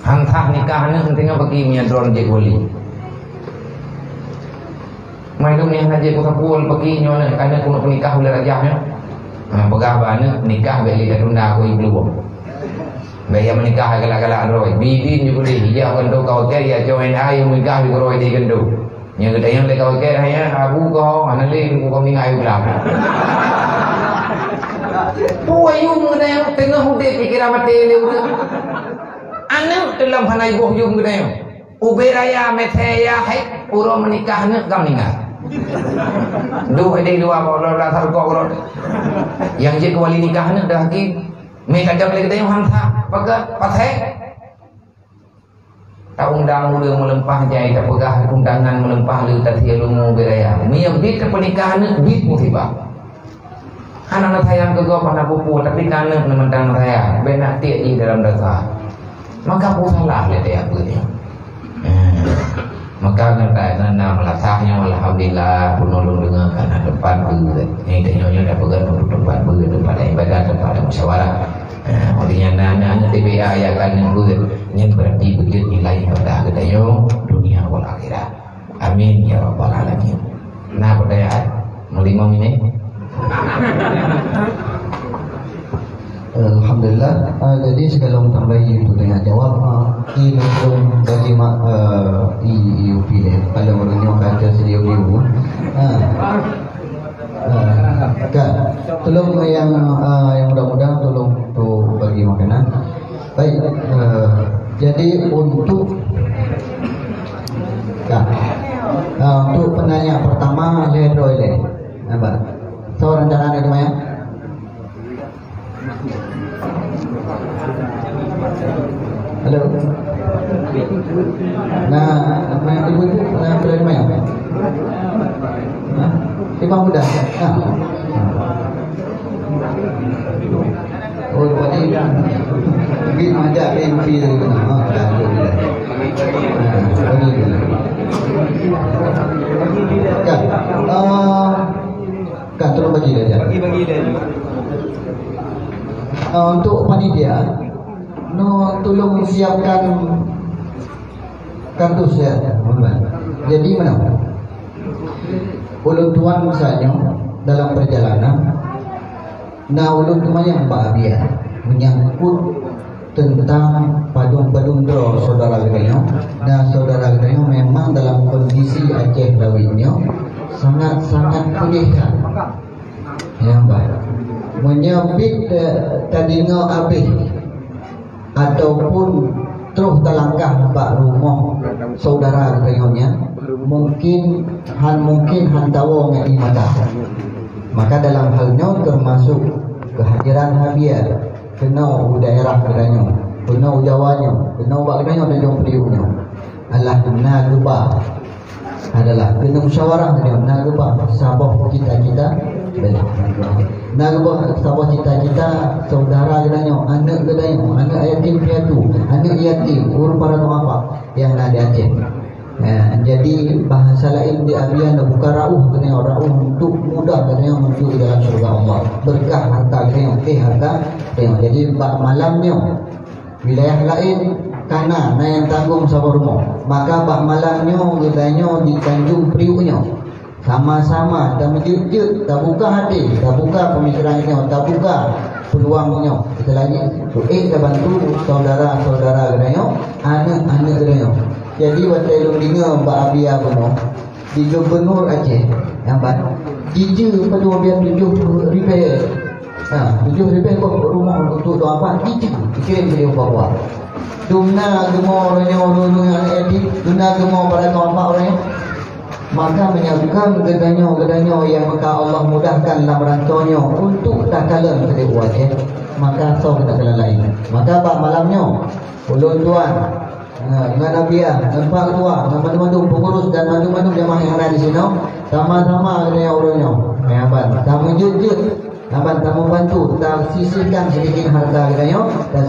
hantar nikah ni pentingnya bagi menyadron je wali mai lu ni haji ko sapul bagi nyonya kana kuno nikah oleh rajahnya pegawai nikah beli kat tunda aku belum bayar menikah galak-galak roy bidin juga deh ya kan tu kau ke ya join ai menikah juga roy di gendu nya gede yang le kau ke hanya abu kau anali kau ningai ulang puayu gede tengah hude pikiran mati le anak dalam hanai boh yung gede uberaya metheya hai uro menikahnya kau ningai dua ada dua orang dasar kau orang yang jadi wali nikahnya dah hakim mereka jam lagi tanya hantar pakai pakai tak undang mula melempah jai, tak pegah undangan melempah lu tak tiada lumu beraya. Miam bit pernikahan bit musibah. Anak sayang ke kau pada pupu, tapi karena mentang raya, benak tiak di dalam dasar. Maka pun salah le dia apa ni. Maka kata nana melatahnya alhamdulillah penolong dengan karena depan ber. Ini tanya dah pegang untuk depan ber, depan ibadat, depan musyawarah. Olehnya nana TBA yang kan ber, yang berarti begitu nilai pada kedayo dunia wal akhirat. Amin ya rabbal alamin. Nah pertanyaan melima ini. Alhamdulillah. Jadi segala tambah itu dengan jawab ini pun bagi iu pilih kalau orangnya kata sedia iu. Kan tolong yang mudah-mudahan tolong untuk bagi makanan. Baik. Jadi untuk untuk penanya pertama saya droile. Nampak? So rencana itu ya. Halo. Nah, ibu-ibu berada di mana? Tiba muda. Oh, berarti pergi majak MP tu kena. Kan tolong bagi dia. Bagi dia. Untuk panitia, tolong siapkan kartus ya, jadi mana? Ulun tuan misalnya dalam perjalanan, ulun tuan yang bahagia menyangkut tentang padung-padung dro saudara gedanya. Saudara gedanya memang dalam kondisi Aceh Dawitnya sangat-sangat pulihkan. Yang baik. Menyebut tadinga habis ataupun terus terlangkah bak rumah saudara katanya mungkin hantawa ngai mata. Maka dalam halnya termasuk kehadiran Habia kena daerah katanya, kena Jawanya, kena bak katanya dan jom periuknya. Allah kena lupa adalah kena musyawarah katanya, nak lupa sabah cita-cita nak sabah cita-cita saudara gedanya, anak gedanya, anak yatim piatu, anak yatim urus para apa yang ada di Aceh. Jadi bahasa lain di Abian bukan rauh katanya, rauh untuk mudah katanya menuju dalam surga Allah, berkah harta katanya, harta katanya. Jadi malamnya wilayah lain karena yang tanggung sabar rumah, maka malamnya gedanya di Tanjung Priuknya sama-sama tak menjejut, tak buka hati, tak buka pemikirannya, tak buka peluangnya. Kita lagi kita bantu saudara-saudara gedanya, anak-anak gedanya. Jadi waktu itu dengar Mbak Abia Bono di Gubernur Aceh yang baru jiju pada biar 7 ribu 7 ribu rumah untuk doa apa jiju dikirim ke bawah. Dumna gemor orangnya edit, dumna gemor pada doa orangnya. Maka menyampaikan gedanya yang maka Allah mudahkan dalam rancannya untuk tak kalah dari Aceh, maka so kita kalah lain. Maka pak malamnya ulun tuan dengan Nabiah, nampak tua, mandu-mandu pengurus dan mandu-mandu jemaah yang ada di sini, sama-sama dengan orangnya. Apa? Tamu jujur, apa? Tamu bantu, kita sisihkan sedikit harta gedanya dan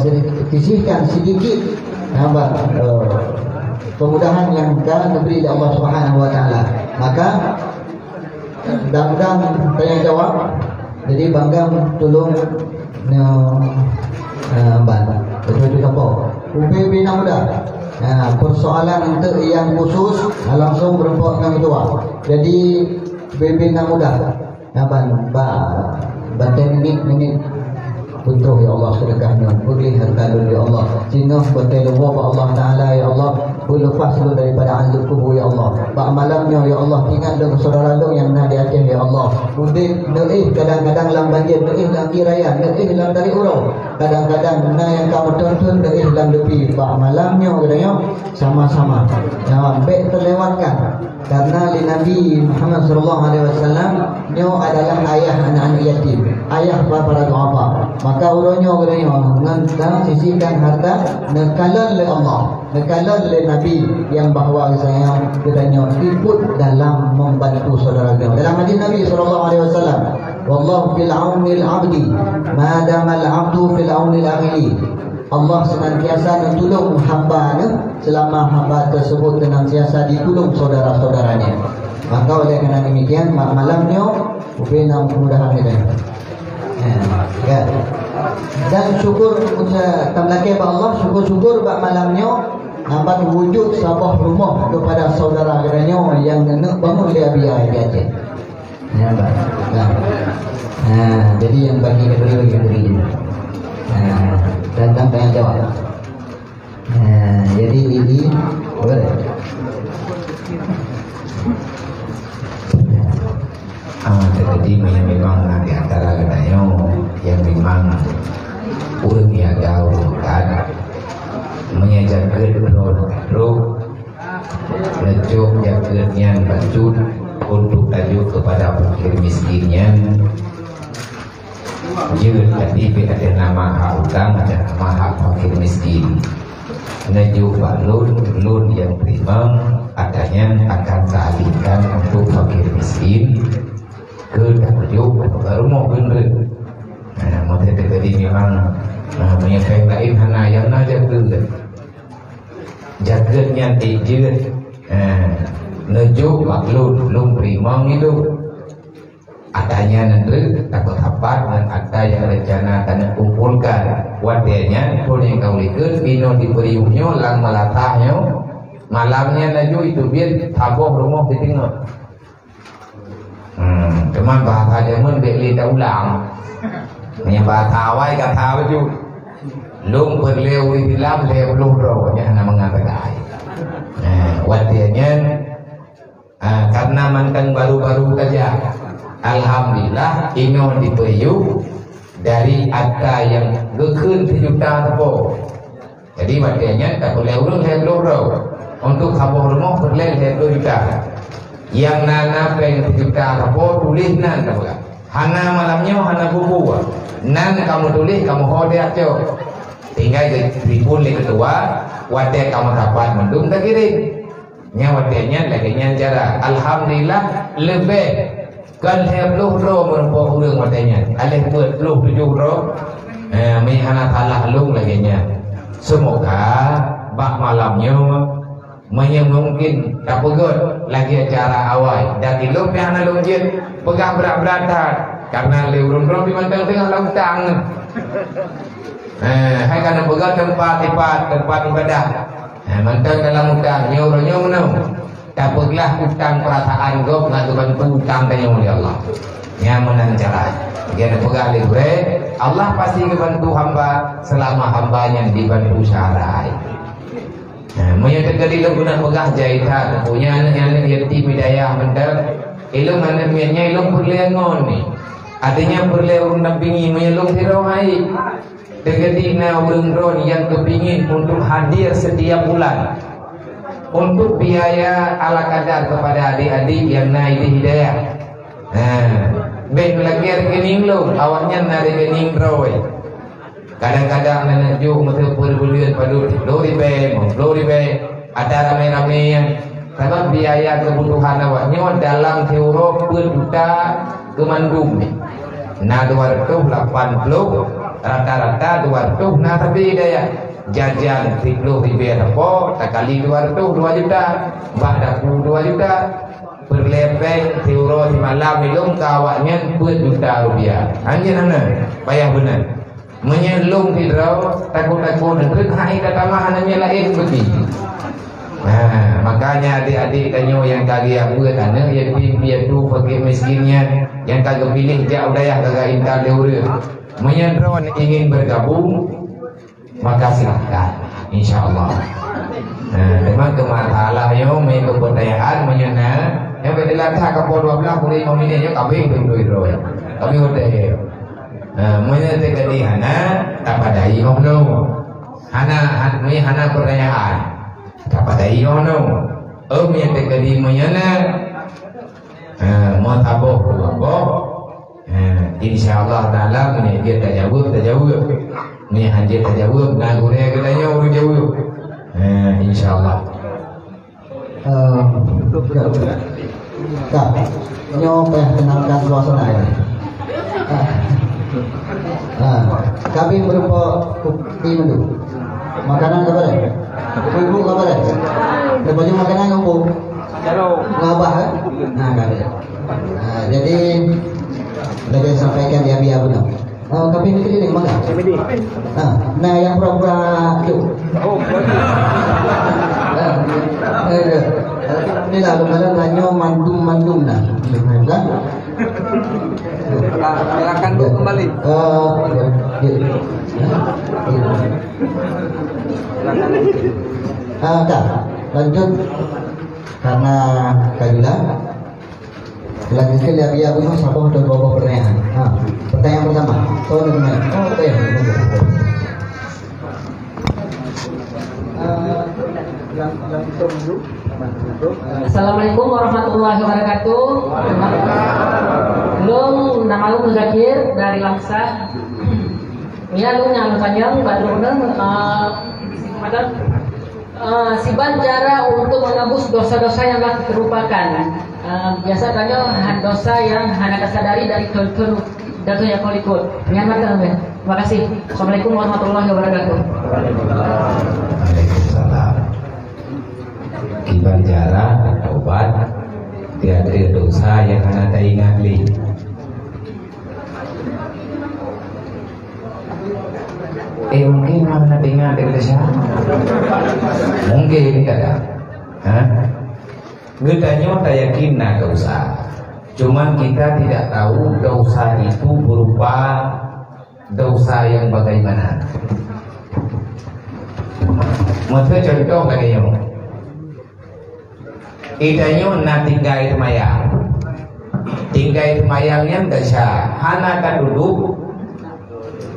sisihkan sedikit apa? Kemudahan yang akan diberi oleh Allah Subhanahu Wa Taala. Maka mudah-mudahan tanya jawab. Jadi bangga tolong bantu. Betul apa? UPB nak mudah. Persoalan untuk yang khusus langsung berempuk dengan itu. Jadi BB nak mudah. Bantai minit untuk ya Allah sedekahnya, beri harta ya Allah. Sehingga bantai luar Allah Taala ya Allah. Lepas lu daripada azab kubur ya Allah. Pak malamnya ya Allah ingat dengan saudara lu yang nak di Aceh ya Allah. Mudik neih kadang-kadang dalam banjir, neih dalam kiraya, neih dalam dari urau. Kadang-kadang na yang kamu tonton neih dalam depi. Pak malamnya katanya sama-sama. Nah, baik terlewatkan. Karena di Nabi Muhammad SAW nyo adalah ayah anak-anak yatim, ayah para doa. Maka urangnya katanya dengan sisihkan harta nekalan oleh Allah. nekalan oleh Nabi yang bahawa saya katanya ikut dalam membantu saudara kita. Dalam hadis Nabi SAW, wallahu fil auni al-abdi ma dama al-abdu fil auni al-akhiri. Allah senantiasa menolong hamba selama hamba tersebut senantiasa ditolong saudara-saudaranya. Maka oleh kerana demikian malamnya mungkin mudah-mudahan kita. Ya. Dan syukur tamlake ba Allah, syukur bak malamnya nampak wujud sabah rumah kepada saudara geranya yang nak bangun dia biar aja. Ya, Pak. Jadi yang bagi beri. Dan tanpa yang jawab. Jadi ini boleh. Jadi memang di antara katanya yang memang urang yang jauh kan menyajarkan roh lejuk jaketnya baju untuk tajuk kepada fakir miskinnya. Jika tadi ada nama hak utang, ada nama hak fakir miskin. Najuk lun yang prima adanya akan kealihkan untuk fakir miskin ke tajuk rumah bener. Maka tadi memang menyebabkan lain hana yang ada ke jaketnya tijir najuk lun prima itu adanya nanti takut hapat dan ada yang rencana akan kumpulkan wadahnya pun yang kau lihat bino diberiumnya lang melatahnya malamnya naju itu biar taboh rumah ditinggal. Teman bahasa Jerman beli ulang bahasa awal kata baju lung berleu di dalam leu lung roh yang nama mengatakan wadahnya karena mantan baru-baru saja. Alhamdulillah ino diberiu dari ada yang gekun 7 juta tepo. Jadi makanya tak boleh urung hello untuk kampung rumah boleh 2 juta. Yang nana peng 7 juta tepo tulis nan tak boleh. Hana malamnya hana bubu. Nan kamu tulis kamu hode aja. Tinggal ribun le kedua wadah kamu dapat mendung tak kirim. Nya wadahnya laginya cara alhamdulillah lebih kan hebloh roh merupakan urang wadahnya alih buat loh 7 roh mihana kalah lung laginya. Semoga bak malamnya mungkin tak pegot lagi acara awal dan di loh mihana lunjit pegang berat-berat karena leurun roh di mantang tengah lautang hai karena pegang tempat ibadah mantang dalam utang nyoronyo menang. Dapatlah utang perasaan gop ngadukan utang tanya oleh Allah. Yang menang cara. Dia pegang libre. Allah pasti membantu hamba selama hambanya dibantu syarai. Menyatakan terjadi guna pegang jahitan. Punya anak yang yatim hidayah mendak. Ilmu anak-anaknya ilmu berlengon ni. Adanya berleung nampingi menyelung hirawai. Terjadi urang ron yang kepingin untuk hadir setiap bulan. Untuk biaya ala kadar kepada adik-adik yang naik di hidayah. Baik lagi rekening lo, awaknya nari rekening roy. Kadang-kadang nenek juk mesti perbulan padu 10.000, 20.000, ada ramai-ramai yang sebab biaya kebutuhan awaknya dalam teori 2 juta kemandung. Nah 280 rata-rata 200 nah tapi hidayah. Jajan 10.000 apa tak kali 200 2 juta bak dapur 2 juta berlepek teuro di malam ilung kawaknya 2 juta rupiah hanya nana payah benar menyelung tidak takut-takut dan hai kata mahananya lain begitu. Makanya adik-adik kanyo yang kagak buat anak yang piatu fakir miskinnya yang kagak pilih jauh daya kagak intar leure menyendron ingin bergabung maka silahkan insyaallah. Memang kemasalah yo main kepercayaan menyana yang bedelah tak kapal 12 pulih nominenya kami berdua ya kami udah menyana tegadi hana tak padai ono hana pertanyaan tak padai ono menyana tegadi menyana mau taboh insyaallah dalam dia tak jawab ni hanya tak jawab nak guna katanya orang jawab Insyaallah. Kak, nyoba tenangkan suasana ini. Kami berupa kopi menu. Makanan apa deh? Ibu apa deh? Lepas makanan ibu. Ngabah kan? Nah, kami. Jadi lebih sampaikan dia biar benar. Kami ini keliling mana? Nah, yang pura-pura itu. Ini lah kadang hanya mandum lah. Silakan Bu kembali. Kak, lanjut karena Kajula lanjutkan dari Abu Mas apa ada beberapa pertanyaan. Pertanyaan pertama, Assalamualaikum warahmatullahi wabarakatuh. Lung nama lu Muzakir dari Langsa. Ya lu nyang panjang badrunang siban cara untuk menebus dosa-dosa yang telah terlupakan. Biasanya dosa yang hana kesadari dari tol datu yang kau ikut. Terima kasih. Assalamualaikum warahmatullahi wabarakatuh. Waalaikumsalam. Kiban jara obat tiada dosa yang hana ingat li. Mungkin mana dengar Indonesia? Mungkin ada. Gedanya tak yakin nak dosa. Cuman kita tidak tahu dosa itu berupa dosa yang bagaimana. Maksudnya contoh katanya, idanya nak tinggal di mayang, tinggal di mayangnya dosa. Hana kan duduk.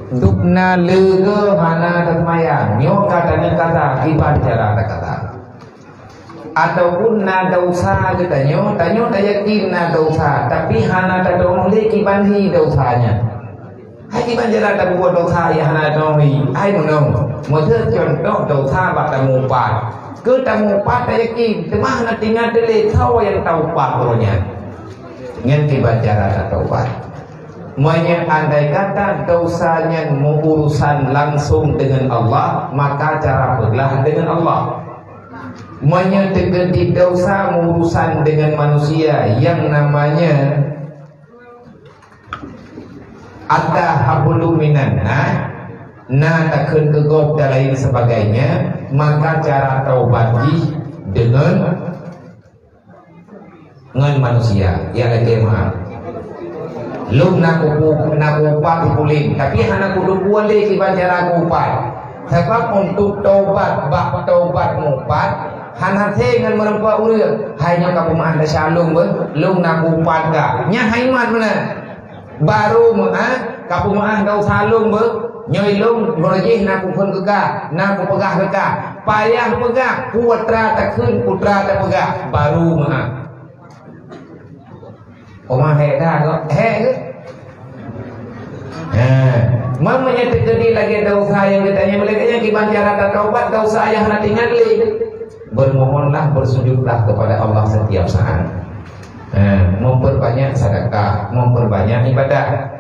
Dukna lega hana termayang nyo kata kiban cara kata ataupun na dosa katanya tanyo tak yakin na dosa tapi hana tak dong le kiban hi dosanya hai kiban cara tak buat dosa ya hana dong hi ai dong maksud contoh dosa batamu pat ke tamu pat tak yakin temah na tinggal dele kau yang tahu pat orangnya ngan kiban cara tak tahu pat. Andai kata dosanya urusan langsung dengan Allah, maka cara belah dengan Allah. Menyedekati dosa urusan dengan manusia yang namanya ada hablum minan takkan kegop dan lain sebagainya, maka cara taubat dengan manusia yang lagi maaf. Lum nak upat dipulin, tapi anak kudu boleh kiban cara upat. Sebab untuk taubat, bak taubat upat, hana dengan merempat urang. Hanya kamu anda shalom lum nak upat ga. Nya haimat mana? Baru kamu anda shalom nyoi lum berjih nak pun kega, nak pegah kega. Payah pegah, putra tak kun, putra tak pegah. Baru Oma heda kok ke? Mamanya terjadi lagi dosa yang ditanya mereka kiban cara taubat dosa yang nanti ngali. Bermohonlah bersujudlah kepada Allah setiap saat. Memperbanyak sedekah, memperbanyak ibadah.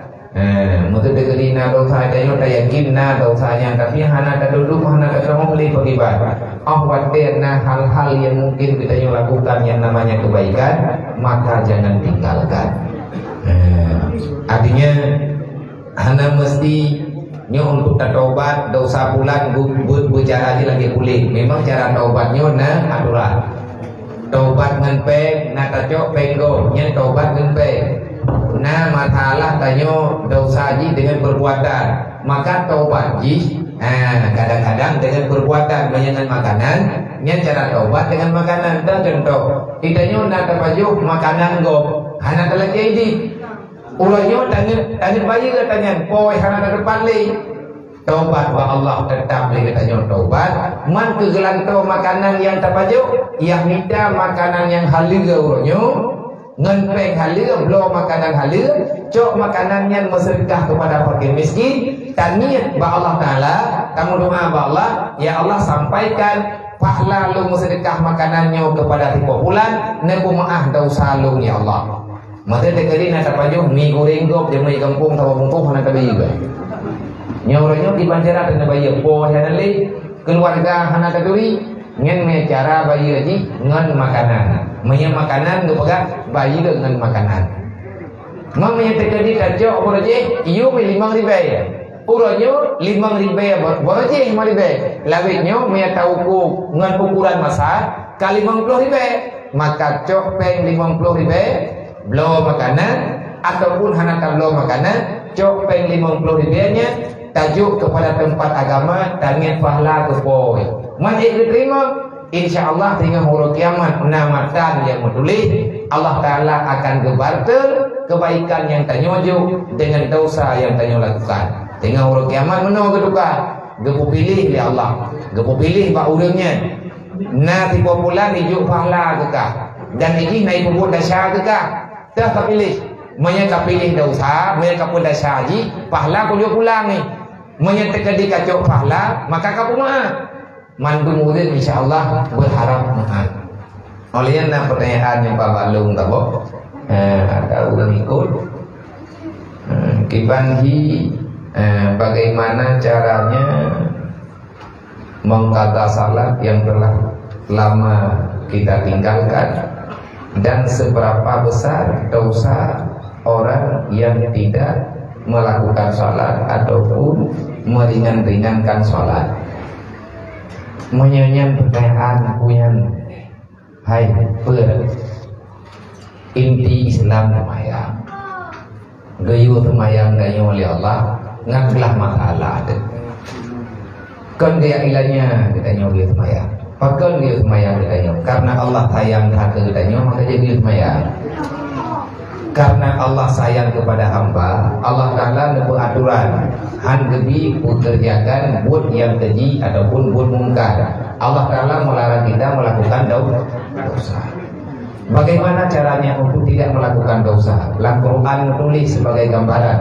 Mutu degeri na dosa dayo yakin na dosanya tapi hana duduk hana mau beli beribadah. Khawatir na hal-hal yang mungkin kita lakukan yang namanya kebaikan, maka jangan tinggalkan. Artinya hana mesti untuk taubat dosa pulang bicara lagi pulih. Memang cara taubatnya aturan. Taubat ngenpeng na tacok penggo nya taubat ngenpeng. Masalah tanyo dosa dengan perbuatan, maka taubat kadang-kadang dengan perbuatan dengan makanan, nya cara taubat dengan makanan. Dan contoh, tidaknya nak terpajuk makanan gop, hana telah jadi, ulahnya tanya bayi katanya, poi hana terdepan lagi. Taubat wa Allah tetap lagi katanya taubat. Man kegelantau makanan yang terpajuk, yang minta makanan yang halal ulahnya. Ngenpeng halal, blow makanan halal, cok makanan yang bersedekah kepada fakir miskin, dan niat ba Allah Ta'ala, kamu doa ba Allah, ya Allah sampaikan pahala lu sedekah makanannya kepada tipu bulan nebu maaf dosa lu ya Allah. Mata dekali nak tapajuh mi goreng gop jemai kampung tawa mumpung nak tabai juga. Nyoronyo di banjara kena bayar po hanali keluarga hana kaduri ngen me cara bayar ji ngan makanan. Menya makanan nu pegang bayar ngan makanan. Mamanya dekali tajok boroje iyo me 5 ribu. Uronyo 5 ribu boroje 5 ribu. Lawitnyo me tahu ku ngan ukuran masak kali 50 ribu. Maka cok peng 50 ribu blow makanan ataupun hana blow makanan cok peng 50 ribunya tajuk kepada tempat agama tangin pahala kepoi man diterima insyaallah dengan hari kiamat namatan yang menulis Allah Ta'ala akan gebarkan kebaikan yang tanyojo dengan dosa yang tanyo lakukan dengan hari kiamat menang keduka gepu pilih ya Allah gepu pilih pak urangnya na tipu bulan ijuk pahala kekah dan ini naik puput dasar kekah dah kapilih mereka pilih dosa mereka pun dasar haji pahala kau pulang ni menyatakan di kacau pahala maka kau maaf mandung udin insyaallah berharap maaf olehnya nak pertanyaan yang Pak Balung tabo ada ulang ikut kibanhi bagaimana caranya mengkata salat yang telah lama kita tinggalkan dan seberapa besar dosa orang yang tidak melakukan sholat ataupun meringan-ringankan sholat. Menyanyian pertanyaan punya hai per inti Islam semayang gayu semayang gayu oleh Allah nganglah masalah kan dia ilahnya kita nyobi semayang pakai dia semayang kita karena Allah sayang ke kita maka jadi semayang karena Allah sayang kepada hamba Allah Ta'ala nebu aturan han gebi pekerjakan buat yang keji ataupun buat mungkar Allah Ta'ala melarang kita melakukan dosa bagaimana caranya untuk tidak melakukan dosa Al-Quran menulis sebagai gambaran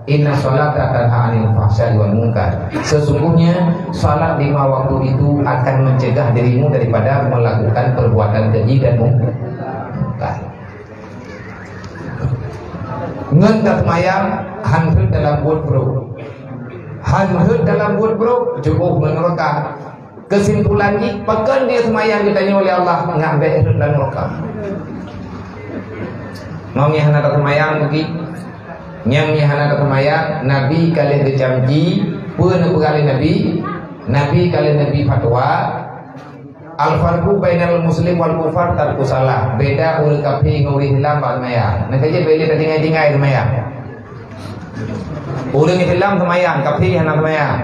inna sholata tanha 'anil fahsya'i wal munkar sesungguhnya salat 5 waktu itu akan mencegah dirimu daripada melakukan perbuatan keji dan mungkar ngendak mayang hanhut dalam buat bro hanhut dalam buat bro cukup menerka kesimpulan ni pekan dia semayang ditanya oleh Allah ngambil dan neraka mau hana semayang bagi nyam hana semayang Nabi kalian dicamji pun kali Nabi kalian Nabi fatwa al-farqu bainal muslim wal kufar tarku salah beda ul kafi nguri hilang bal maya nak aja beli tadi ngai maya urang hilang semayang kafi hana semayang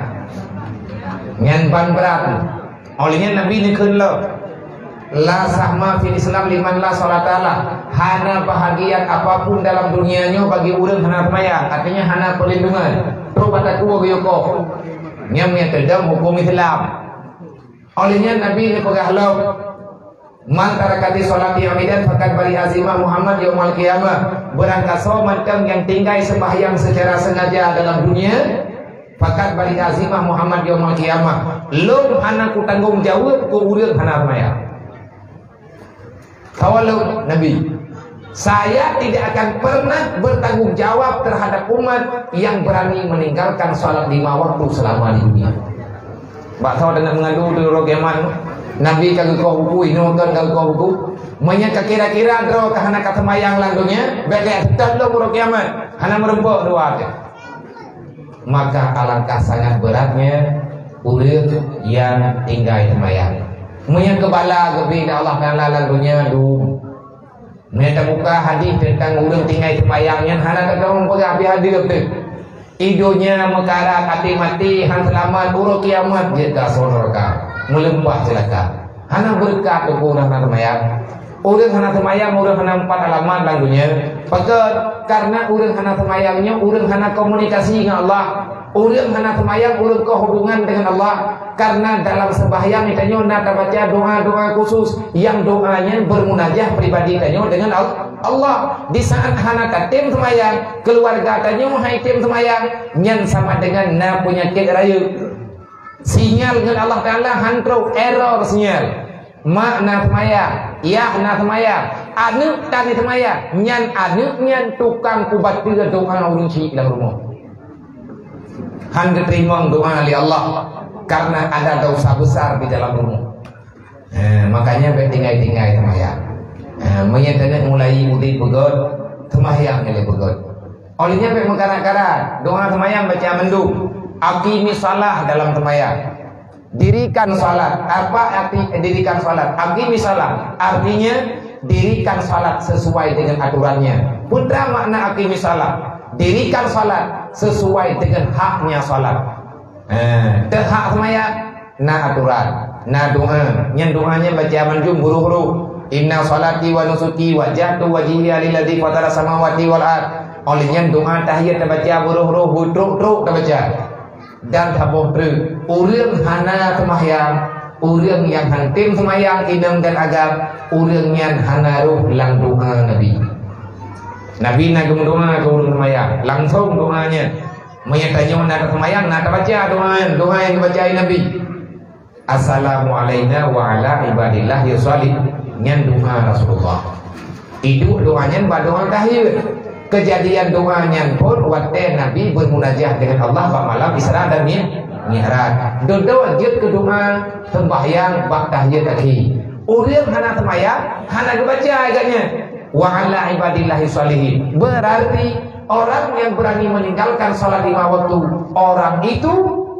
ngan ban berat olehnya Nabi ni keun la sahma fil Islam liman la salatala hana bahagian apapun dalam dunianya bagi urang hana semayang artinya hana perlindungan tobat aku yoko nyam yang terdam hukum Islam olehnya Nabi pegahlau man tarakati sholati amidan fakat bari azimah Muhammad yaumul qiyamah berangkat somatkan yang tinggal sembahyang secara sengaja dalam dunia fakat bari azimah Muhammad yaumul qiyamah lum hana ku tanggung jawab ku urang hana maya kawalau Nabi saya tidak akan pernah bertanggung jawab terhadap umat yang berani meninggalkan salat 5 waktu selama di dunia. Mbak tahu dengan mengadu di rogeman Nabi kagak kau buku ini kan kagak kau buku menyangka kira-kira draw kahana kata mayang landunya beda tetap lo rogeman hana merempok dua maka alangkah sangat beratnya urang yang tinggal semayang menyangka bala gebi Allah Taala landunya du mereka buka hadis tentang urang tinggal semayangnya hana kata orang pergi hadir tu idonya mekara mati han selamat buruk kiamat jika sorga melembah celaka hana berkat urang hana semayang urang hana semayang urang hana 4 alamat lagunya pakat karena urang hana semayangnya urang hana komunikasi dengan Allah urang hana semayang urang kehubungan dengan Allah karena dalam sembahyang itanya nata baca doa-doa khusus yang doanya bermunajah pribadi itanya dengan Allah di saat hana tim semayang keluarga tanya hai tim semayang nyan sama dengan na punya kek raya Sinyal dengan Allah Ta'ala hantruk error sinyal. Mak na semaya, ya na semaya, anu tadi semaya, nyan anu nyan tukang kubat tiga doa orang cik dalam rumah. Han keterima doa oleh Allah karena ada dosa besar di dalam rumah. Makanya bertinggai-tinggai semaya. Menyatakan mulai udit begot, semayang oleh begot. Olehnya berk mengkarat-karat doa semayang baca mendung. Aqimi salah dalam semayang. Dirikan salat. Apa arti dirikan salat? Aqimi salat artinya dirikan salat sesuai dengan aturannya. Putra makna aqimi salat, dirikan salat sesuai dengan haknya salat. Hak semayang na aturan, na doa. Yang doanya baca manjum huruf-huruf. Inna salati wa nusuki wa jahtu wajhiya lilladzi fatara samawati wal ard. Olehnya doa tahiyat baca huruf-huruf truk-truk baca. Dan tabuh tu urang hana semayang, urang yang hantim semayang idam dan agam, urang yang hana ruh lang doa Nabi. Nabi nak doa ke urang semayang, langsung doanya. Menyatanya nak semayang nak baca doa yang dibacain Nabi. Assalamualaikum wa ala ibadillah yusalli. Nyan doa Rasulullah. Itu doanya doa tahiyat. Kejadian doanya pun waktu Nabi bermunajat dengan Allah pada malam Isra dan Mi'raj. Doa ke doa sembahyang bak tahiyat tadi. Urang hana sembahyang, hana dibaca agaknya. Wa ala ibadillahi sholihin. Berarti orang yang berani meninggalkan salat 5 waktu, orang itu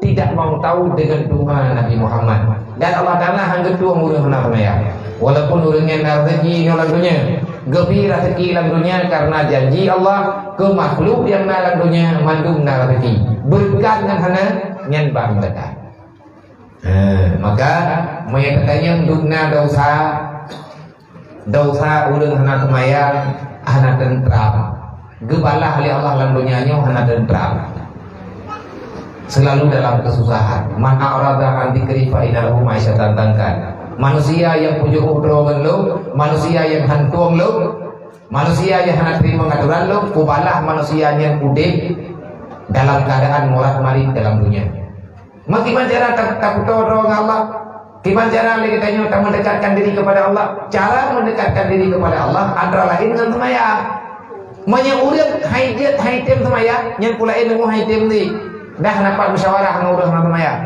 tidak mau tahu dengan doa Nabi Muhammad. Dan Allah Ta'ala hangga dua urang hana sembahyang. Walaupun urangnya rezeki dalam dunia, gembira rezeki dalam dunia karena janji Allah ke makhluk yang dalam dunia mandung dalam rezeki berkat dengan hana nyan bang berkat. Maka menyatakannya dunia dosa urang hana semayang hana tentram. Gebalah oleh Allah dalam dunianya hana tentram. Selalu dalam kesusahan. Man a'rada an dzikri fa inna lahu ma'isyatan dankan. Manusia yang punya udrongan lo, manusia yang hantuang lo, manusia yang hendak terima ngaturan lo, kubalah manusia yang udip dalam keadaan morat marit dalam dunia. Bagaimana cara takut orang Allah? Gimana cara kita tak mendekatkan diri kepada Allah? Cara mendekatkan diri kepada Allah antara lain dengan semayang. Menyuruh haitim semayang, yang pula ini mau haitim ni, dah dapat musyawarah dengan orang semayang.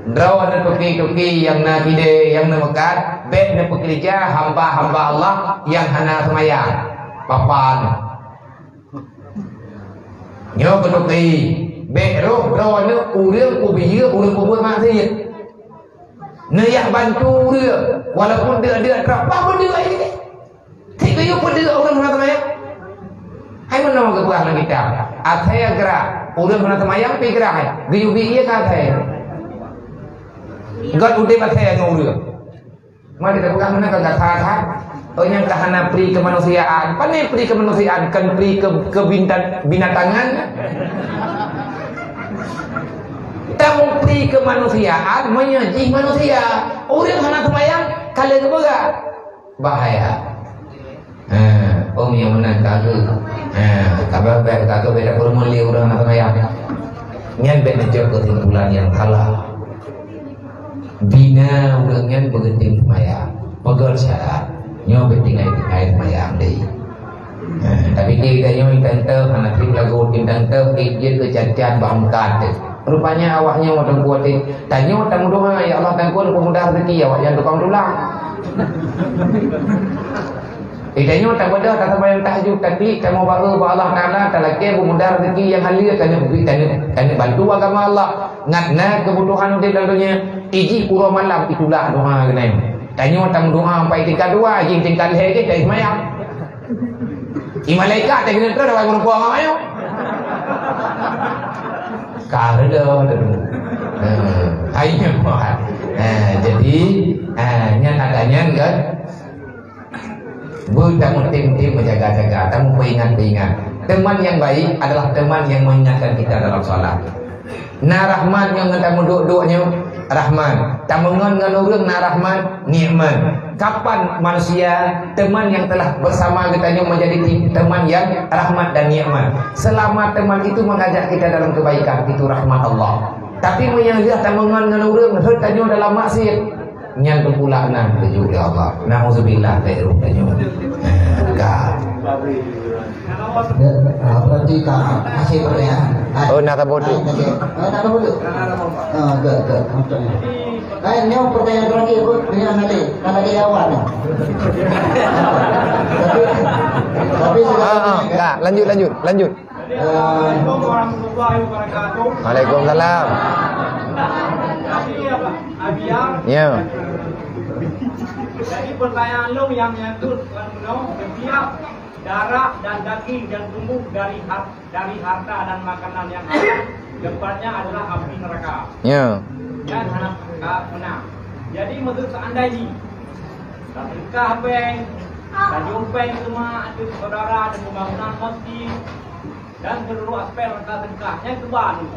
Draw na tuki-tuki yang na kide yang na mekat, bet na pekerja hamba-hamba Allah yang hana semayang. Papan. Nyo ketuki, bet roh draw na urang kubiya urang kubur maksiat. Nayak bantu dia, walaupun dia terapa pun dia ini. Tiga yo pun dia orang hana semayang. Hai mana ke buah lagi kita. Athaya gerak, urang hana semayang pi gerak. Guyubi iya ka athaya. God udah pakai yang ngurus. Mari kita bukan mana kata-kata. Oh yang kahana pri kemanusiaan. Pane pri kemanusiaan kan pri ke binatangan. Tamu pri kemanusiaan menyaji manusia. Orang hana semayang kalian juga bahaya. Om yang mana kagak. Kabar kagak beda permuli orang hana semayang. Nyan beda jauh kesimpulan yang salah. Bina urangnya begenting semayang pegal syarat nyo betingai-tingai semayang deh. Tapi kita nyo tante anak tim lagu tim tante ikut kejadian bangkat. Rupanya awaknya mau kuat deh. Tanya tamu doa ya Allah tangkul pemuda rezeki awak yang tukang tulang. Kita nyo tak beda tak sembahyang tahajud tapi kamu baru Allah Taala talake pemuda rezeki yang halia kan bantu agama Allah. Ngatna kebutuhan di dalam dunia. Iji pura malam itulah doa kena. Tanya tamu doa sampai tingkat 2, iji tingkat lagi dari semayang. Malaikat tak kena terus dapat merupakan orang ayo. Karena hanya buat. Jadi nyan adanya kan. Tamu tim-tim menjaga-jaga, tamu peringat-peringat. Teman yang baik adalah teman yang mengingatkan kita dalam salat. Na rahman yang tamu duk-duknya rahman. Tamu ngan urang na rahman nikmat. Kapan manusia teman yang telah bersama kita menjadi teman yang rahmat dan nikmat? Selama teman itu mengajak kita dalam kebaikan, itu rahmat Allah. Tapi yang dia tamangan dengan orang herd tanya dalam maksiat nyan kepulanan tu juga Allah. Nauzubillah dari tanya. Enggak. Berarti tak masih pertanyaan. Oh, nak bodoh. Nak bodoh. Enggak. Ini pertanyaan terakhir Bu, dengan nanti lagi awal. Tapi enggak, lanjut. Assalamualaikum warahmatullahi wabarakatuh. Waalaikumsalam. Ya. Jadi pertanyaan lo yang menyangkut setiap darah dan daging yang tumbuh dari harta dan makanan yang halal, tempatnya adalah api neraka. Ya. Dan anak menang. Jadi menurut seandainya sedekah bank dan jumpeng semua itu saudara dan pembangunan masjid dan seluruh aspek sedekahnya itu baru.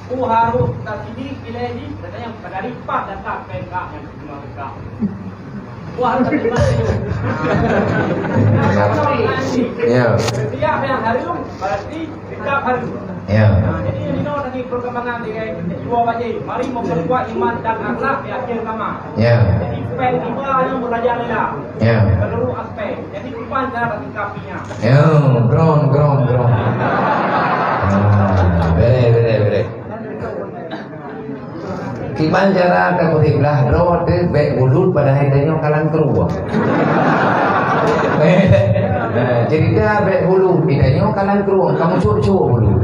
Ku harus tasidi pilih katanya pada lipat dan tak pengkak yang cuma sedekah. Wah, Ya. setiap yang hari itu berarti setiap hari. Ya. Jadi ini tadi perkembangan di dua wajib. Mari memperkuat iman dan akhlak di akhir zaman. Ya. Jadi pen tiba yang merajalela. Ya. Seluruh aspek. Jadi kupan cara sikapinya. Ya, ground. Bere. Kiban cara kemudian roh tu baik bulut pada hidupnya kalang keruah. Jadi dia baik bulu hidupnya kalang keruah. Kamu cuci bulu.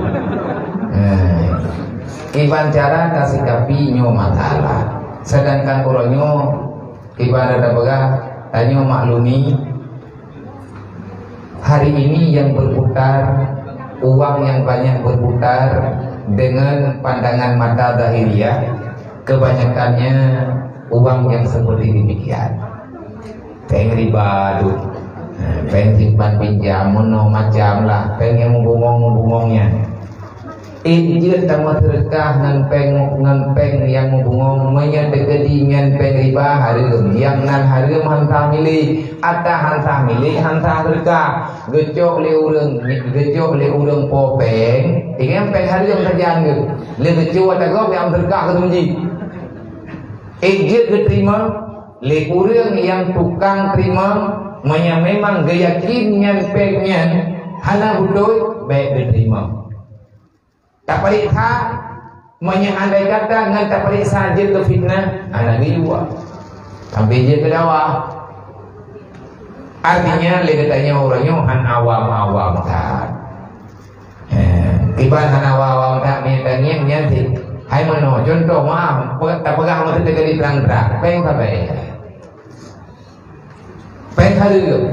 Kiban cara kasih kapi nyo masalah. Sedangkan orangnya kiban ada begah tanya maklumi hari ini yang berputar uang yang banyak berputar dengan pandangan mata zahiriyah. Kebanyakannya uang yang seperti demikian. Peng riba tu, peng simpan pinjam, mono macam lah. Peng yang membungong-membungongnya. Dia tamu terkah dengan peng yang membungong, menyedekati dengan peng riba harum. Yang nan harum hantah milih, atah hantah milih, hantah terkah. Gecok le urang po peng. Ingat peng harum terjang ke? Le gecok atah kau yang terkah ketumji. Dia keterima le urang yang tukang terima memang keyakinan pengnya hana hudoi baik diterima. Tak paling tak andai kata dengan tak paling saja ke fitnah anak jiwa sampai dia ke dakwah. Artinya le katanya orangnya han awam tak. Tiba han awam tak tanya nyantik. Hai mano contoh maaf tak pegang mesti tegak terang-terang peng sampai peng harum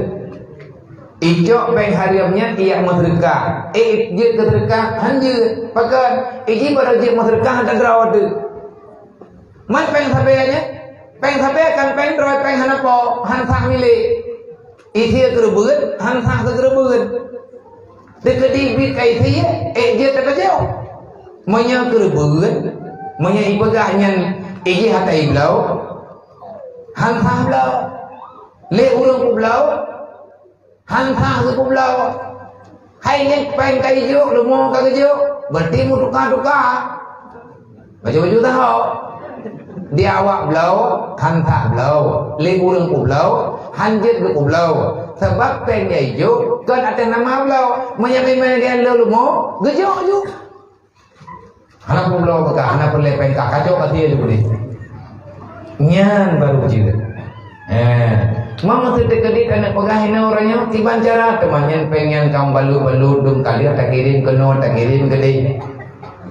ijok peng harumnya ia masyarakat dia keterkah hanya pakai ini baru dia masyarakat ada gerawat tu man peng sampai kan peng terus peng hanapo hansah milik isi kerebut hansah kerebut dekat di kai dia terkejut menya kerebut menya ipagahnya iji hatai blau hantah blau le urang ku blau hantah ku blau hai nek peng kai jo lumo ka jo berarti mu duka baju tahu dia awak blau hantah blau le urang ku blau hanjet ku blau sebab peng jo kan ada nama blau menya dia lumo gejo anak pulau bekas, anak perlepen kacau kasih aja boleh. Nyan baru je. Mama terdekat anak pegahina orangnya tiban cara temannya pengen kamu balu dum kali tak kirim keno tak kirim gede.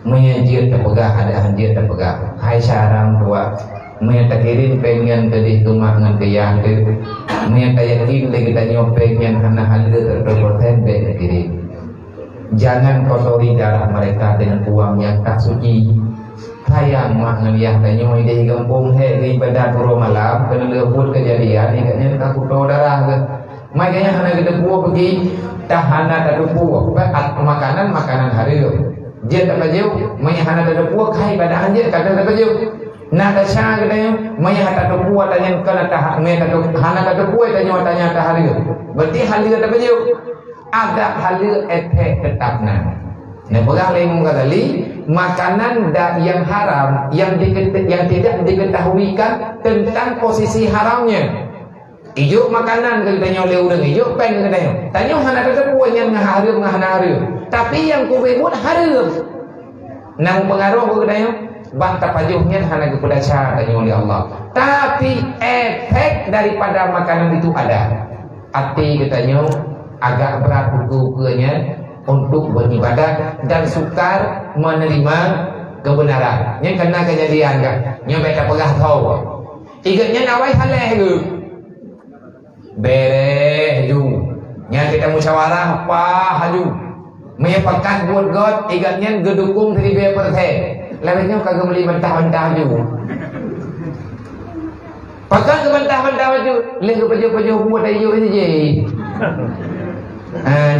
Menyajir terpegah ada anjir terpegah. Hai sarang tua. Menyata kirim pengen tadi tumak dengan keyang tu. Menyata yakin lagi tanya pengen hana halga terpersen dek kirim. Jangan kotori darah mereka dengan uang yang tak suci. Sayang mak ngeliah tanya ide kampung di ibadah puro malam kena lebut kejadian ikatnya tak kuto darah ke. Makanya hana kita buah pergi tahana tak buah makanan hari tu. Dia tak baju, makanya hana tak buah kai pada anjir kata tak baju. Nak ada syah katanya, makanya tak buah tanya kena tak hana tak buah tanya hari tu. Berarti hari tak baju. Agak halil etek tetapna Nah, pegang lemung kali makanan yang haram yang tidak diketahuikan tentang posisi haramnya. Ijuk makanan katanya oleh udang ijuk pen katanya. Tanya hana kata puanya ngaharum ngahanaru. Tapi yang ku ribut harum. Nang pengaruh ku katanya bantap pajuhnya hana kepada cara tanya oleh Allah. Tapi efek daripada makanan itu ada. Hati katanya agak berat hukumnya untuk beribadah dan sukar menerima kebenaran. Yang kena kejadian kan, yang beta pegah tahu. Iganya nawai haleh tu, bereh ju. Yang kita musyawarah apa haju, menyepakat buat God. Iganya gedukung dari biaya perteh. Lewatnya kagak beli mentah-mentah ju. Pakai ke mentah-mentah ju, leh ke baju-baju buat ayu ini je.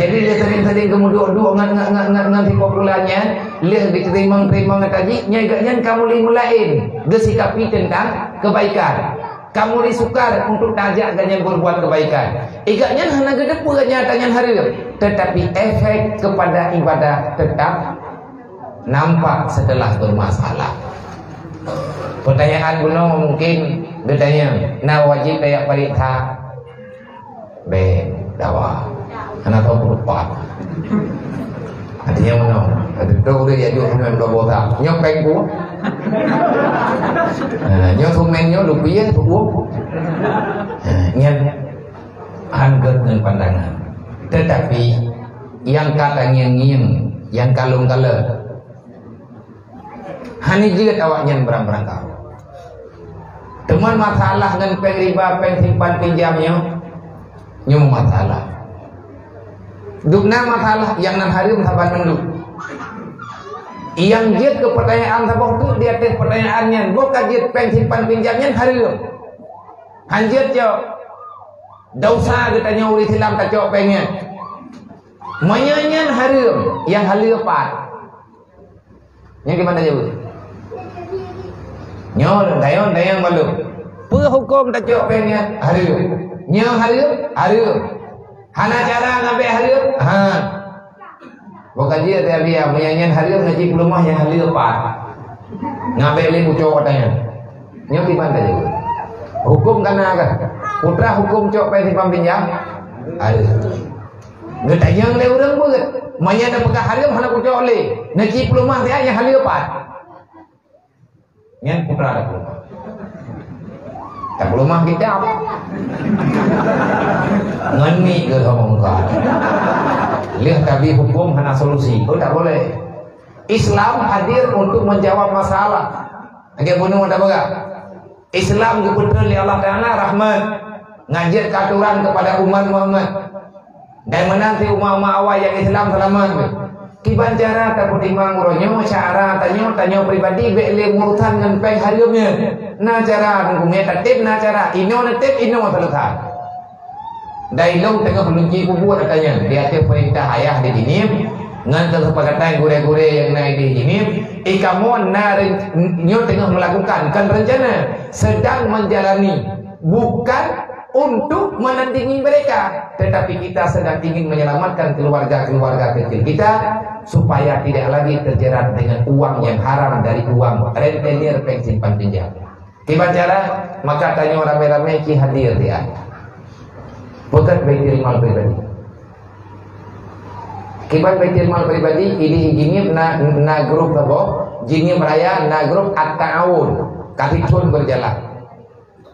Jadi dia sering-sering kemudian dua nganti popularnya lihat diterima tadi nyagaknya kamu lain gesikapi tentang kebaikan kamu disukar untuk tajak ganyan berbuat kebaikan igaknya hanya gede punya tangan hari tetapi efek kepada ibadah tetap nampak setelah bermasalah. Pertanyaan kuno mungkin gedanya nah wajib kayak parita dakwah anak tahu berupa artinya mana itu udah jadi orang berbota nyopeng ku nyotumennya rupiah tu nyen angkat dengan pandangan tetapi yang katanya ngin yang kalung kala hani juga awaknya berang-berang kau teman masalah dengan pengriba pengsimpan pinjamnya nyu masalah dukna masalah yang nan hari sahabat menduk yang jid ke pertanyaan sabok tu dia tes pertanyaannya bukan jid pensimpan pinjamnya hari hanjit jo dosa katanya uri silam tak cok pengen menyanyian hari yang hari lepas yang gimana jauh nyor dayang malu hukum tak cok pengen hari nyor hari hana cara ngabe harieup bukan dia dia menyanyian harieup ngaji rumah yang harieup pak ngabe lin ucok katanya nyo di mana je hukum kana kan putra hukum cok pe simpan pinjam ada ngetanya le urang beut manya da pegah harieup hana ucok le ngaji rumah dia yang harieup pak nyen putra ada rumah tak rumah kita ngeni ke ngomong kan lihat tapi hukum hanya solusi itu tak boleh. Islam hadir untuk menjawab masalah agak bunuh ada baga Islam kebetulan oleh Allah Ta'ala rahmat ngajir katuran kepada umat Muhammad dan menanti umat-umat awal yang Islam selamat kiban cara tak pertimbang ronyo cara tanya pribadi bele murutan dengan peng hariumnya na cara hukumnya tertib na cara ino tertib ino selesai dailong tengah menunjuk kubur katanya dia teh perintah ayah di sini ngan kesepakatan gure-gure yang naik di sini ikamu nyo tengah melakukan kan rencana sedang menjalani bukan untuk menandingi mereka, tetapi kita sedang ingin menyelamatkan keluarga-keluarga kecil kita supaya tidak lagi terjerat dengan uang yang haram dari uang rentenir pensimpan pinjam. Gimana cara? Maka tanya orang ramai-ramai ki hadir dia. Bukan baitul mal pribadi. Kibat baitul mal pribadi ini na grup apa? Jini meraya na grup at-ta'awun. Kapitun berjalan.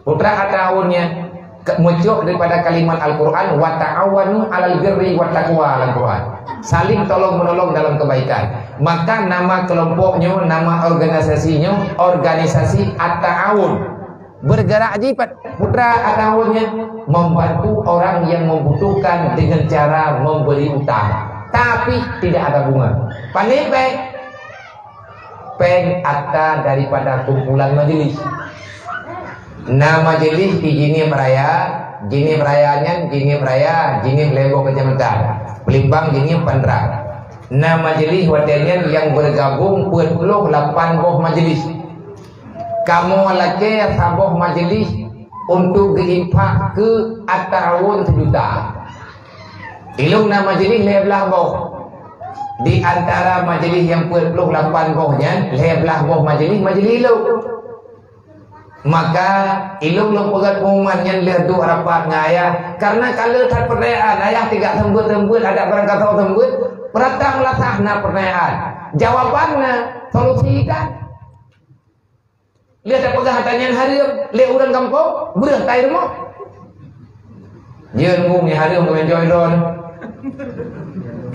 Putra at-ta'awunnya muncul daripada kalimat Al-Quran wa ta'awanu 'alal birri wat taqwa Al-Quran saling tolong menolong dalam kebaikan maka nama kelompoknya nama organisasinya organisasi at-ta'awun bergerak jipat putra at-ta'awunnya membantu orang yang membutuhkan dengan cara memberi utang tapi tidak ada bunga pandai peng atta daripada kumpulan majelis. Nah majelis di jini merayanya jini lebo kecamatan Pelimbang jini Pandra. Nah majelis wadanian yang bergabung 48 boh majelis. Kamu lagi saboh majelis untuk diimpak ke at-ta'awun 1 juta. Ilung nama majelis lebelah boh di antara majlis yang 48 bohnya, 11 boh majlis ilung. Maka ilung lu pegat pengumuman yang lihat tu rapat ngaya. Karena kalau tak pertanyaan ayah tidak tembut ada barang kata tembut, peratang latahna pertanyaan. Jawabannya solusi kan. Lihat apa tanya hari lihat orang kampung berah tai rumah. Dia ngum ni hari untuk enjoy don.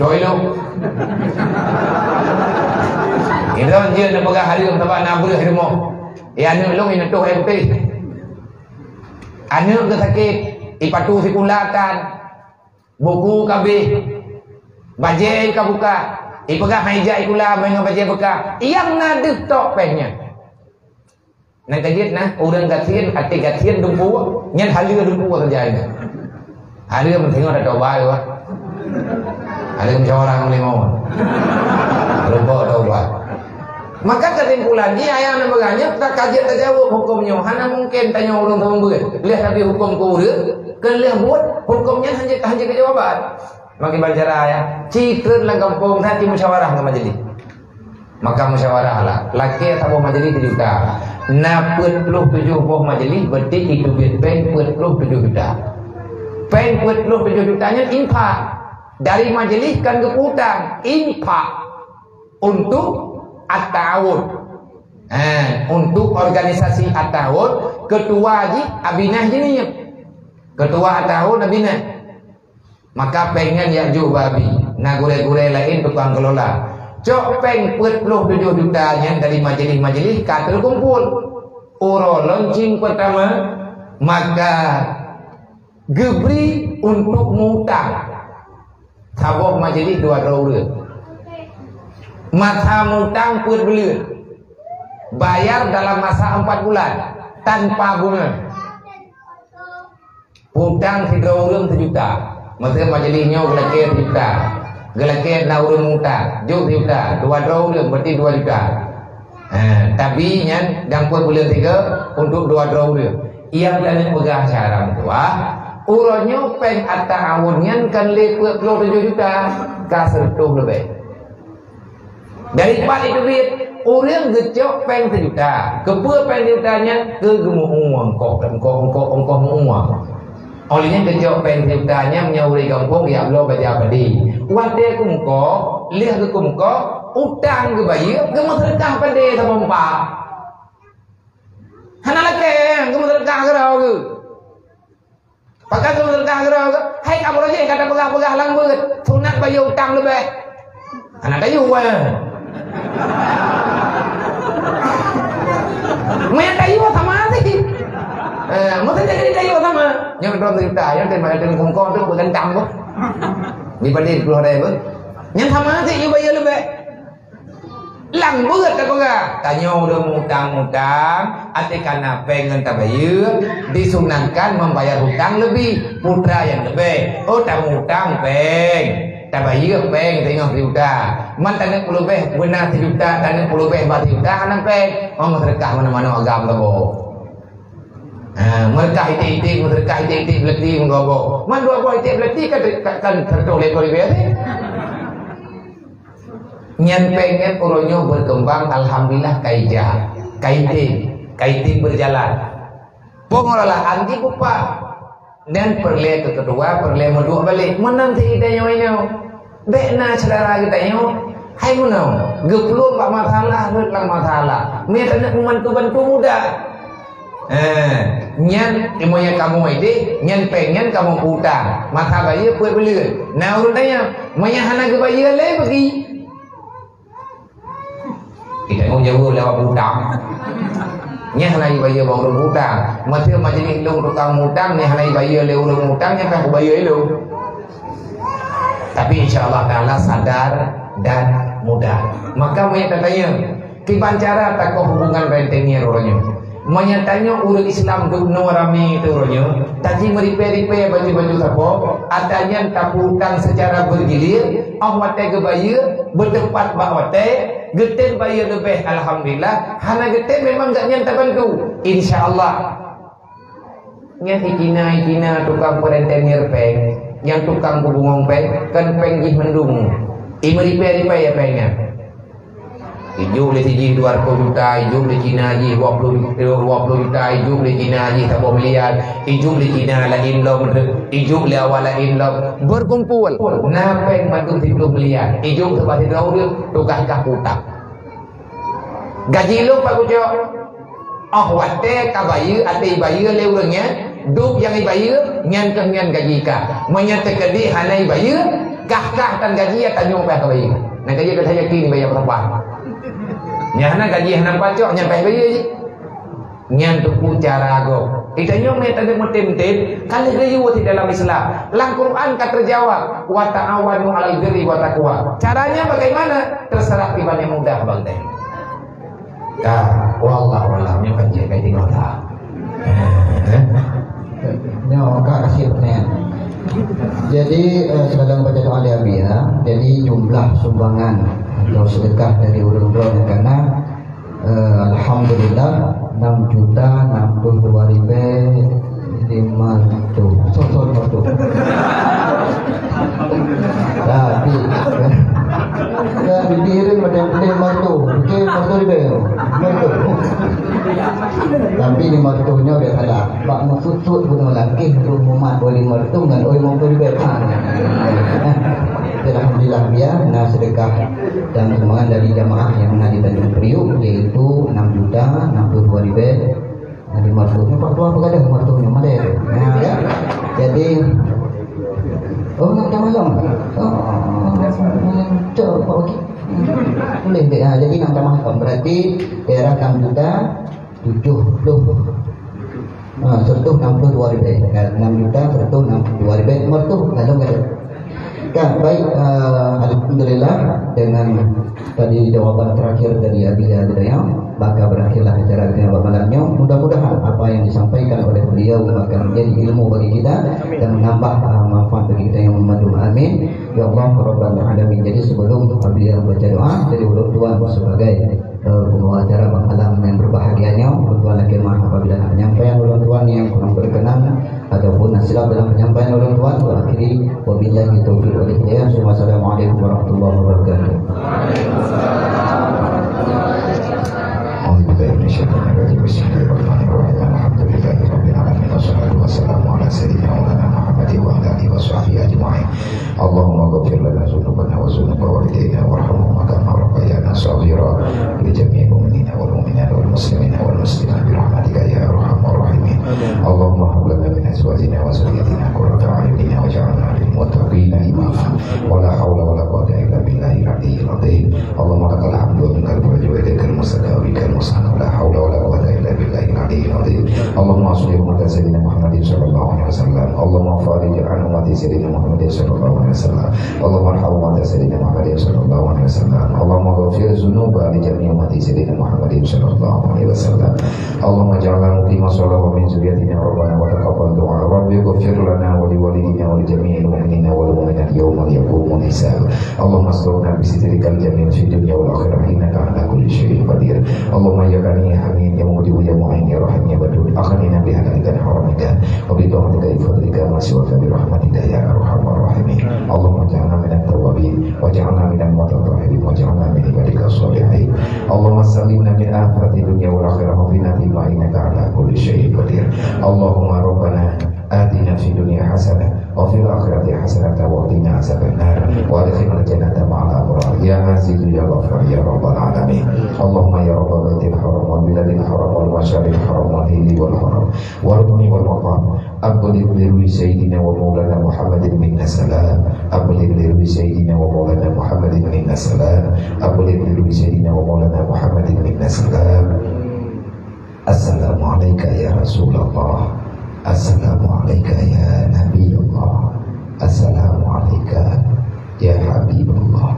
Joy lu. Itu dia nak pegang hari untuk nak berah rumah. Anu long ini tuh MP. Anu ke sakit, ipatu sikulatan, buku kabeh, bajai buka, ipegang meja ikula mengang bajai buka. Yang ngadeh tok pennya. Nak kajian nah, orang gatian, hati gatian dumpu, nyan halia dumpu kerjanya. Halia mentengok ada coba ya. Halia mencawarang lima. Dumpu coba. Maka kesimpulannya ayah nak berganyak tak kajian tak jawab hukumnya. Hana mungkin tanya orang tembus. Lihat tapi hukum kuda, kan lihat buat hukumnya hanya kejawaban. Maka bacara ayah, citra dalam kampung nanti musyawarah dengan majlis. Maka musyawarah lah. Laki atau majlis juta. Na 47 buah majlis berarti itu duit pen 47 juta. Pen 47 jutanya infak dari majlis kan ke hutang infak untuk at-ta'awun. Untuk organisasi at-ta'awun, ketua haji abinah jenis. Ketua at-ta'awun abinah. Maka pengen ya babi. Nah gure-gure lain tukang kelola. Cok peng 47 jutanya dari majelis-majelis kata kumpul. Uro launching pertama, maka gebri untuk mutang. Saboh majelis 2 rauh. Masa mutang per bulan, bayar dalam masa 4 bulan tanpa bunga. Hutang 3 orang 1 juta. Maksudnya majlisnya gelakir 1 juta, gelakir 6 orang mutang 1 juta, 2 orang berarti 2 juta. Tapi yang per bulan 3 untuk 2 orang. Yang dan pegah cara tua, uronyo peng at-ta'awunnya kan lepet 7 juta, kasar tuh lebih. Dari balik duit, orang gecok peng 1 juta, kepua peng 1 jutanya ke gemuk uang, ongkong uang. Olehnya gecok peng 1 jutanya menyawari kampung ya Allah baca padi. Wadah kumko, lihat ke kumko, utang ke bayi, gemuk sedekah padi sama empat. Hana lagi, gemuk sedekah kerau ke. Pakai gemuk sedekah kerau ke, hai kamu lagi kata pegah-pegah langbut, sunat bayi utang lebih. Hana kayu Main kayu sama sih. Mesti jadi kayu sama. Yang belum cerita, yang dari kongkong tu bukan kamu. Di balik keluar dari yang sama sih juga ya lebih. Lang buat tak enggak? Tanya udah mutang-mutang, atikan apa yang tak bayar, disunahkan membayar hutang lebih, putra yang lebih. Oh tak mutang peng. Tak bayar peng tengok 1 juta. Man tanya 10 peng benar 1 juta, tanya 10 peng 4 juta anak peng. Oh sedekah mana-mana agam tak boh. Mereka itik-itik, mereka itik-itik belati menggobo. Man 2 buah itik belati kan tertoleh kau biasa. Nyan pengen uronyo berkembang, alhamdulillah kaitin berjalan. Pengelolaan anti pupa dan perle ke kedua, perle kedua balik. Menanti kita nyawa bekna saudara kita nyawa. Hai munau, geplun pak masalah, lang masalah. Mereka nak membantu muda. Nyan imonya kamu ide, nyan pengen kamu hutang. Masa bayar puai beli. Nah urutnya, menyahana ke bayar le pergi. Tidak mau jauh lewat hutang. Nya hanai bayar bang hutang. Masa majlis lu tukang hutang, nya hanai bayar le urang hutang, nya kan bayar lu. Tapi insyaallah taala sadar dan mudah. Maka mereka tanya, kiban cara takoh hubungan rentenir orangnya. Menyatanya urut Islam dukno rame itu orangnya. Tadi meripe-ripe baju-baju sapo, adanya taputang secara bergilir, awate ke bayar bertempat bawate. Geten bayar lebih, alhamdulillah. Hana geten memang tak nyata bantu. Insyaallah. Yang ikina tukang perentenir peng, yang tukang bubungong peng, kan peng gih mendung. Repair apa ingat? Hidup di sini 200 juta, hidup di Cina haji 20 juta, hidup di Cina haji 1 miliar, hidup di Cina lain lom, hidup di awal lain lom. Berkumpul. Napa yang bantu 10 miliar? Hidup seperti dahulu tukang kaputak. Gaji lu Pak Kujo. Oh wate kabayu ate bayu leurangnya, duk yang bayu ngan gaji ka. Menyatakan di hanai bayu, kah tan gaji ya tanyo pa kabayu. Nak gaji ka saya kini bayar berapa? Nyana gaji hanam pacok nyampai bayi aja. Nyan tuku cara ago. Itanya meta de mutim-tim kali gaji di dalam Islam. Lang Quran kata terjawab wa ta'awanu 'alal birri wa taqwa. Caranya bagaimana? Terserah tibanya mudah Bang Teh. Wallahu alamnya kan dia kayak tinggal. Kak kasih pertanyaan. Jadi sedang baca doa Aliyah, jadi jumlah sumbangan atau sedekah dari urun-urun karena alhamdulillah 6.62.500 tapi dikirim macam martu, bikin martu ribu, tapi di martunya udah ada. Pak Mufutut pun lagi rumah boleh martu dengan oi martu ribu. Alhamdulillah ya, nah sedekah dan sumbangan dari jamaah yang ada di Tanjung Priuk yaitu 6.62.500. Dari martunya Pak Tua apa ada martunya mana ya? Nah ya, jadi nak malam. Coba okey. Boleh deh. Jadi nak malam berarti daerah Kambuda 70. Sertuh 62.000. 6 juta sertuh 62.000. Mertu lalu ada. Kan baik, alhamdulillah dengan tadi jawaban terakhir dari Abiyah Dayang, maka berakhirlah acara kita malamnya. Mudah-mudahan apa yang disampaikan oleh beliau akan menjadi ilmu bagi kita dan menambah manfaat bagi kita yang membantu. Amin. Ya Allah Rabbal Alamin. Jadi sebelum beliau baca doa, jadi ulun tuan sebagai pembawa acara malam yang berbahagianya, ulun tuan lagi maaf apabila penyampaian ulun tuan yang kurang berkenan ataupun silap dalam penyampaian ulun tuan, akhiri wabillahi taufiq wal hidayah. Wassalamualaikum warahmatullahi wabarakatuh. Allahumma ghfir lana dzunubana wa dzunuba walidayna warhamhuma kama rabbayana shaghira li jami'il mu'minina wal mu'minat wal muslimina wal muslimat bi rahmatika ya arhamar rahimin. Allahumma hab lana min azwajina wa dhurriyyatina qurrata a'yunin waj'alna lil muttaqina imama. Wa la haula wa la quwwata illa billahil aliyyil azim. Allahumma lakal hamdu wa minkal fadlu wa ilaikal mustaqim kal musana. La haula wa la quwwata illa billahil aliyyil azim. Allahumma salli ala sayyidina Muhammadin sallallahu alaihi wasallam. Allahumma farij an ummati sayyidina Muhammadin sallallahu alaihi wasallam. Allahumma arham ummati sayyidina Muhammadin sallallahu alaihi wasallam. Allahumma ghfir dzunuba li jami'i ummati sayyidina Muhammadin sallallahu alaihi wasallam. Allahumma ja'alna muqima shalah wa min zurriyyatina rabbana wa taqabbal du'a. Rabbi ghfir lana wa li walidina wa li jami'il mu'minina wal mu'minat yawma yaqumul hisab. Allahumma asturna bi sitrikal jamil fid dunya wal akhirah innaka 'ala kulli syai'in qadir. Allahumma ya ghani hamid ya mujibu ya mu'in ya rahim ya badud akhnina bi halalika wa haramika wa bi ta'atika wa fadlika wa siwaka bi rahmatika ya arhamar rahimin. Allahumma ja'alna minat tawabin wa ja'alna minal mutatahhirin wa ja'alna min ibadika sholihin. Allahumma sallimna min afati dunya wal akhirah wa qina innaka 'ala kulli syai'in qadir. Allahumma rabbana atina fid dunya hasanah wa fil akhirati hasanah wa qina azabannar wa adkhilna jannata ma'al abrar ya aziz ya ghafar ya rabbal alamin. Allahumma ya rabbal baitil haram wal biladil haram wal masyaril haram wal hilli wal haram wal rukni wal maqam abligh li sayyidina wa maulana Muhammadin minna salam. Abligh li sayyidina wa maulana Muhammadin minna salam. Abligh li sayyidina wa maulana Muhammadin minna salam. Assalamu alayka ya Rasulullah. Assalamu alayka ya Nabi Allah. Assalamu alayka ya Habibullah.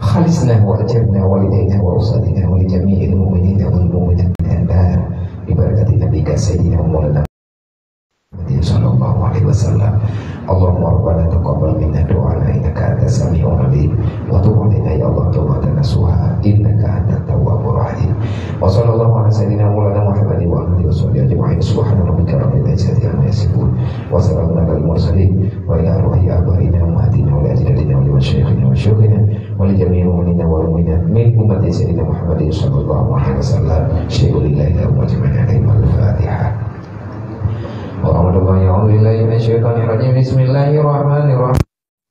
Khalisna wa ajabna walidayna wa usadina wa li jami'il mu'minina wal mu'minat min an-nar bi barakati nabiyika sayyidina Maulana Muhammad sallallahu alaihi wasallam. Allahumma rabbana taqabbal minna du'ana innaka antas sami'ul 'alim wa tub 'alaina ya Allah tawbatan nasuha innaka antat tawwabur rahim. Wa sallallahu ala sayyidina Maulana Muhammadin wa alihi washabbihi ajma'in. Subhana rabbika rabbil izzati amma yasifun wa salamun alal mursalin wa ila arwahi abaina wa ummahatina wa ajdadina wa li masyayikhina syukrina wa li jami'il mu'minina wal mu'minat min ummati sayyidina Muhammadin sallallahu alaihi wasallam syukurillah wa jami'il al-Fatihah. Warahmatullahi wabarakatuh. Bismillahirrahmanirrahim.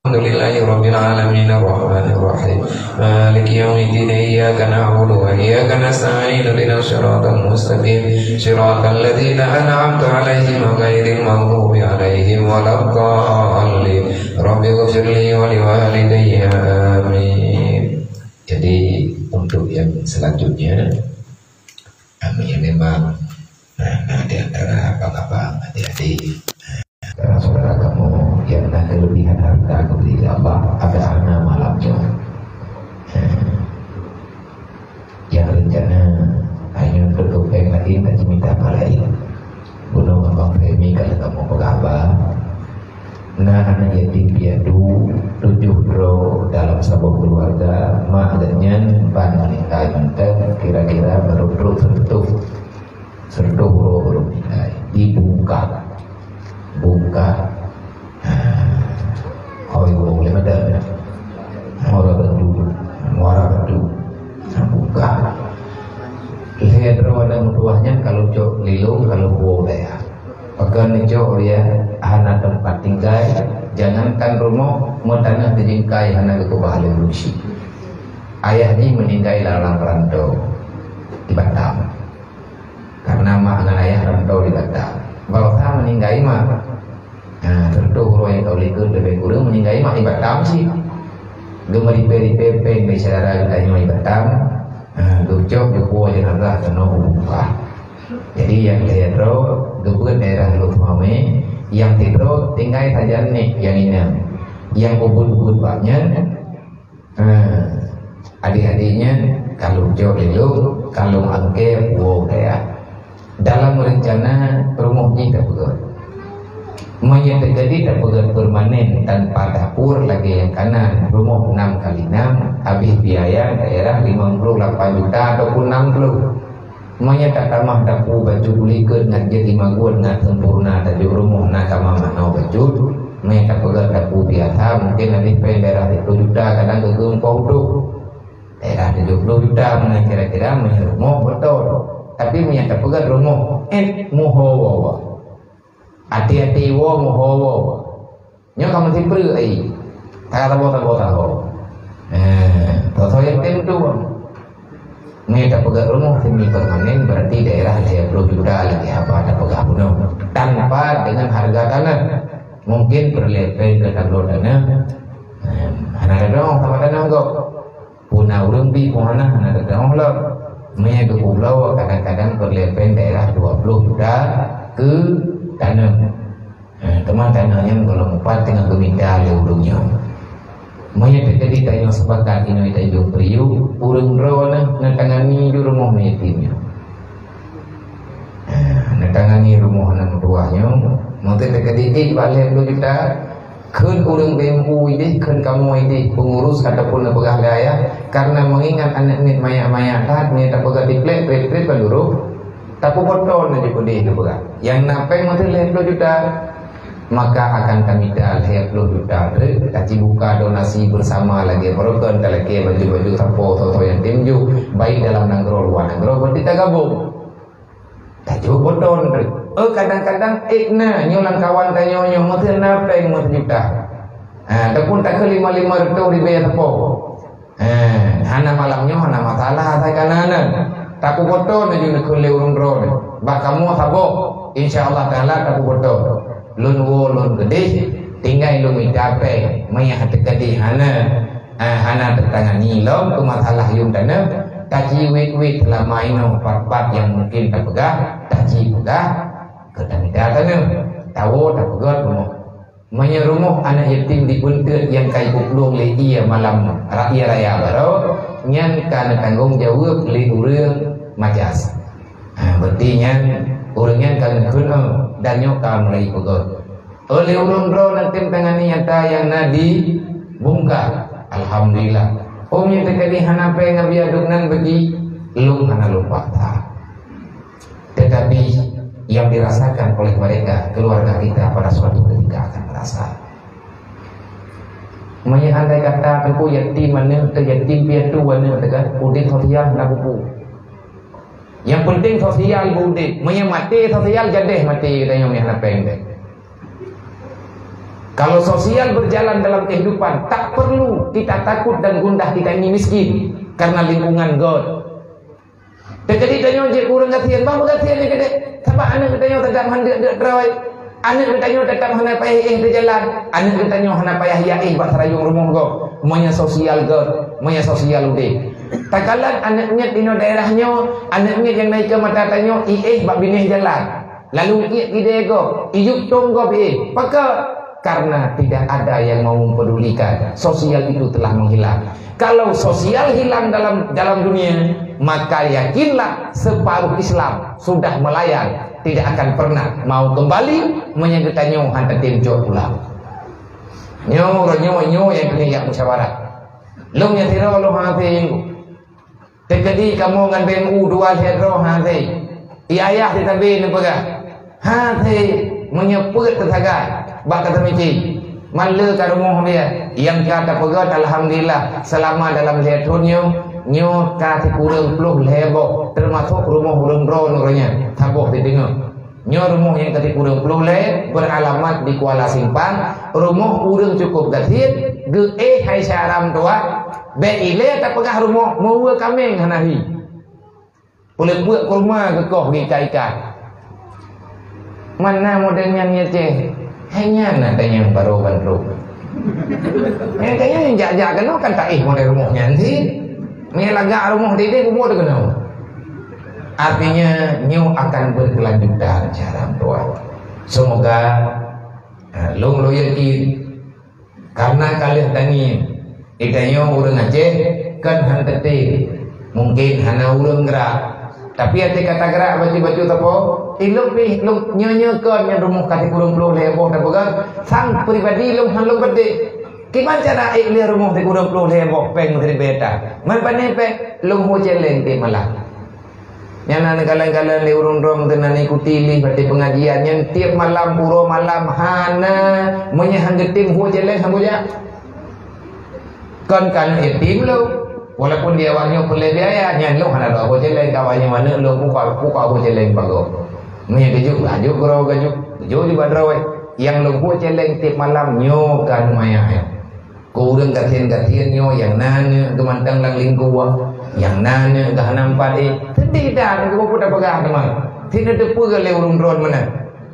Alhamdulillahi rabbil alamin arrahmanir rahim maliki yaumiddin iyyaka na'budu wa iyyaka nasta'in ihdinas siratal mustaqim siratal ladzina an'amta 'alaihim ghairil maghdubi 'alaihim waladdallin rabbighfirli wa liwalidayya amin. Jadi untuk yang selanjutnya kami memang di antara abang-abang, adik-adik, karena saudara kamu yang ada kelebihan harta kepada Allah, ada anak malamnya yang rencana hanya bertopeng lagi tak minta malaik bunuh abang Femi kalau kamu pegawai. Nah anak yatim piatu 7 bro dalam sebuah keluarga mak dan nyan ban meninggal menteng kira-kira baru sertuh baru meninggal dibuka koi boleh ada muara batu buka lihat rawan mutuahnya kalau cok lilung kalau boleh ya pekan cok dia anak tempat tinggal jangankan rumah mau tanah dijingkai anak ke bahaya rusi ayahnya meninggal dalam rantau di Batam karena mak dan ayah rantau di Batam. Kalau tak meninggal mah, tentu orang yang tahu likut lebih kurang meninggal mah ibadah Batam sih. Gemar di PP bicara kita ibadah Batam, gocok jopo jenazah kena buka. Jadi yang saya tahu gebut daerah Lutmame, yang tidro tinggal saja nih yang ini, yang ubud banyak. Adik-adiknya kalau jauh lelu, kalau angke wow kayak. Dalam rencana rumahnya tak pegat mayat terjadi tak pegat permanen tanpa dapur lagi yang kanan rumah 6 kali 6 habis biaya daerah 58 juta ataupun 60 mayat tak tamah dapur baju bulikan nak jadi magun nak sempurna dan rumah nak tamah mana baju mayat tak pegat dapur biasa mungkin habis daerah 10 juta kadang kegempau tu daerah 70 juta mana kira-kira mayat rumah betul tapi menyata pegat rumah muhawa hati-hati wa muhawa nyo kamu tipru ai tak tahu tahu yang tentu menyata pegat rumah semi permanen berarti daerah 20 juta lagi apa ada pegat bunuh tanpa dengan harga tanah mungkin berlepen ke tablo tanah anak dong sama tanah kok punah urang bi punah anak dong lah Maya ke pulau kadang-kadang berlepen daerah 20 juta ke tanah. Teman tanahnya kalau 4 dengan keminta leudungnya. Maya terjadi tanya sepakat ini kita hidup periuk urang rawana natangani di rumah yatimnya. Natangani rumah anak tuanya, mau terjadi balik 2 juta. Kun urang BMU ini, kun kamu ini pengurus ataupun pegawai daya karena mengingat anak ini maya-maya kat, ni tak pegawai diplek, plek penduduk, tapi botol nanti pun dia itu pegawai. Yang napeng masih 20 juta, maka akan kami dah 20 juta. Kaci buka donasi bersama lagi, merupakan lagi baju-baju sapo atau yang timju, baik dalam nanggro luar nanggro, berarti tak gabung. Tak cukup botol. Kadang-kadang nyulang kawan tanya nyo mesti napeng mesti juta. Ataupun tak ke 5 ratus ribu apa. Hana malamnya hana masalah saya kanan. Taku foto na jud ko leurung road. Ba kamu sabo insyaallah taala taku foto. Lun gede tinggal lu mitape maya hatekadi hana tertangani lom ke masalah yung tanah. Taji wit lama ino part yang mungkin tak pegah, taji pegah. Ketamida tanah tahu tak pegat rumah manya rumah anak yatim dibuntut yang kai uklung le ia malam rakyat raya baru nyan kana tanggung jawab le urang majas berarti nyan urangnya kana kun dan nyoka mulai pegat oleh urang ro nanti tangani nyata yang nadi bungka alhamdulillah omnya tekadi hanape ngabiaduknan bagi lung hana lupa tetapi yang dirasakan oleh mereka keluarga kita pada suatu ketika akan merasa Andai kata tempu yatim mana, yatim piatu mana dekat udin sosial nak buku. Yang penting sosial budin, mati sosial jadeh mati kita yang nak pendek. Kalau sosial berjalan dalam kehidupan, tak perlu kita takut dan gundah kita ini miskin karena lingkungan God. Jadi tanya je kurang kasihan, bang kasihan ni kedek. Sebab anak kita yang tetap hendak terawai. Anak bertanya tetap hendak payah di jalan. Anak bertanya hendak payah yaih buat serayung rumah kau. Semuanya sosial God, semuanya sosial udah. Tak kalah anaknya di daerahnya, anaknya yang naik ke mata tanya, buat binih jalan. Lalu ide go, ijuk tonggo Maka karena tidak ada yang mau mempedulikan, sosial itu telah menghilang. Kalau sosial hilang dalam dunia, maka yakinlah separuh Islam sudah melayang, tidak akan pernah mau kembali menyegetakan hantar tim jauh pulang. Nyo yang kena yang musyawarah. Long yang tiro lo hati. Terjadi kamu ngan BMU dua hero hati. Ayah kita bin apa hati menyebut tersagai. Bak kata mici Mala ka rumah dia yang kata pegat alhamdulillah selama dalam letonnya nyo ka kurang puluh lebok termasuk rumah urang ron orangnya tabuh didengar nyo rumah yang kata kurang puluh le beralamat di Kuala Simpang rumah urang cukup gatit ge hai syaram tua be ile tak pegah rumah mau kameng hanahi boleh buat kurma ke koh di kaikai mana modelnya ni ceh hanya nak yang baru-baru. Yang kayaknya yang jak-jak kena kan tak model rumahnya nanti. Ni lagak rumah dia kubur kena. Artinya nyu akan berkelanjutan cara tua. Semoga long lo yakin karena kalian tanya idanya orang Aceh kan hantete mungkin hana orang gerak. Tapi hati kata gerak baca-baca apa? Ilok pi long nyanyakan yang rumah kata kurang puluh leboh dan bukan sang pribadi long han long berde. Gimana cara iklir rumah di kurang puluh leboh peng dari beta. Man pane pe long ho celeng ke malah. Yang kalan-kalan le urung-urung tenan ikuti li berarti pengajian yang tiap malam puro malam hana menyahang getim ho celeng sambuja. Kan yatim lo walaupun dia awalnya boleh biaya nyan lo hana ho celeng kawannya mana lo buka ho celeng bago. Maya gajuk gurau gajuk di badrawai yang lengku celeng tiap malam nyo kan maya kurang gatian nyo yang nanya kemantang lang lingkuwa yang nanya gahanam pade tidak ko puta pagah teman tidak depu gale urung ron mana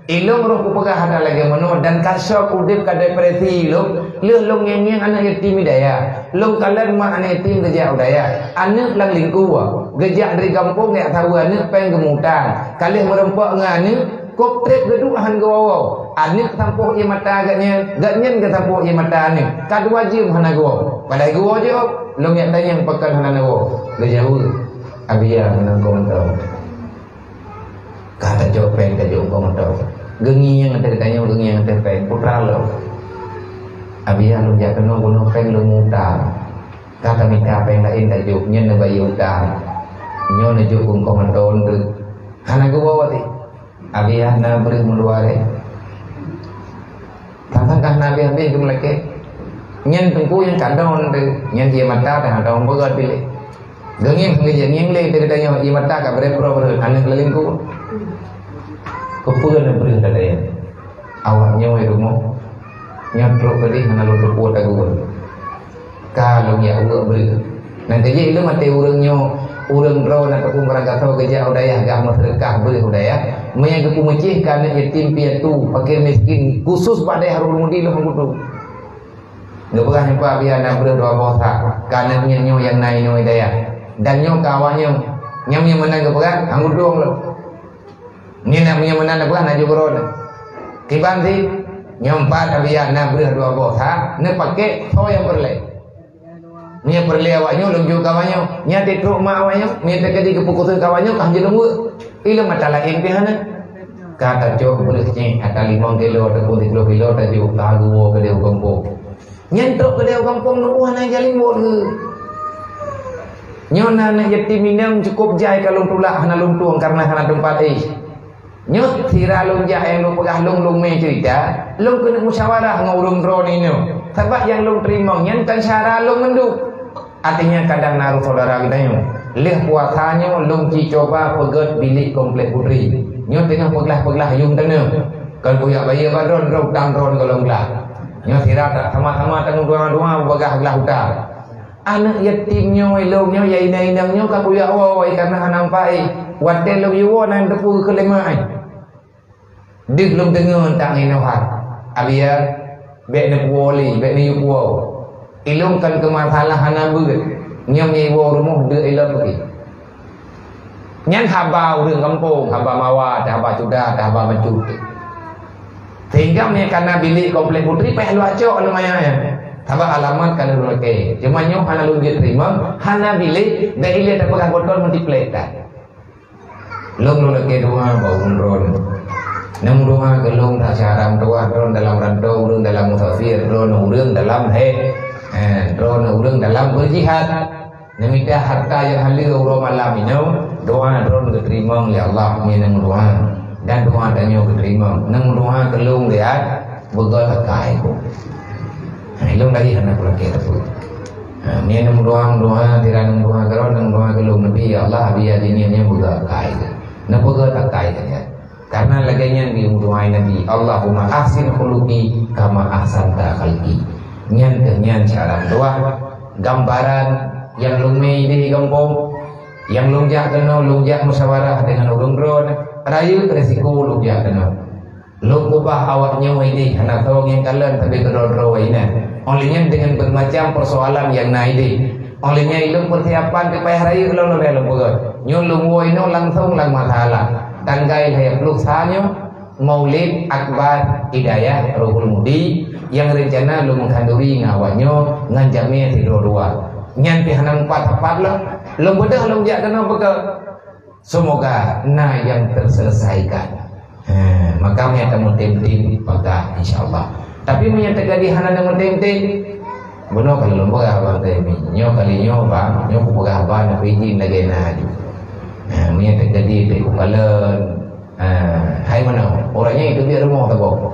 ilong roh ku pagah ada lagi mano dan kasok udip ka depresi lo long yang anak yatim daya long kalan ma anak yatim gejak daya anak lang lingkuwa gejak dari kampung yang tahu anak peng gemutan kali merempak ngane kok trip geduk han gowo anak tampuk ye mata agaknya gaknyen ke tampuk ye mata ni kad wajib hana gowo pada gowo je long yang tanya pekan hana gowo gejauh abia nang komentar kata jopeng ke jong komentar gengi yang ada tanya gengi yang ada peng putra lo abia lo ja kena gono peng lo muta kata minta peng lain dak juk nyen bayi utang nyo na juk kung komandon de hana gowo ti abia na beri meluare tangan kan nabi ambil ke meleke nyen tengku yang kadon de nyen dia mata dah ada begat pilih gengi ngejen yang le de katanya dia mata ka bere pro anu kelilingku kepulan beri dadaya awaknya we rumah nyatro kedi hana lo depu taguan kalau ya uga beri nanti je itu mati urangnya urang raw na takung barangkatau gejak udaya agak sedekah beri udaya maya ke pumecih kana yatim piatu fakir miskin khusus pada harun mudi lo ngudu nggak pernah nyapa biar na beri dua bosa kana nyo yang nai no udaya dan nyo kawannya nyam yang menang ke peran angudong lo ni nak punya menang apa na jugron kiban si nyompat biar na beri dua bosa ne pakai so yang berle nya perli awaknya lungju kawannya nya titruk mak awaknya nya terjadi kepukusan kawannya kah jadi nunggu ilmu mata lain pihana kata jok boleh cing ada 5 kilo atau 10 kilo tadi lagu ke dia kampung nyentuk ke dia kampung nu ana jalin bol nyona na yatim minang cukup jai kalau tulak hana luntung karena hana tempat Nyut tira lung jah yang lung pegah lung me cerita, lung kena musyawarah ngau lung drone ini. Sebab yang lung terima nyen kan cara lung menduk. Artinya kadang naruh saudara kita nyo. Leh puasanya lung ci coba pegat bilik komplek putri. Nyut tengah peglah-peglah yung tena. Kalau punya bayi badron rau tang drone golong lah. Nyut tira tak sama-sama tanggung dua-dua begah gelah utar. Anak yatimnya elongnya ya ina-inangnya ka kuya wawai karena hanampai. Wadai lo yuwo nang tepu kelemai. Dik lum dengar tak ngino hat. Abia bek ne puoli, bek ne yuwo. Ilung kan ke masalah hana beut. Nyam nyewo rumah de ilung pergi. Nyan habau ring kampung, haba mawa, haba cuda, haba mencut. Sehingga karena bilik komplek putri peh lu acok lumayan. Haba alamat kan lu leke. Cuma nyo hana lu dia terima, hana bilik da ile tak pegang botol multiplet dah. Lung lu leke doa bau ron. Nang doa gelung tak syaram doa ron dalam rantau, ron dalam musafir, ron urang dalam ron urang dalam berjihad. Namita harta yang halir ro malam ini doa ron keterima oleh Allah nang doa dan doa danyo keterima. Nang doa gelung dia begal akai ko. Ilung lagi anak laki tu. Ni nang doa tiran doa geron nang doa gelung nabi Allah biar ini begal akai. Nang begal akai dia. Karena laganya di doa Nabi Allahumma ahsin khuluqi kama ahsanta khalqi. Nyan cara doa gambaran yang lumei di kampung yang lungjak kena lungjak musyawarah dengan urung drone rayu resiko lungjak kena lung ubah awaknya ini anak tawang yang kalian tapi kedor-dor ini olehnya dengan bermacam persoalan yang naik olehnya ilung persiapan kepayah rayu kalau lebih lembut nyulung ini langsung lang masalah tanggai hayat luksanya Maulid Akbar Hidayah Rohul Mudi yang rencana lu mengkanduri ngawanya nganjamnya tidur dua nyan pihanang 4 lah lu bedah lu jak kena beka semoga yang terselesaikan maka me akan tim maka insyaallah tapi me terjadi hana dengan tim beno kalau lu bega abang temi nyo kali nyo bang nyo ku bega abang nak izin lagi na me terjadi pe kupalan hai mana orangnya itu dia rumah tak bawa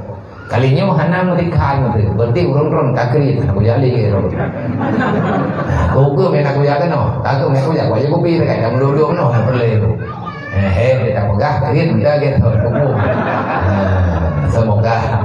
kalinya hana merikan tu berarti urun-urun kakri aku jali ke ro aku ke me nak kuya no aku me kuya kuya kopi dekat dalam duduk no perle tu kita pegah krit dia gitu semoga